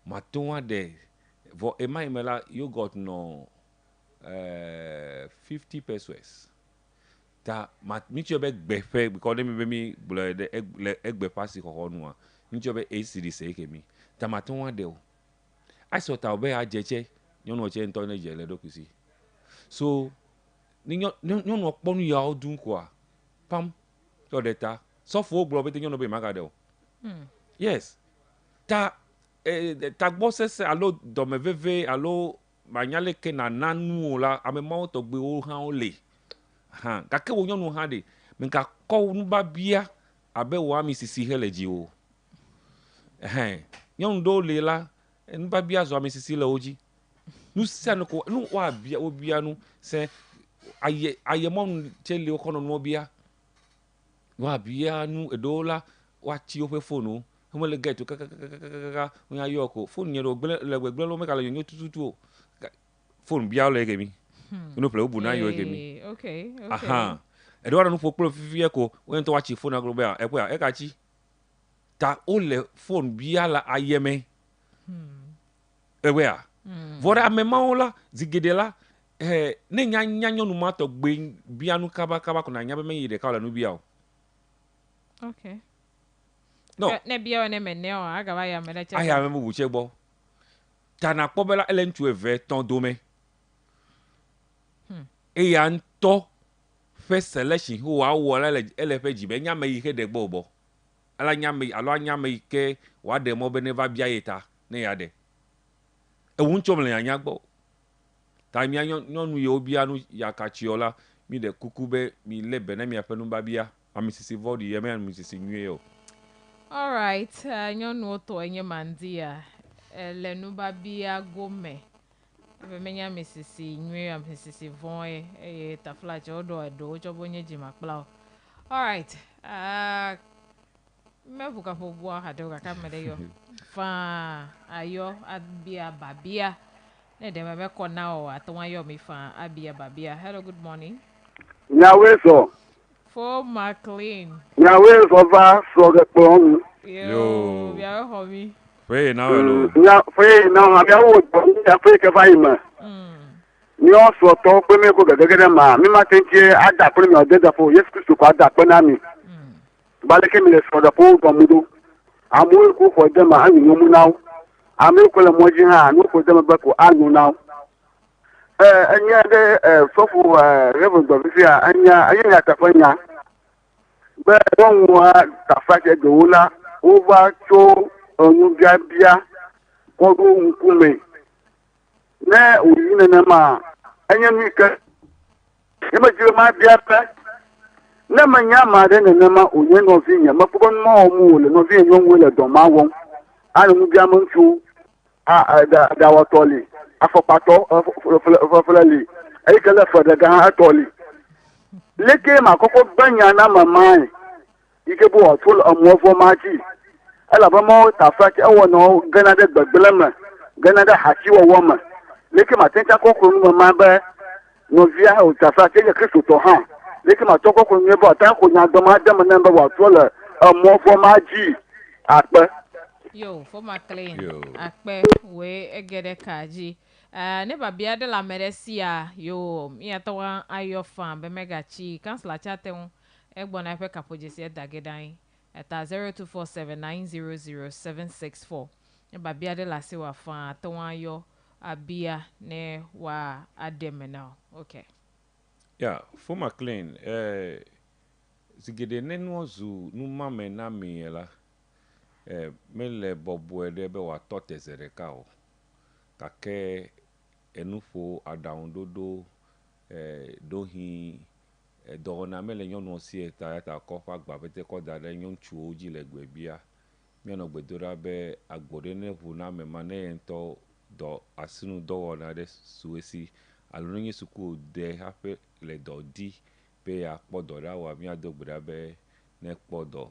Matonga de. Vo ema imela yogurt no 50 pesos. Ta mitio be gbefe because dem be mi blo de egbe pasi ko nu a mitio be 8 cities e ke mi ta maton wa de o I so ta obe ajeche nyonu oche nto na je le dokusi so ni nyonu oponu ya odun ko a pam to de ta so fo gbo be te nyonu be maga de o yes ta ta gbo sese alo do me veve alo manyale ke na nanu la ame ma to gbe o han o le ha gake wo nyɔnu hã de me ka kɔ nu babia abe wo ami sisi hele dzi o nyɔnu do le la nu babia zɔ ami sisi le wo dzi nu sia nu ko nu wa bia wo bia nu se aye mɔnu tse le wo kɔnɔ nu bia wa bia nu edo la wa tsi woƒe phone wo le get kaka wo ya yɔ ko phone nye do gble le gbegble lo me ka le nyo tututu o phone bia le gemi no play obu na yo gemi okay aha e do no fo fifi e ko wen to wachi phone agro bia e ko ya e ka chi ta o le phone bia la ayeme e we a vora amemaola zigedela ne nya nyonu mato gbe bia nu kaba ko na nya be me yide ka la nu bia o okay no ne bia o ne menne o aga ba ya mele che aya me bu che gbo ta na pobela elentu eve ton dome e ya nto first selection who wa wo la ele fe jibe nya me yi de gbo bo ala nya me ke wa de mo be ne va bia yeta ne ya de e wun chom le nya gbo ta mi nyonu ye obi anu ya kachiola mi de kukube mi lebe na mi apenu ba bia amisisi vodi ye me amisisi nwie o all right nyonu oto enye mandia lenu ba bia gome be menya misisi nwie misisi voe tafla jodo edo jobonye jima kpla all right mevuka pobua hadoga kamede yo fa ayo abia babia ne de me ko na o atonwa yo mi fa abia babia hello good morning Nyawe so McLean Nyawe so va so ge pon yo bia ho mi fe na hello nya fe na bia wo ya fe ke vai ma ni o so to pe me ko gege ma mi ma tenke ada pe mi o de da fo yes Christ ko ada pe na mi bale ke mi le so da po do mudu amu ku fo de ma anu mu naw amu ko le moji ha anu ko de ma ba ko anu naw anya de fofu reverend Bavisia anya anya ta fanya be won wa ta fa ke do la over to onu bia ko do nkume na oyi na ma anya mi ka e ma jiro ma bia pa na ma nya ma de na ma onye no fi nya ma fugo ma o mu le no fi nya nwe le do ma won anu mu bia mo ntu da watoli afopato fulali ai kala fa daga atoli leke ma koko banya na mama ike bo atul amwofo maji ala ba mo tafaki awo no gana da gbagbelama gana da haki wo woma leke ma tenka koko nu mama ba no via o tafaki ya kristo to ha leke ma to koko nu ba ta ko nya do ma da na ba watul amwofo maji ape yo for McLean akpe we egede kaji ne babia de la meresia yo mi atawa ayo fan be mega chi cancel chaten egbona pe kapojesi dagedan eta 0247900764 ne babia de la sewa fan atawa ayo abia ne wa adem now okay yeah for McLean zigede nenu zu nu mame na miela mele bobo de be wa totezere ka o kake enufo adaundodo dohi dona mele nyonu si ta ko fa gba bete ko da le nyon chu oji le gbebia mi no gbedora be agbore ne hu na me mane ento do asinu do na de suesi alunyi suku de hape le do di be ya podora wa mi adogbera be ne kpodo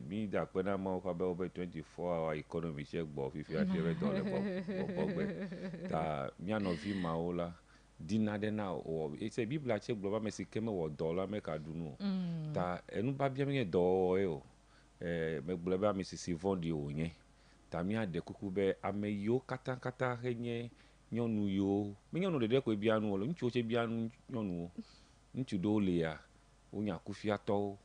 mi da pe na mo fa be 24 hour economy check bo fifi a fere do le bo gbe ta mi anovi maola dina de na o e bibla check global mesi keme wo dollar me ka dunu ta enu ba bia mi do o me global mesi si vondi o yen ta mi ade kuku be ame yo kata henye nyonu yo mi nyonu de ko bia nu o lo nchu che bia nu nyonu nchu do le ya onya kufia to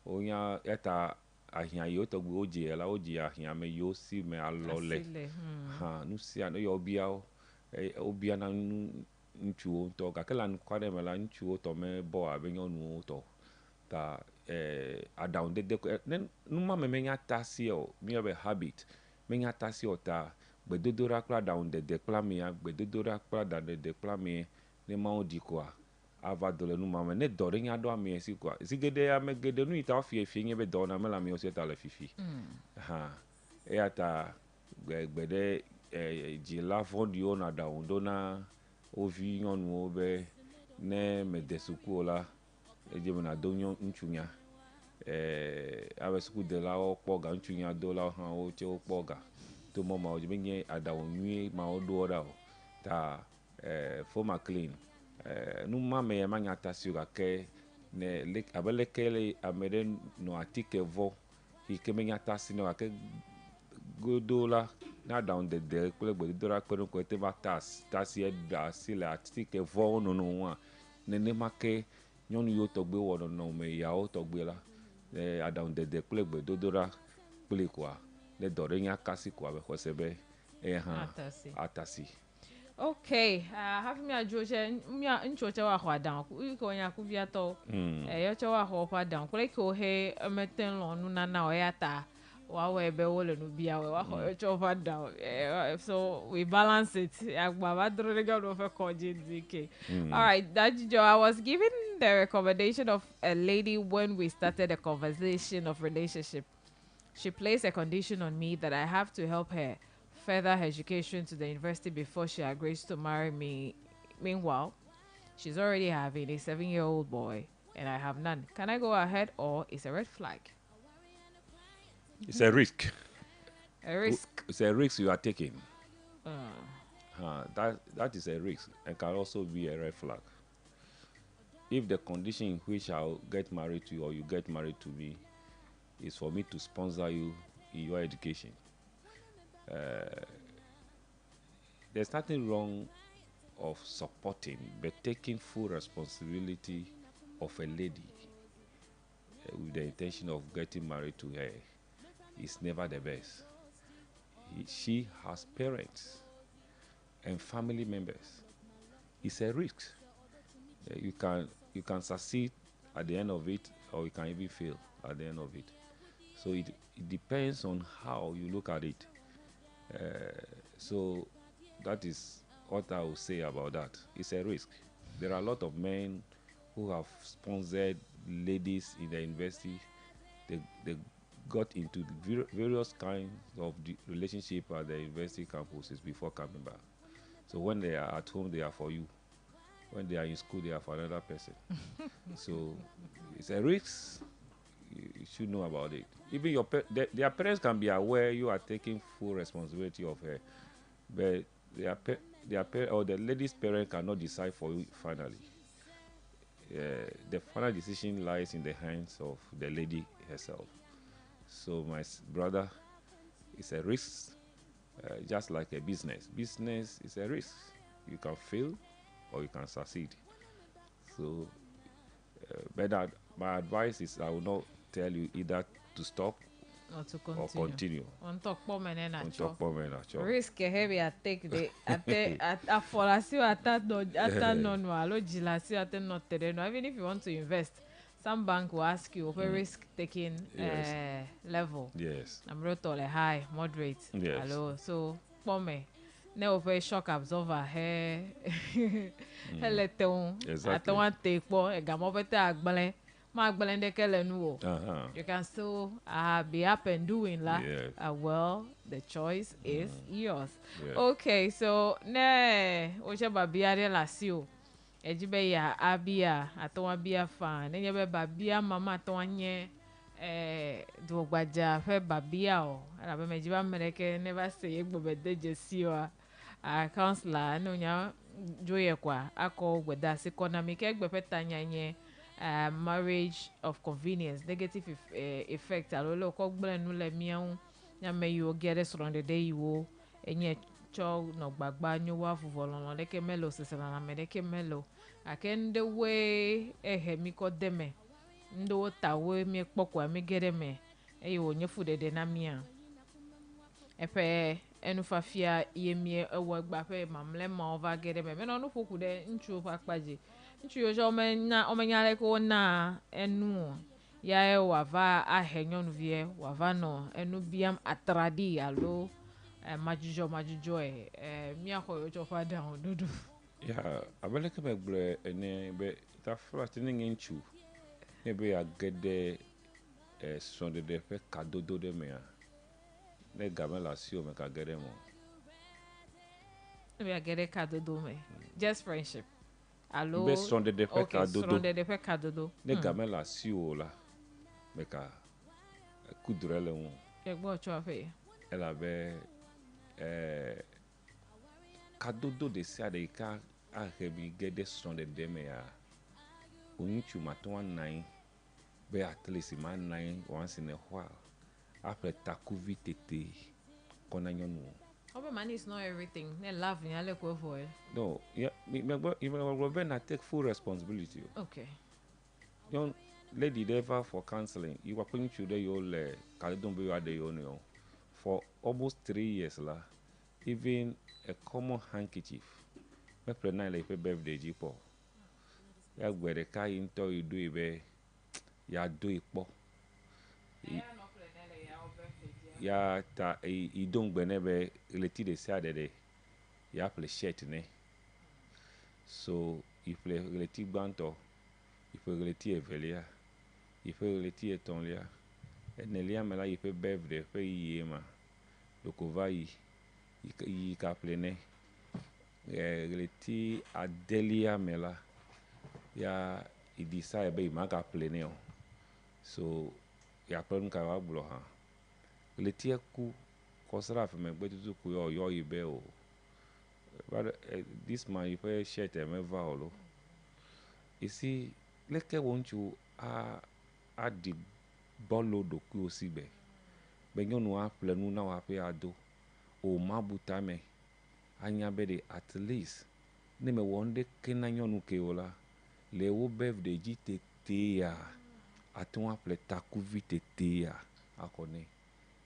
onya eta ahia yo to gbo oje la oje ahia me yo si me alole ha nu si ano yo bia obia na nchu to ka kala kwa de me la nchu to me bo abenyo nu to ta adown de nu ma me nya tasi o mi have a habit me nya tasi o ta gbedodora kla down de kla mi ya gbedodora kla da de kla mi ne ma odi kwa ava dole nu mama ne dore nya do ami esi kwa zigede ya megede nu ita ofie nye be do na mela mi ose ta le fifi ha e ata gbede ji la fondi ona da ondo na ovi nyonu obe ne me desuku ola eje me na do nchunya ave suku de la okpoga nchunya do la ha o che okpoga to mama o je nye ada onwie ma o do oda o ta former clean nu mame manya tasio ke ne lek abelekele amede no atike vo ikemenya tasi no ke godola na down de kule gbedora penu ko te ba tasi eda sila atike vo no no wa ne make nyonu yo togbe wo no me ya o togbe la adown de kule gbedora kule kwa le dore nya kasi kwa be kosebe atasi. Okay, have me a Georgia, in Georgia, wa down. We go in Yakubiato, Yacha wa down. Koleko he a metal on Nana Oyata, while we're beol and be our over down. So we balance it. All right, that Joe, I was given the recommendation of a lady when we started a conversation of relationship. She placed a condition on me that I have to help her further her education to the university before she agrees to marry me. Meanwhile, she's already having a 7-year-old boy and I have none. Can I go ahead or is a red flag? It's a risk. A risk. It's a risk you are taking. That is a risk and can also be a red flag. If the condition in which I'll get married to you or you get married to me is for me to sponsor you in your education, there's nothing wrong of supporting, but taking full responsibility of a lady with the intention of getting married to her is never the best. She has parents and family members. It's a risk. You can succeed at the end of it, or you can even fail at the end of it. So it depends on how you look at it. So that is what I will say about that. It's a risk. There are a lot of men who have sponsored ladies in the university. They got into various kinds of relationship at the university campuses before coming back. So when they are at home, they are for you. When they are in school, they are for another person. So it's a risk. You should know about it. Even their parents can be aware you are taking full responsibility of her, but or the lady's parent cannot decide for you finally. The final decision lies in the hands of the lady herself. So my brother, it's a risk, just like a business. Business is a risk. You can fail or you can succeed. So, but my advice is I will not tell you either to stop or continue. On top of risk heavy I take the at for us you at even if you want to invest, some bank will ask you over risk taking level. Yes. I'm wrote all a high, moderate. Yes. Hello. So pome. Now over shock absorber he exactly. Take you can still be up and doing that. Well, the choice is yours. Okay, so ne oche babia de lasio ejibe ya abia atonwa bia fan enye be babia mama atonye do gbaja fe babia o ala be mejiba mereke never say egbo bede jesio a counselor no nya joye kwa akọ gweda se economic egbe petanya nye marriage of convenience negative effect alolo ko gblenu le miau nya me you get surrounded day you enye cho no gbagba nyowa vuvolon leke melo sesela na medeke melo akende we ehemi ko deme ndo tawe mi pokwa mi gereme eyo nyefu dede na mia epe enu fafia yemie ewo gba pe mamle ma over gereme me no no foku de nchu pakpaje nchu yo omenya le ko na enu ya wava ahenyon vie wava no enu biam atradi alo majujo mi akoyo cho fa down dudu ya abeleke be gble ene be ta first thing nchu ne be agede sonde de fe kadodo de me ne gamela si o me ka gede mo ne be agede kadodo me just friendship alo be sonde de fe kadodo sonde de fe kadodo ne gamela si o la me ka kudrele mo e gbo cho afe ela be kadodo de sia de ka a hebi get the strong de dem ya onyuchu maton nine be at least man nine once in a while after takuvi tete kona nyonu Obe money is not everything. Ne love ni ale ko for. no yeah me na take full responsibility. Okay. Young lady never for counseling you were putting through the your kalidon be you the onion for almost 3 years la even a common handkerchief me pregnant like birthday jipo ya gwere ka into you do ibe ya do ipo ya ta I don't gbenebe relati de sa de ya play shirt ne so if play relati gbanto if relati evelia if relati etonlia enelia mela if birthday fe yema lokova yi ka play ne relati adelia mela ya idisa ebe imaka play ne so ya plan ka wa bulo ha relati ku kosra fe me gbetutu ku yo ibe o but this man you pay shirt e me va olo you see leke want you a di bolo do ku osibe be nyonu a planu na wa pe ado o mabuta me anya be de at least ne me wonde kena nyonu ke ola le wo birthday ji tete ya atun aple taku vitete ya akone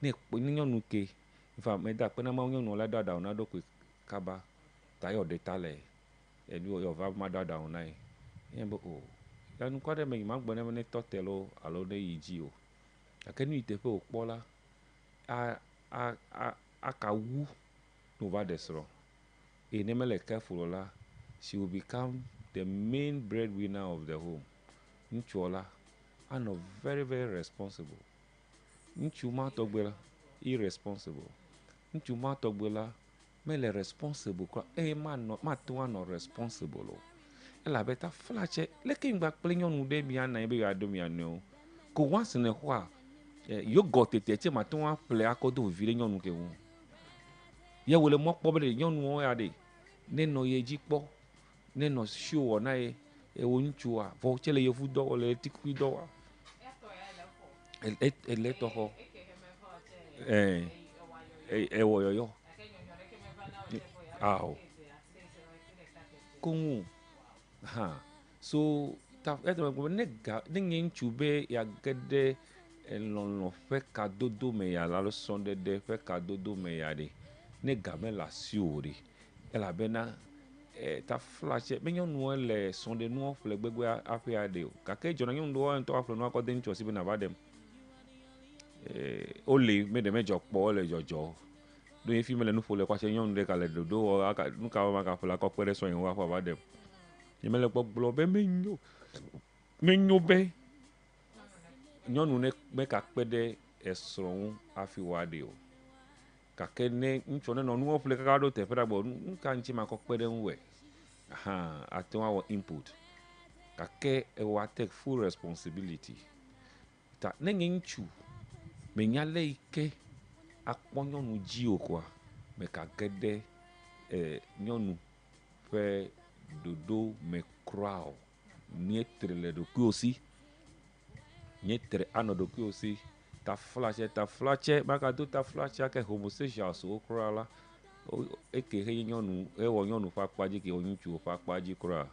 ne nyonu ke ifa me da pe na ma nyonu la dada ona do ku kaba tayo de tale e du yo va ma dada ona e yembo o ya nu kwa de me ma gbone ne totelo alo de yiji o akenu itefe o pola aka wu no va desro e ne mele careful la she will become the main breadwinner of the home nchola and very very responsible nchuma togbela irresponsible nchuma togbela mele responsible kwa ma to no responsible o ela beta flache leke ngba plenyo nu de mi ana be ya do mi anu ko once ne kwa yo got tete ma to wa ple akodo vire nyonu ke wu ye wole mo po be nyonu o ya de ne no ye ji po ne no show na e wo nchua vo chele ye fu do le tikui do wa ele to ho wo yo aw kungu ha so ta eto ne ga ne nchube ya gede elonlo fe ka dodo me ya la lo sonde de fe ka dodo me ya de ne ga me la siori ela bena ta flash me nyonu le sonde nu fle gbegbe afia de o ka ke jona nyonu do en to afle nu akode ncho si be na badem o le me de mejo po le jojo do yin fi me le nu fo le kwa se nyonu de ka le dodo o aka nu ka ma ka fla ko pere so yin wa fa badem ni me le po glo be me nyo be nyɔnu ne me ka kpe ɖe esrɔ̃ ŋu afi wa de o gake ne ŋutsu ne nɔ nuwɔ ƒle kaka ɖo teƒe ɖa gbɔ nu ka ŋuti ma kɔ kpe ɖe ŋu wɛ ate ŋu awɔ input gake ewa take full responsibility ta ne nye ŋutsu me nya le yi ke akpɔ nyɔnu dzi o koa me ka ge ɖe nyɔnu ƒe dodo me kura o nie tre le ɖokuiwo si nye tre anodokuiwo si ta flache maka do ta flache ke homosexuals wo kura la eke he nyɔnu ewɔ nyɔnu ƒe akpadzi ke ŋutsu ƒe akpadzi kura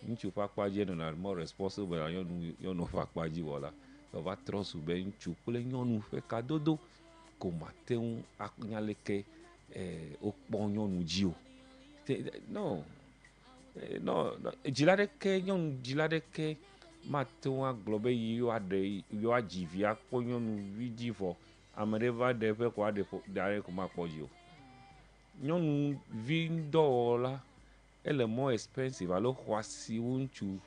ŋutsu ƒe akpadzi nɔna more responsible na nyɔnu ƒe akpadzi wɔ la va trɔ su be ŋutsu kple nyɔnu ƒe kadodo ko mate ŋu anya leke wokpɔ nyɔnu dzi o no dzila ɖeke nyɔnu dzila ɖeke mate ŋu agblɔ be yewoa dzi vi akpɔ nyɔnuvi dzi vɔ ame ɖe va ɖe ƒe ko aɖe aɖe ko makpɔ dzi o nyɔnuvi dɔwɔla ele more expensive alo xɔ asi wu ŋutsu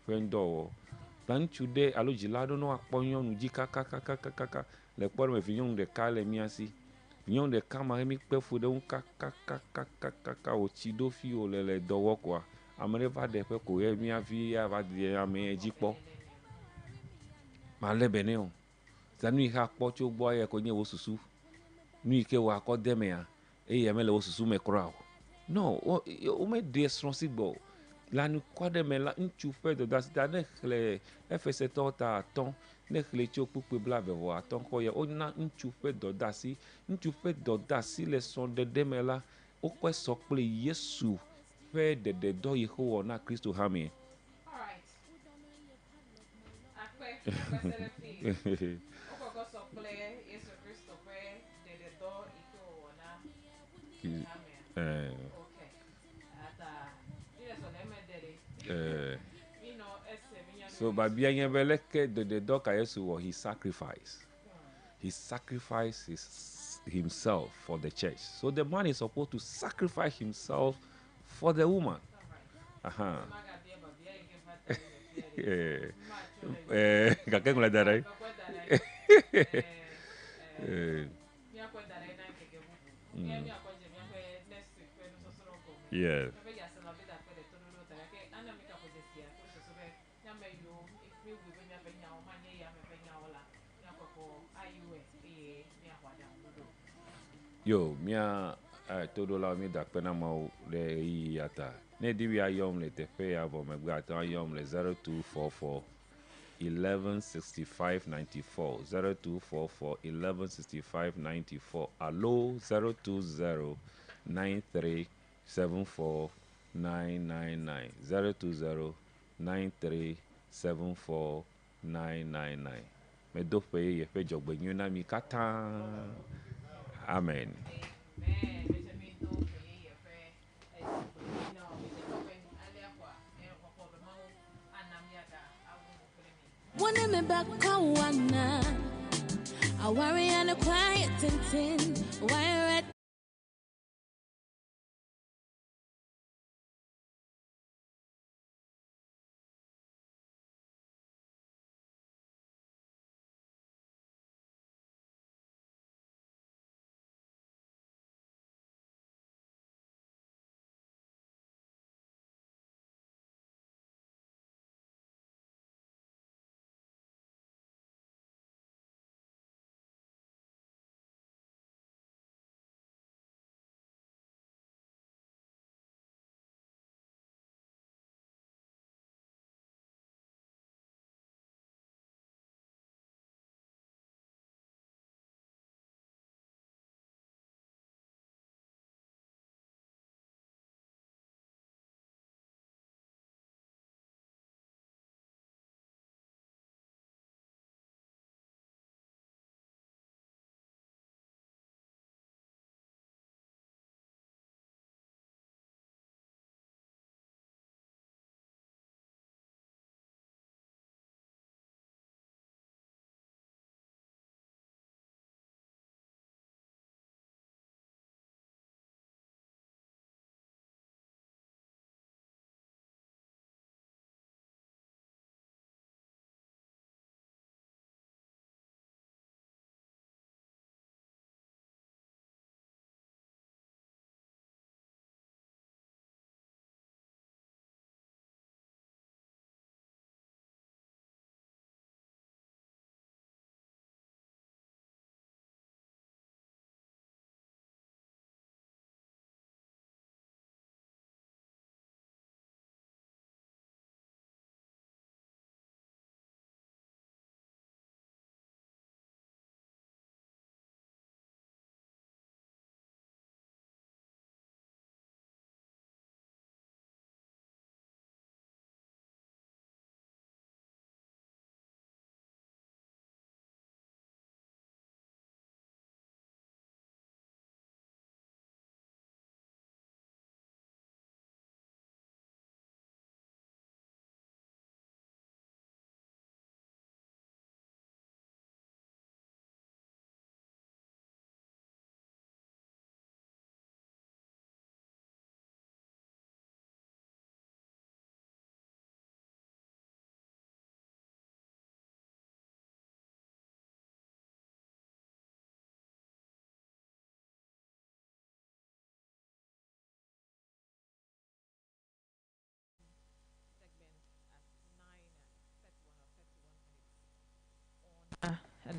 ƒe dɔwɔ ta ŋutsu ɖe alo dzila ɖe no akpɔ nyɔnu dzi kakakakaka le kpɔ ɖe me vi nyɔnu ɖeka le mia si nyɔnu ɖeka ma mi kpe fu ɖe ŋu kakakakaka wòtsi ɖo fi wòle le dɔwɔ koa ame ɖe va ɖe ƒe ko ye mia vi ya va di ame dzi kpɔ ma le be ne o ta nu yi ke akpɔ tso gbɔ ya ko nye wo susu nu yi ke wo akɔ de mea eye me le wo susu me kura o No, o me responsible. La nu kwade me la ŋutsu ƒe dɔdeasi ne xlẽ Efesetɔwo ta atɔ̃ ne xlẽ tso kpukpe blaeve atɔ̃ kɔ ya wona ŋutsu ƒe dɔdeasi. Ŋutsu ƒe dɔdeasi le srɔ̃ɖeɖe me la wokɔe sɔ kple Yesu ƒe ɖeɖedɔ yi ke wɔ na Kristo hã me. So babia nye be leke ɖeɖedɔ ka Yesu wɔ he sacrificed. He sacrificed himself for the church. So the man is supposed to sacrifice himself for the woman. Yeah. Yo, mia todo la mi da pena mau le yata. Ne di wi ayom le tefe ya bo me gba ta ayom le 0244 1165 94 0244 1165 94 allo 020 93 74 999 020 93 74 999 me do pe ye pe jogbe nyu na mi kata. Amen. Wanna me back kawana, a worry and a quiet tintin, why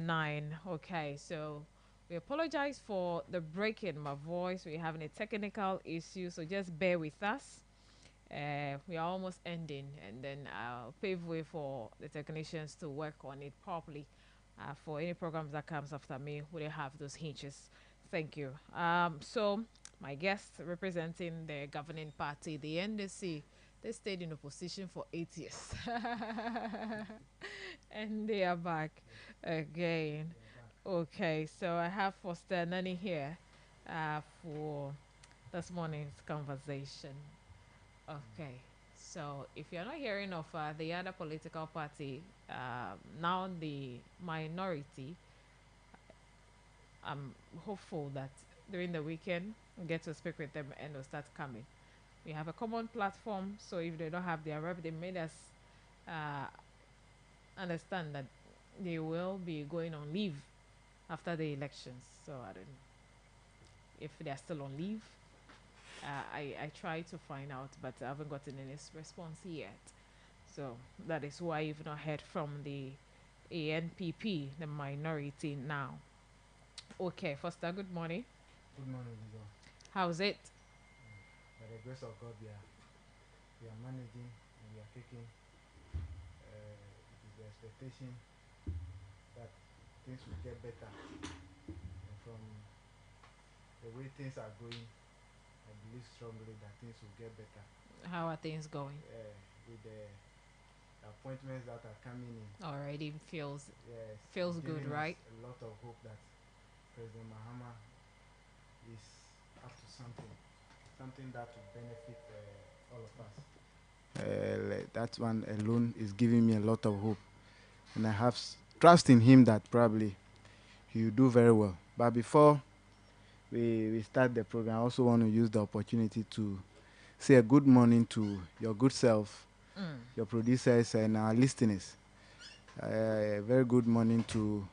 Nine. Okay, so We apologize for the break in my voice. We're having a technical issue, so just bear with us. We are almost ending, and then I'll pave way for the technicians to work on it properly. For any programs that comes after me, we don't have those hitches. Thank you. So my guest representing the governing party, the NDC, they stayed in opposition for 8 years, and they are back again. Okay, so I have Foster Nani here for this morning's conversation. Okay, so if you're not hearing of the other political party, now the minority, I'm hopeful that during the weekend we'll get to speak with them and they'll start coming. We have a common platform, so if they don't have their rep, they made us uh, understand that they will be going on leave after the elections. So I don't know if they're still on leave. I tried to find out, but I haven't gotten any response yet. So that is why you've not heard from the ANPP, the minority now. Okay, Foster, good morning. Good morning, Lizzo. How's it? By the grace of God, we are managing and we are taking. It is the expectation that things will get better. And from the way things are going, I believe strongly that things will get better. How are things going? With the appointments that are coming in. Already feels good, giving right? us a lot of hope that President Mahama is up to something that will benefit all of us. That one alone is giving me a lot of hope, and I have trust in him that probably he will do very well. But before we start the program, I also want to use the opportunity to say a good morning to your good self, your producers, and our listeners. A very good morning to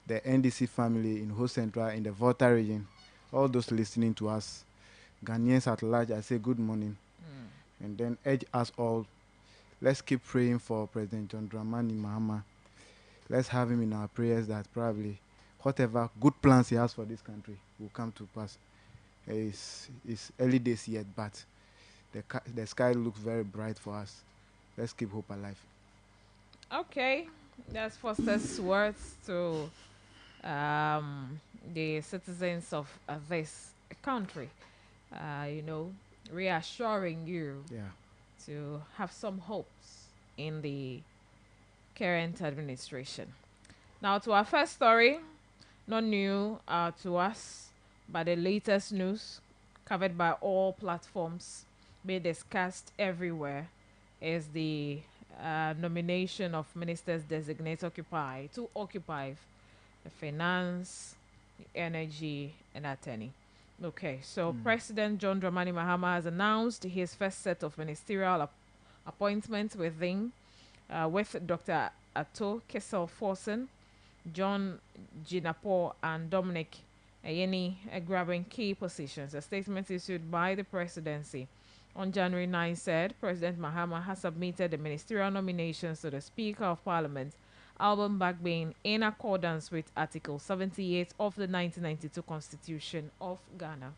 the NDC family in Ho Central, in the Volta region, all those listening to us, Ghanaians at large. I say good morning, and then urge us all, let's keep praying for President John Dramani Mahama. Let's have him in our prayers that probably whatever good plans he has for this country will come to pass. It's early days yet, but the sky looks very bright for us. Let's keep hope alive. Okay, that's Foster's words to the citizens of this country. Reassuring you to have some hopes in the current administration. Now, to our first story, not new to us, but the latest news covered by all platforms, being discussed everywhere, is the nomination of ministers designate to occupy the finance, the energy, and attorney. Okay, so President John Dramani Mahama has announced his first set of ministerial appointments with Dr. Ato Kessel Forson, John Jinapo, and Dominic Ayeni grabbing key positions. A statement issued by the presidency on January 9 said President Mahama has submitted the ministerial nominations to the Speaker of Parliament, Alban Bagbin, in accordance with Article 78 of the 1992 Constitution of Ghana.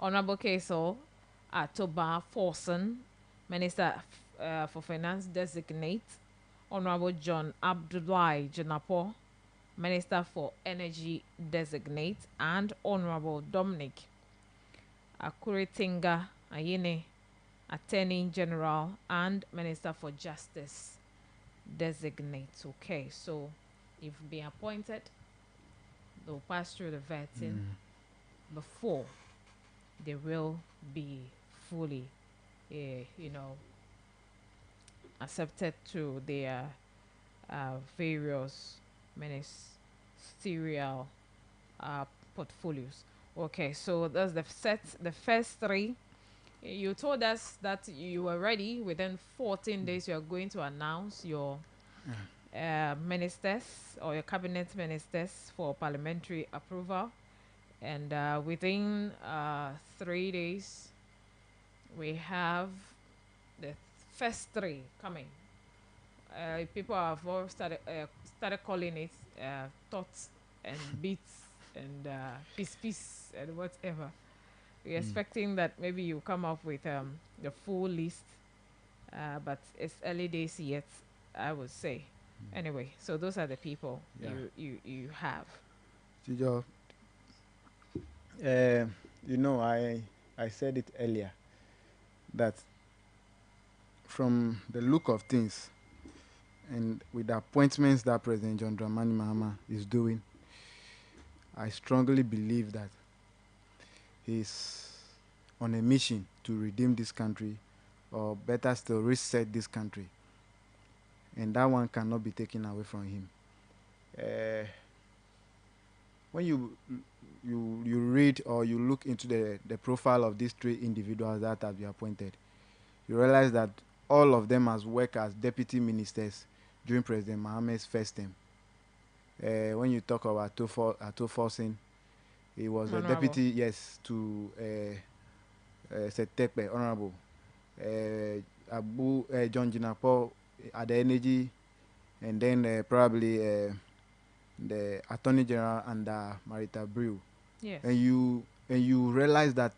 Honorable Kessel Atoba Forson, Minister for Finance designate, Honorable John Abdullahi Janapo, Minister for Energy designate, and Honorable Dominic Akuritinga Ayine, Attorney General and Minister for Justice designate. Okay, so if being appointed, they'll pass through the vetting before they will be fully, accepted to their various ministerial portfolios. Okay, so that's the first three. You told us that you were ready. Within 14 days, you are going to announce your ministers or your cabinet ministers for parliamentary approval. And within 3 days, we have the first three coming. People have all started calling it thought and beats and peace and whatever. We're expecting that maybe you come up with the full list, but it's early days yet, I would say. Anyway, so those are the people you have. Tijo, I said it earlier that from the look of things and with the appointments that President John Dramani Mahama is doing, I strongly believe that he's on a mission to redeem this country, or better still, reset this country. And that one cannot be taken away from him. When you read or you look into the profile of these three individuals that have been appointed, you realize that all of them has worked as deputy ministers during President Mahama's first term. When you talk about Ato Forson, he was a deputy, yes, to Setepe, Honorable. John Jinapo at the energy, and then probably the Attorney General under Marita Brew. Yes. And you realize that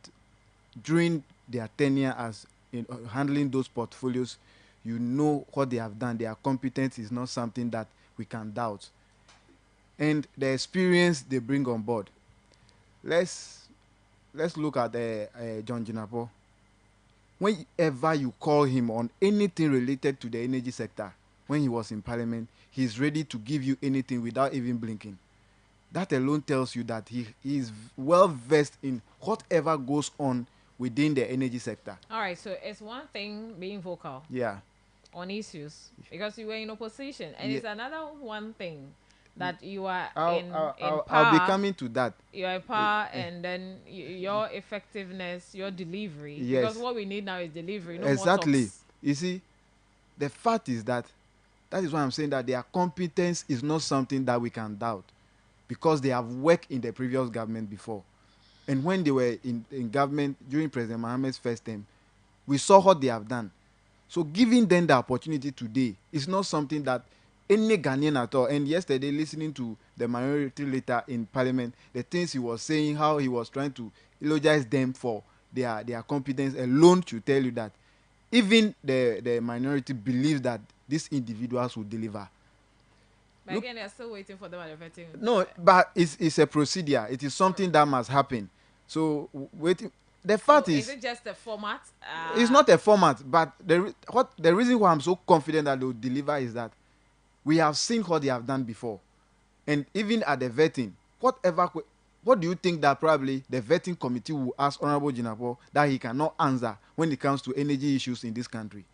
during their tenure as in handling those portfolios, you know what they have done. Their competence is not something that we can doubt. And the experience they bring on board. Let's look at John Jinapo. Whenever you call him on anything related to the energy sector, when he was in parliament, he's ready to give you anything without even blinking. That alone tells you that he is well versed in whatever goes on within the energy sector. All right, so it's one thing being vocal on issues because you were in opposition, and it's another one thing that you are in power. I'll be coming to that. You are in power, and then your effectiveness, your delivery. Yes. Because what we need now is delivery. No exactly. More talks. You see, the fact is that is why I'm saying that their competence is not something that we can doubt, because they have worked in the previous government before. And when they were in government during President Mahama's first term, we saw what they have done. So giving them the opportunity today is not something that any Ghanaian at all. And yesterday, listening to the minority leader in parliament, the things he was saying, how he was trying to eulogize them for their competence alone, should tell you that even the minority believes that these individuals will deliver. But again, they're still waiting for them at the vetting. No, but it's a procedure. It is something that must happen. So waiting. The fact is it just a format? It's not a format, but the reason why I'm so confident that they will deliver is that we have seen what they have done before. And even at the vetting, what do you think that probably the vetting committee will ask Honorable Jinapo that he cannot answer when it comes to energy issues in this country?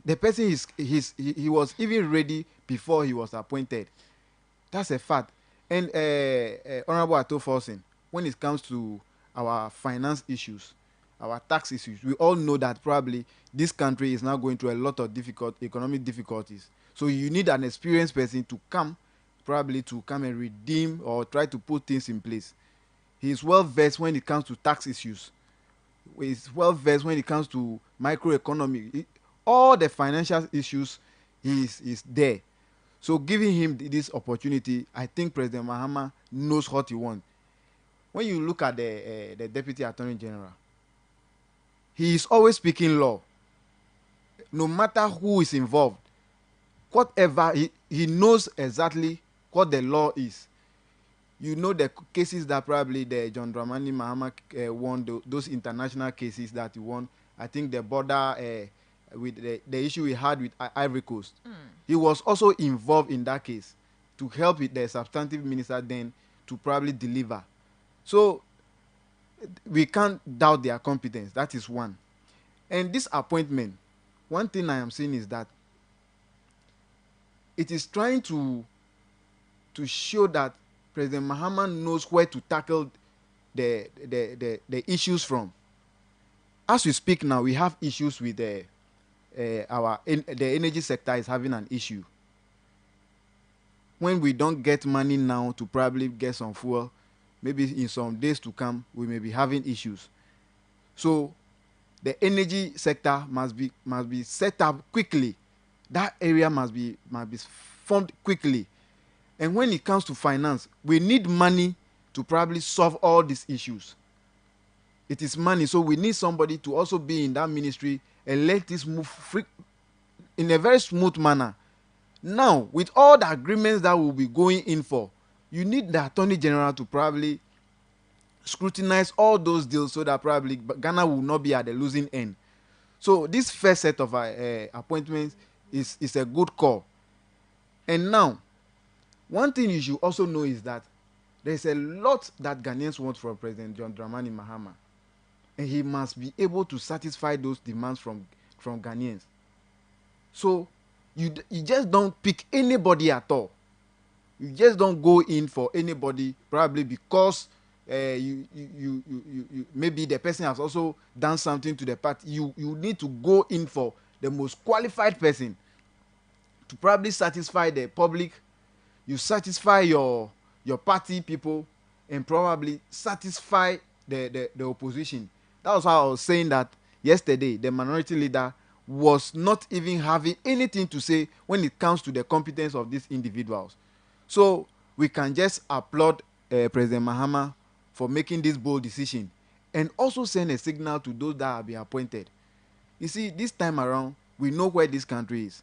The person he was even ready before he was appointed. That's a fact. And Honorable Ato Forson, when it comes to our finance issues, our tax issues, we all know that probably this country is now going through a lot of economic difficulties. So you need an experienced person to come and redeem or try to put things in place. He is well versed when it comes to tax issues. He is well versed when it comes to microeconomy. All the financial issues, he is there. So giving him this opportunity, I think President Mahama knows what he wants. When you look at the Deputy Attorney General, he is always speaking law. No matter who is involved, whatever, he knows exactly what the law is. You know the cases that probably the John Dramani Mahama won, those international cases that he won. I think the border with the issue we had with Ivory Coast. He was also involved in that case to help with the substantive minister then to probably deliver. So we can't doubt their competence. That is one. And this appointment, one thing I am seeing is that it is trying to show that President Mahama knows where to tackle the issues from. As we speak now, we have issues with the energy sector is having an issue. When we don't get money now to probably get some fuel, maybe in some days to come, we may be having issues. So the energy sector must be set up quickly. That area must be formed quickly. And when it comes to finance, we need money to probably solve all these issues. It is money, so we need somebody to also be in that ministry and let this move in a very smooth manner. Now, with all the agreements that we'll be going in for, you need the Attorney General to probably scrutinize all those deals so that probably Ghana will not be at the losing end. So this first set of appointments is a good call. And now, one thing you should also know is that there's a lot that Ghanaians want from President John Dramani Mahama. And he must be able to satisfy those demands from Ghanaians. So you just don't pick anybody at all. You just don't go in for anybody probably because you maybe the person has also done something to the party. You need to go in for the most qualified person to probably satisfy the public. You satisfy your party people and probably satisfy the opposition. That was how I was saying that yesterday the minority leader was not even having anything to say when it comes to the competence of these individuals. So we can just applaud President Mahama for making this bold decision and also send a signal to those that have been appointed. You see, this time around, we know where this country is.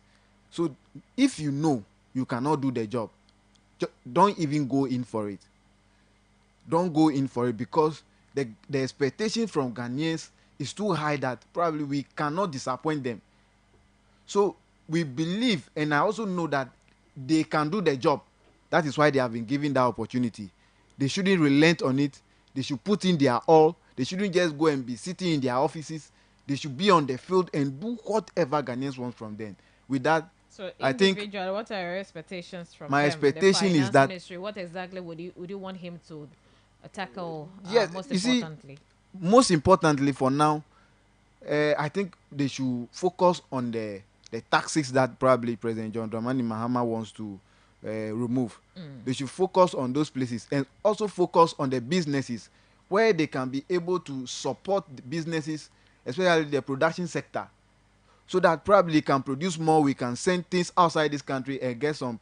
So if you know you cannot do the job, don't even go in for it. Don't go in for it because the expectation from Ghanaians is too high that probably we cannot disappoint them. So we believe, and I also know that they can do the job. That is why they have been given that opportunity. They shouldn't relent on it. They should put in their all. They shouldn't just go and be sitting in their offices. They should be on the field and do whatever Ghanaians want from them. With that, so I think what are your expectations from my him? expectation the is that ministry, what exactly would you want him to tackle? Yes, most you importantly, see, most importantly for now, I think they should focus on the taxes that probably President John Dramani Mahama wants to remove. They should focus on those places and also focus on the businesses where they can be able to support the businesses, especially the production sector, so that probably can produce more. We can send things outside this country and get some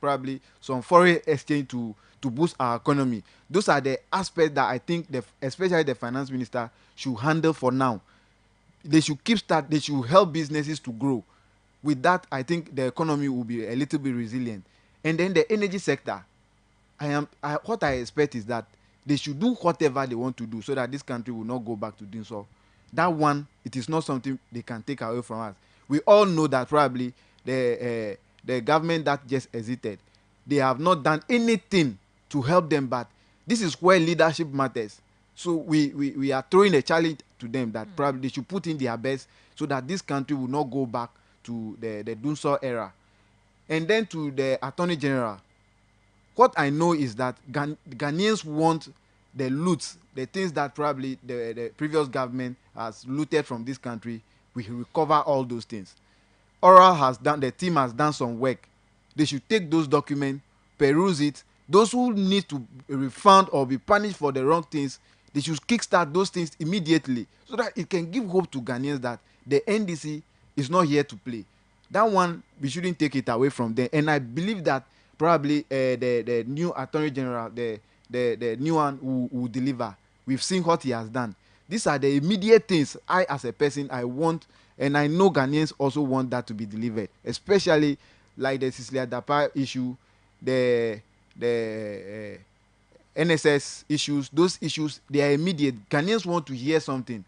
foreign exchange to boost our economy. Those are the aspects that I think especially the finance minister should handle for now. They should they should help businesses to grow. With that, I think the economy will be a little bit resilient. And then the energy sector, what I expect is that they should do whatever they want to do so that this country will not go back to doing so. That one, it is not something they can take away from us. We all know that probably the government that just exited, they have not done anything to help them, but this is where leadership matters. So we are throwing a challenge to them that probably they should put in their best so that this country will not go back to the Dunso era. And then to the Attorney General, what I know is that Ghanaians want the loot, the things that probably the previous government has looted from this country. We recover all those things. The team has done some work. They should take those documents, peruse it. Those who need to refund or be punished for the wrong things, they should kickstart those things immediately so that it can give hope to Ghanaians that the NDC is not here to play. That one, we shouldn't take it away from them. And I believe that probably the new Attorney General, the new one will deliver. We've seen what he has done. These are the immediate things I, as a person, I want, and I know Ghanaians also want that to be delivered, especially like the Cecilia Dapa issue, the NSS issues. Those issues, they are immediate. Ghanaians want to hear something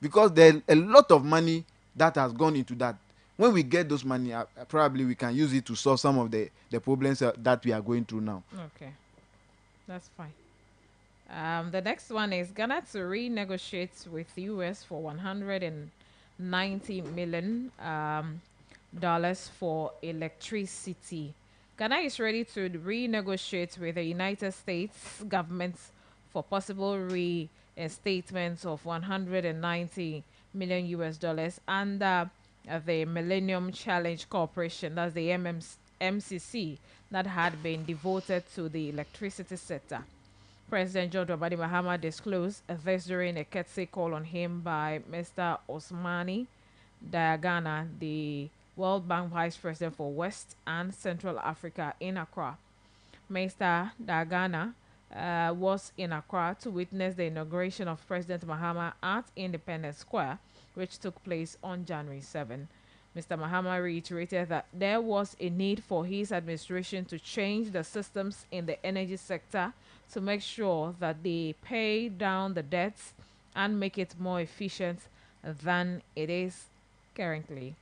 because there's a lot of money that has gone into that. When we get those money, probably we can use it to solve some of the problems that we are going through now. Okay, that's fine. The next one is Ghana to renegotiate with US for $190 million dollars for electricity. Ghana is ready to renegotiate with the United States government for possible reinstatement of $190 million US dollars under the Millennium Challenge Corporation, that's the MCC, that had been devoted to the electricity sector. President John Dramani Mahama disclosed this during a courtesy call on him by Mr. Osmani Diagana, the World Bank Vice President for West and Central Africa in Accra. Mr. Dagana was in Accra to witness the inauguration of President Mahama at Independence Square, which took place on January 7. Mr. Mahama reiterated that there was a need for his administration to change the systems in the energy sector to make sure that they pay down the debts and make it more efficient than it is currently.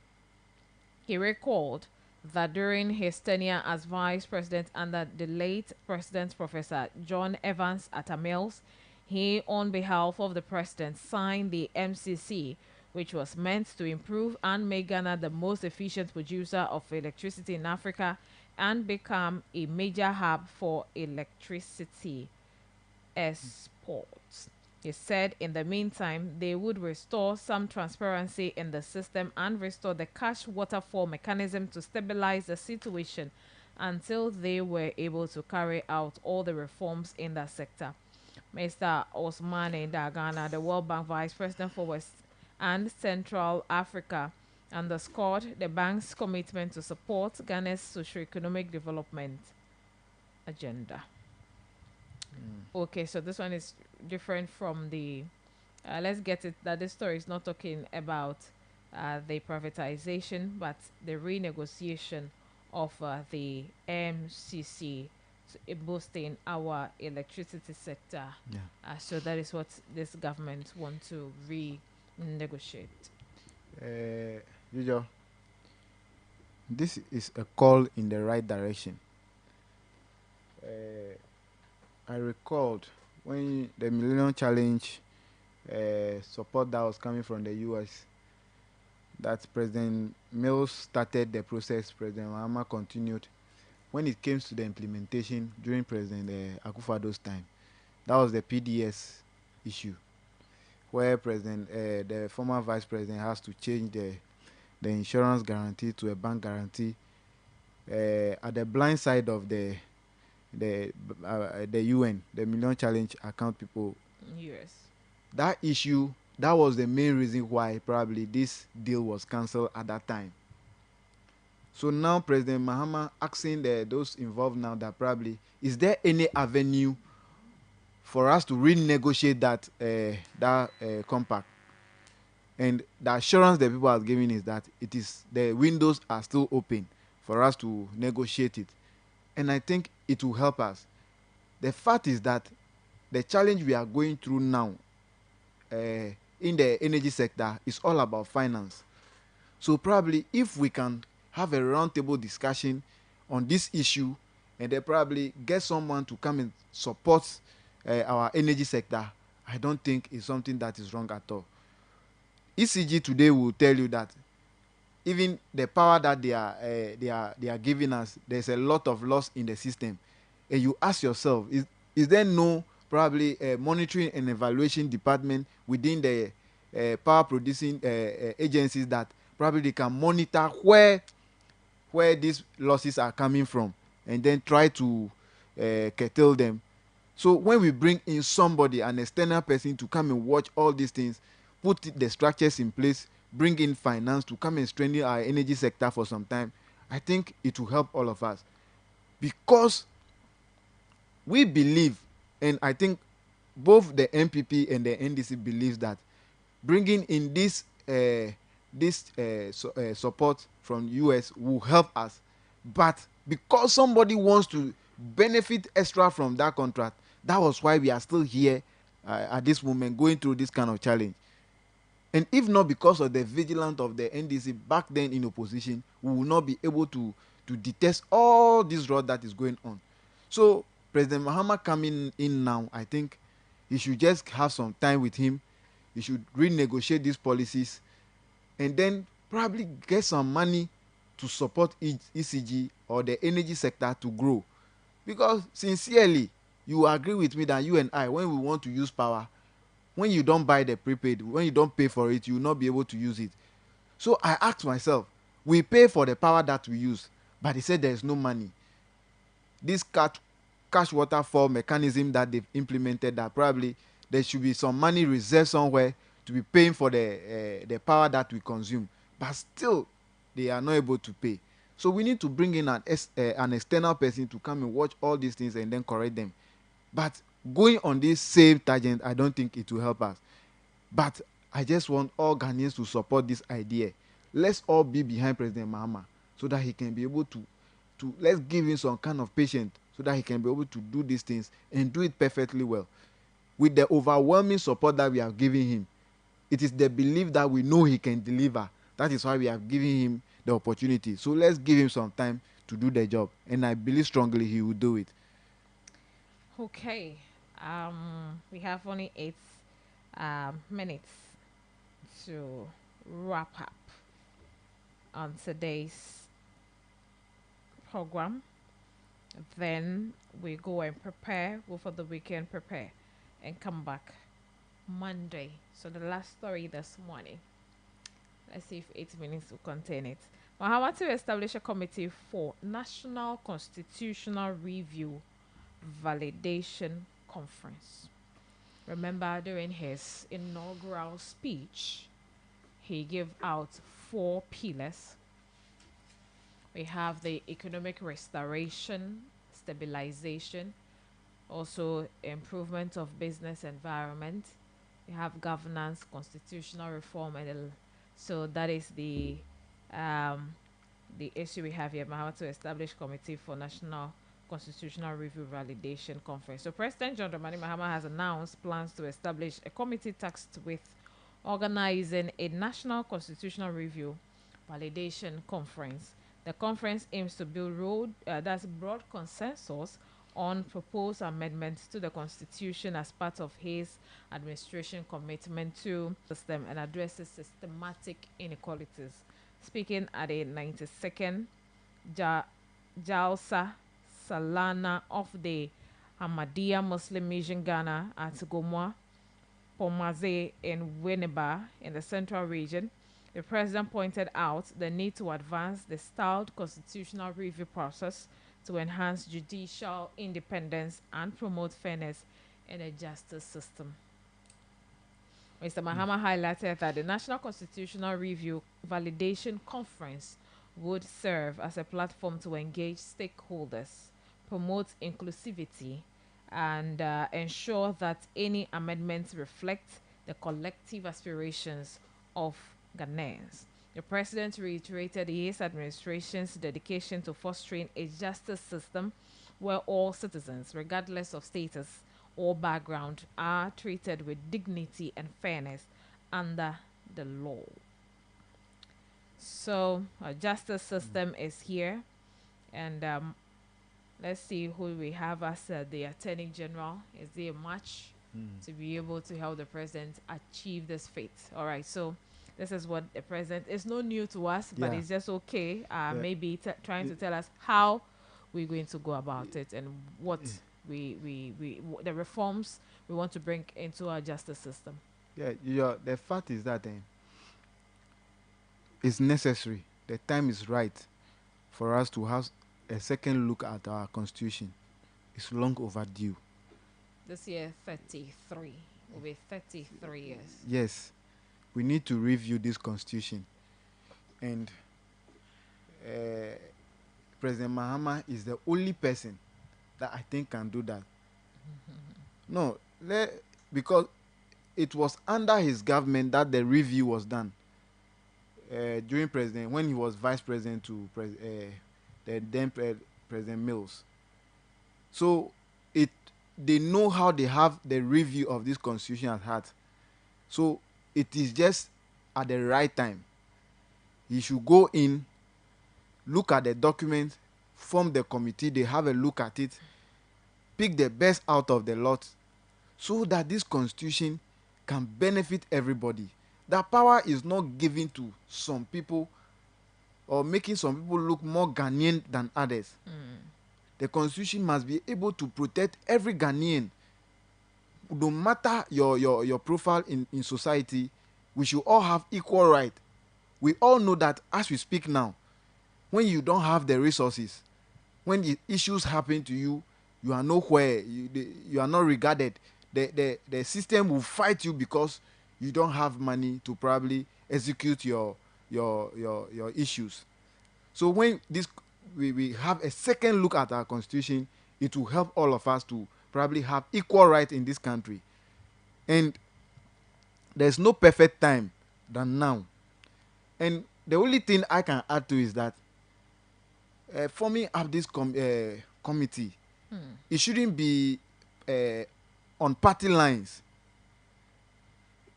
He recalled that during his tenure as vice president under the late President Professor John Evans Atta Mills, he, on behalf of the president, signed the MCC, which was meant to improve and make Ghana the most efficient producer of electricity in Africa and become a major hub for electricity exports. He said in the meantime, they would restore some transparency in the system and restore the cash waterfall mechanism to stabilize the situation until they were able to carry out all the reforms in that sector. Mr. Osmane Dagana, the World Bank Vice President for West and Central Africa, underscored the bank's commitment to support Ghana's socio-economic development agenda. Okay, so this one is different from the let's get it that this story is not talking about the privatization but the renegotiation of the MCC boosting our electricity sector. So that is what this government want to renegotiate. Jojo, this is a call in the right direction. I recalled when the Millennium Challenge support that was coming from the US, that President Mills started the process, President Mahama continued. When it came to the implementation during President Akufo-Addo's time, that was the PDS issue, where the former Vice President has to change the insurance guarantee to a bank guarantee at the blind side of the UN, the Millennium Challenge account people. Yes. That issue, that was the main reason why probably this deal was cancelled at that time. So now President Mahama asking those involved now that probably, is there any avenue for us to renegotiate that compact? And the assurance that people are giving is that the windows are still open for us to negotiate it. And I think it will help us. The fact is that the challenge we are going through now in the energy sector is all about finance. So probably if we can have a roundtable discussion on this issue and then probably get someone to come and support our energy sector, I don't think it's something that is wrong at all. ECG today will tell you that even the power that they are giving us, there's a lot of loss in the system. And you ask yourself, is there no probably monitoring and evaluation department within the power producing agencies that probably they can monitor where these losses are coming from and then try to curtail them? So when we bring in somebody, an external person, to come and watch all these things, put the structures in place, bring in finance to come and strengthen our energy sector for some time, I think it will help all of us. Because we believe, and I think both the MPP and the NDC believes that bringing in this support from US will help us. But because somebody wants to benefit extra from that contract, that was why we are still here at this moment going through this kind of challenge. And if not because of the vigilance of the NDC back then in opposition, we will not be able to detest all this rot that is going on. So President Mahama coming in now, I think he should just have some time with him. He should renegotiate these policies and then probably get some money to support ECG or the energy sector to grow. Because sincerely, you agree with me that you and I, when we want to use power, when you don't buy the prepaid, when you don't pay for it, you will not be able to use it. So I asked myself, we pay for the power that we use, but he said there is no money. This cash waterfall mechanism that they've implemented, that probably there should be some money reserved somewhere to be paying for the power that we consume. But still, they are not able to pay. So we need to bring in an external person to come and watch all these things and then correct them. But going on this same tangent, I don't think it will help us. But I just want all Ghanaians to support this idea. Let's all be behind President Mahama so that he can be able to let's give him some kind of patience so that he can be able to do these things and do it perfectly well. With the overwhelming support that we are giving him, it is the belief that we know he can deliver. That is why we are giving him the opportunity. So let's give him some time to do the job. And I believe strongly he will do it. Okay. We have only 8 minutes to wrap up on today's program. Then we go and prepare, go for the weekend, prepare, and come back Monday. So the last story this morning. Let's see if 8 minutes will contain it. Mahama to establish a committee for National Constitutional Review Validation Conference. Remember, during his inaugural speech, he gave out 4 pillars. We have the economic restoration, stabilization, also improvement of business environment. We have governance, constitutional reform, and so that is the issue we have here. Mahama to establish committee for National Constitutional Review Validation Conference. So President John Dramani Mahama has announced plans to establish a committee tasked with organizing a National Constitutional Review Validation Conference. The conference aims to build broad consensus on proposed amendments to the Constitution as part of his administration commitment to the system and addresses systematic inequalities. Speaking at a 92nd Jalsa Salana of the Ahmadiyya Muslim Mission Ghana at Gomwa, Pomaze in Winneba in the Central Region, the president pointed out the need to advance the styled constitutional review process to enhance judicial independence and promote fairness in a justice system. Mr. Mahama highlighted that the National Constitutional Review Validation Conference would serve as a platform to engage stakeholders, promote inclusivity, and ensure that any amendments reflect the collective aspirations of Ghanaians. The president reiterated his administration's dedication to fostering a justice system where all citizens, regardless of status or background, are treated with dignity and fairness under the law. So our justice system is here, and let's see who we have as the Attorney General. Is there a match to be able to help the president achieve this feat? All right, so this is what the president, it's not new to us, but it's just okay. Maybe trying to tell us how we're going to go about it and what the reforms we want to bring into our justice system. The fact is that it's necessary. The time is right for us to have a second look at our constitution. It's long overdue. This year, 33. Will be 33 years. Yes. We need to review this constitution. And President Mahama is the only person that I think can do that. No, because it was under his government that the review was done. During when he was vice president to the then President Mills. So they know how they have the review of this constitution at heart. So it is just at the right time. He should go in, look at the document, form the committee, they have a look at it, pick the best out of the lot, so that this constitution can benefit everybody. That power is not given to some people or making some people look more Ghanaian than others. The constitution must be able to protect every Ghanaian. No matter your profile in society, we should all have equal right. We all know that as we speak now, when you don't have the resources, when the issues happen to you, you are nowhere, you are not regarded. The system will fight you because you don't have money to probably execute your issues. So when this we have a second look at our constitution, it will help all of us to probably have equal right in this country. And there's no perfect time than now. And the only thing I can add to is that forming up this committee, it shouldn't be on party lines.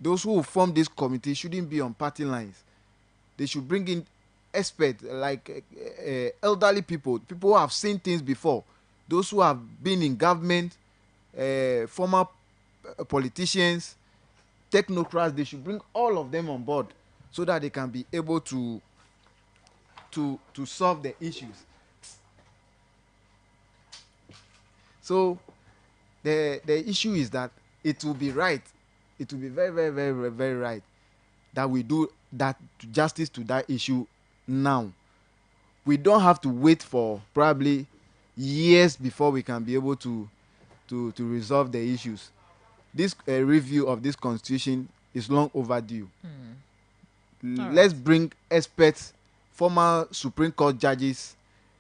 Those who form this committee shouldn't be on party lines. They should bring in experts like elderly people who have seen things before, those who have been in government, former politicians, technocrats. They should bring all of them on board so that they can be able to solve the issues. So the issue is that it will be right. It will be very, very, very, very right that we do that justice to that issue now. We don't have to wait for probably years before we can be able to resolve the issues. This review of this constitution is long overdue. Let's bring experts, former Supreme Court judges,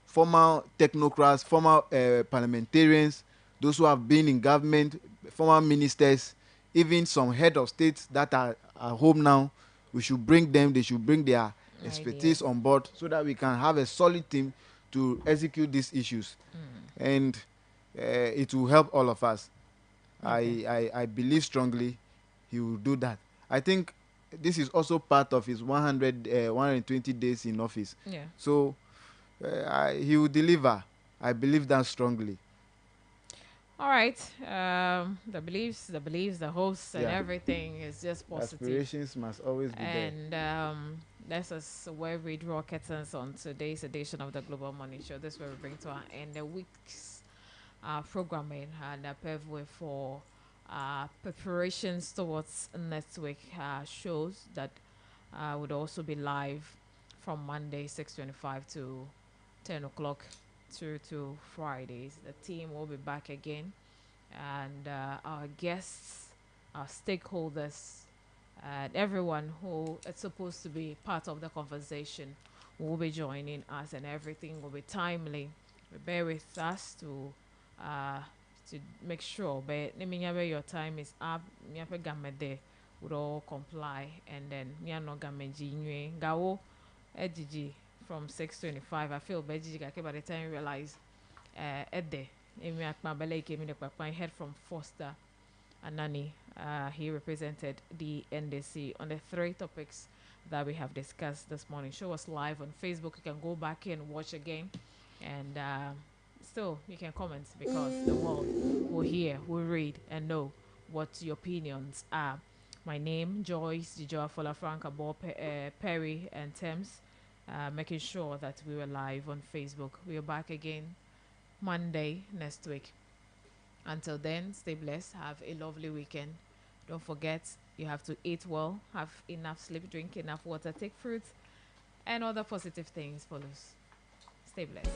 former technocrats, former parliamentarians, those who have been in government, former ministers, even some head of states that are at home now. We should bring them. They should bring their expertise on board so that we can have a solid team to execute these issues. And it will help all of us. Okay. I believe strongly he will do that. I think this is also part of his 120 days in office. Yeah. So he will deliver. I believe that strongly. All right. The beliefs, the hopes, and everything is just positive. Aspirations must always be there. And that's us where we draw curtains on today's edition of the Global Money Show. This is where we bring to our end the week's programming and pave way for preparations towards next week shows that would also be live from Monday 6:25 to 10 o'clock through to Fridays. The team will be back again, and our guests, our stakeholders, and everyone who is supposed to be part of the conversation will be joining us, and everything will be timely. Bear with us to make sure, but your time is up. Would all comply, and then gawo edg from 6:25. I feel by the time you realize Edde head from Foster Anani. He represented the NDC on the 3 topics that we have discussed this morning. Show us live on Facebook. You can go back and watch again, and still you can comment, because the world will hear, will read, and know what your opinions are. My name, Joyce Dijoa Fola Franca Bo Perry and Thames, making sure that we were live on Facebook. We are back again Monday next week. Until then, stay blessed. Have a lovely weekend. Don't forget, you have to eat well, have enough sleep, drink enough water, take fruits, and other positive things follows. Stay blessed.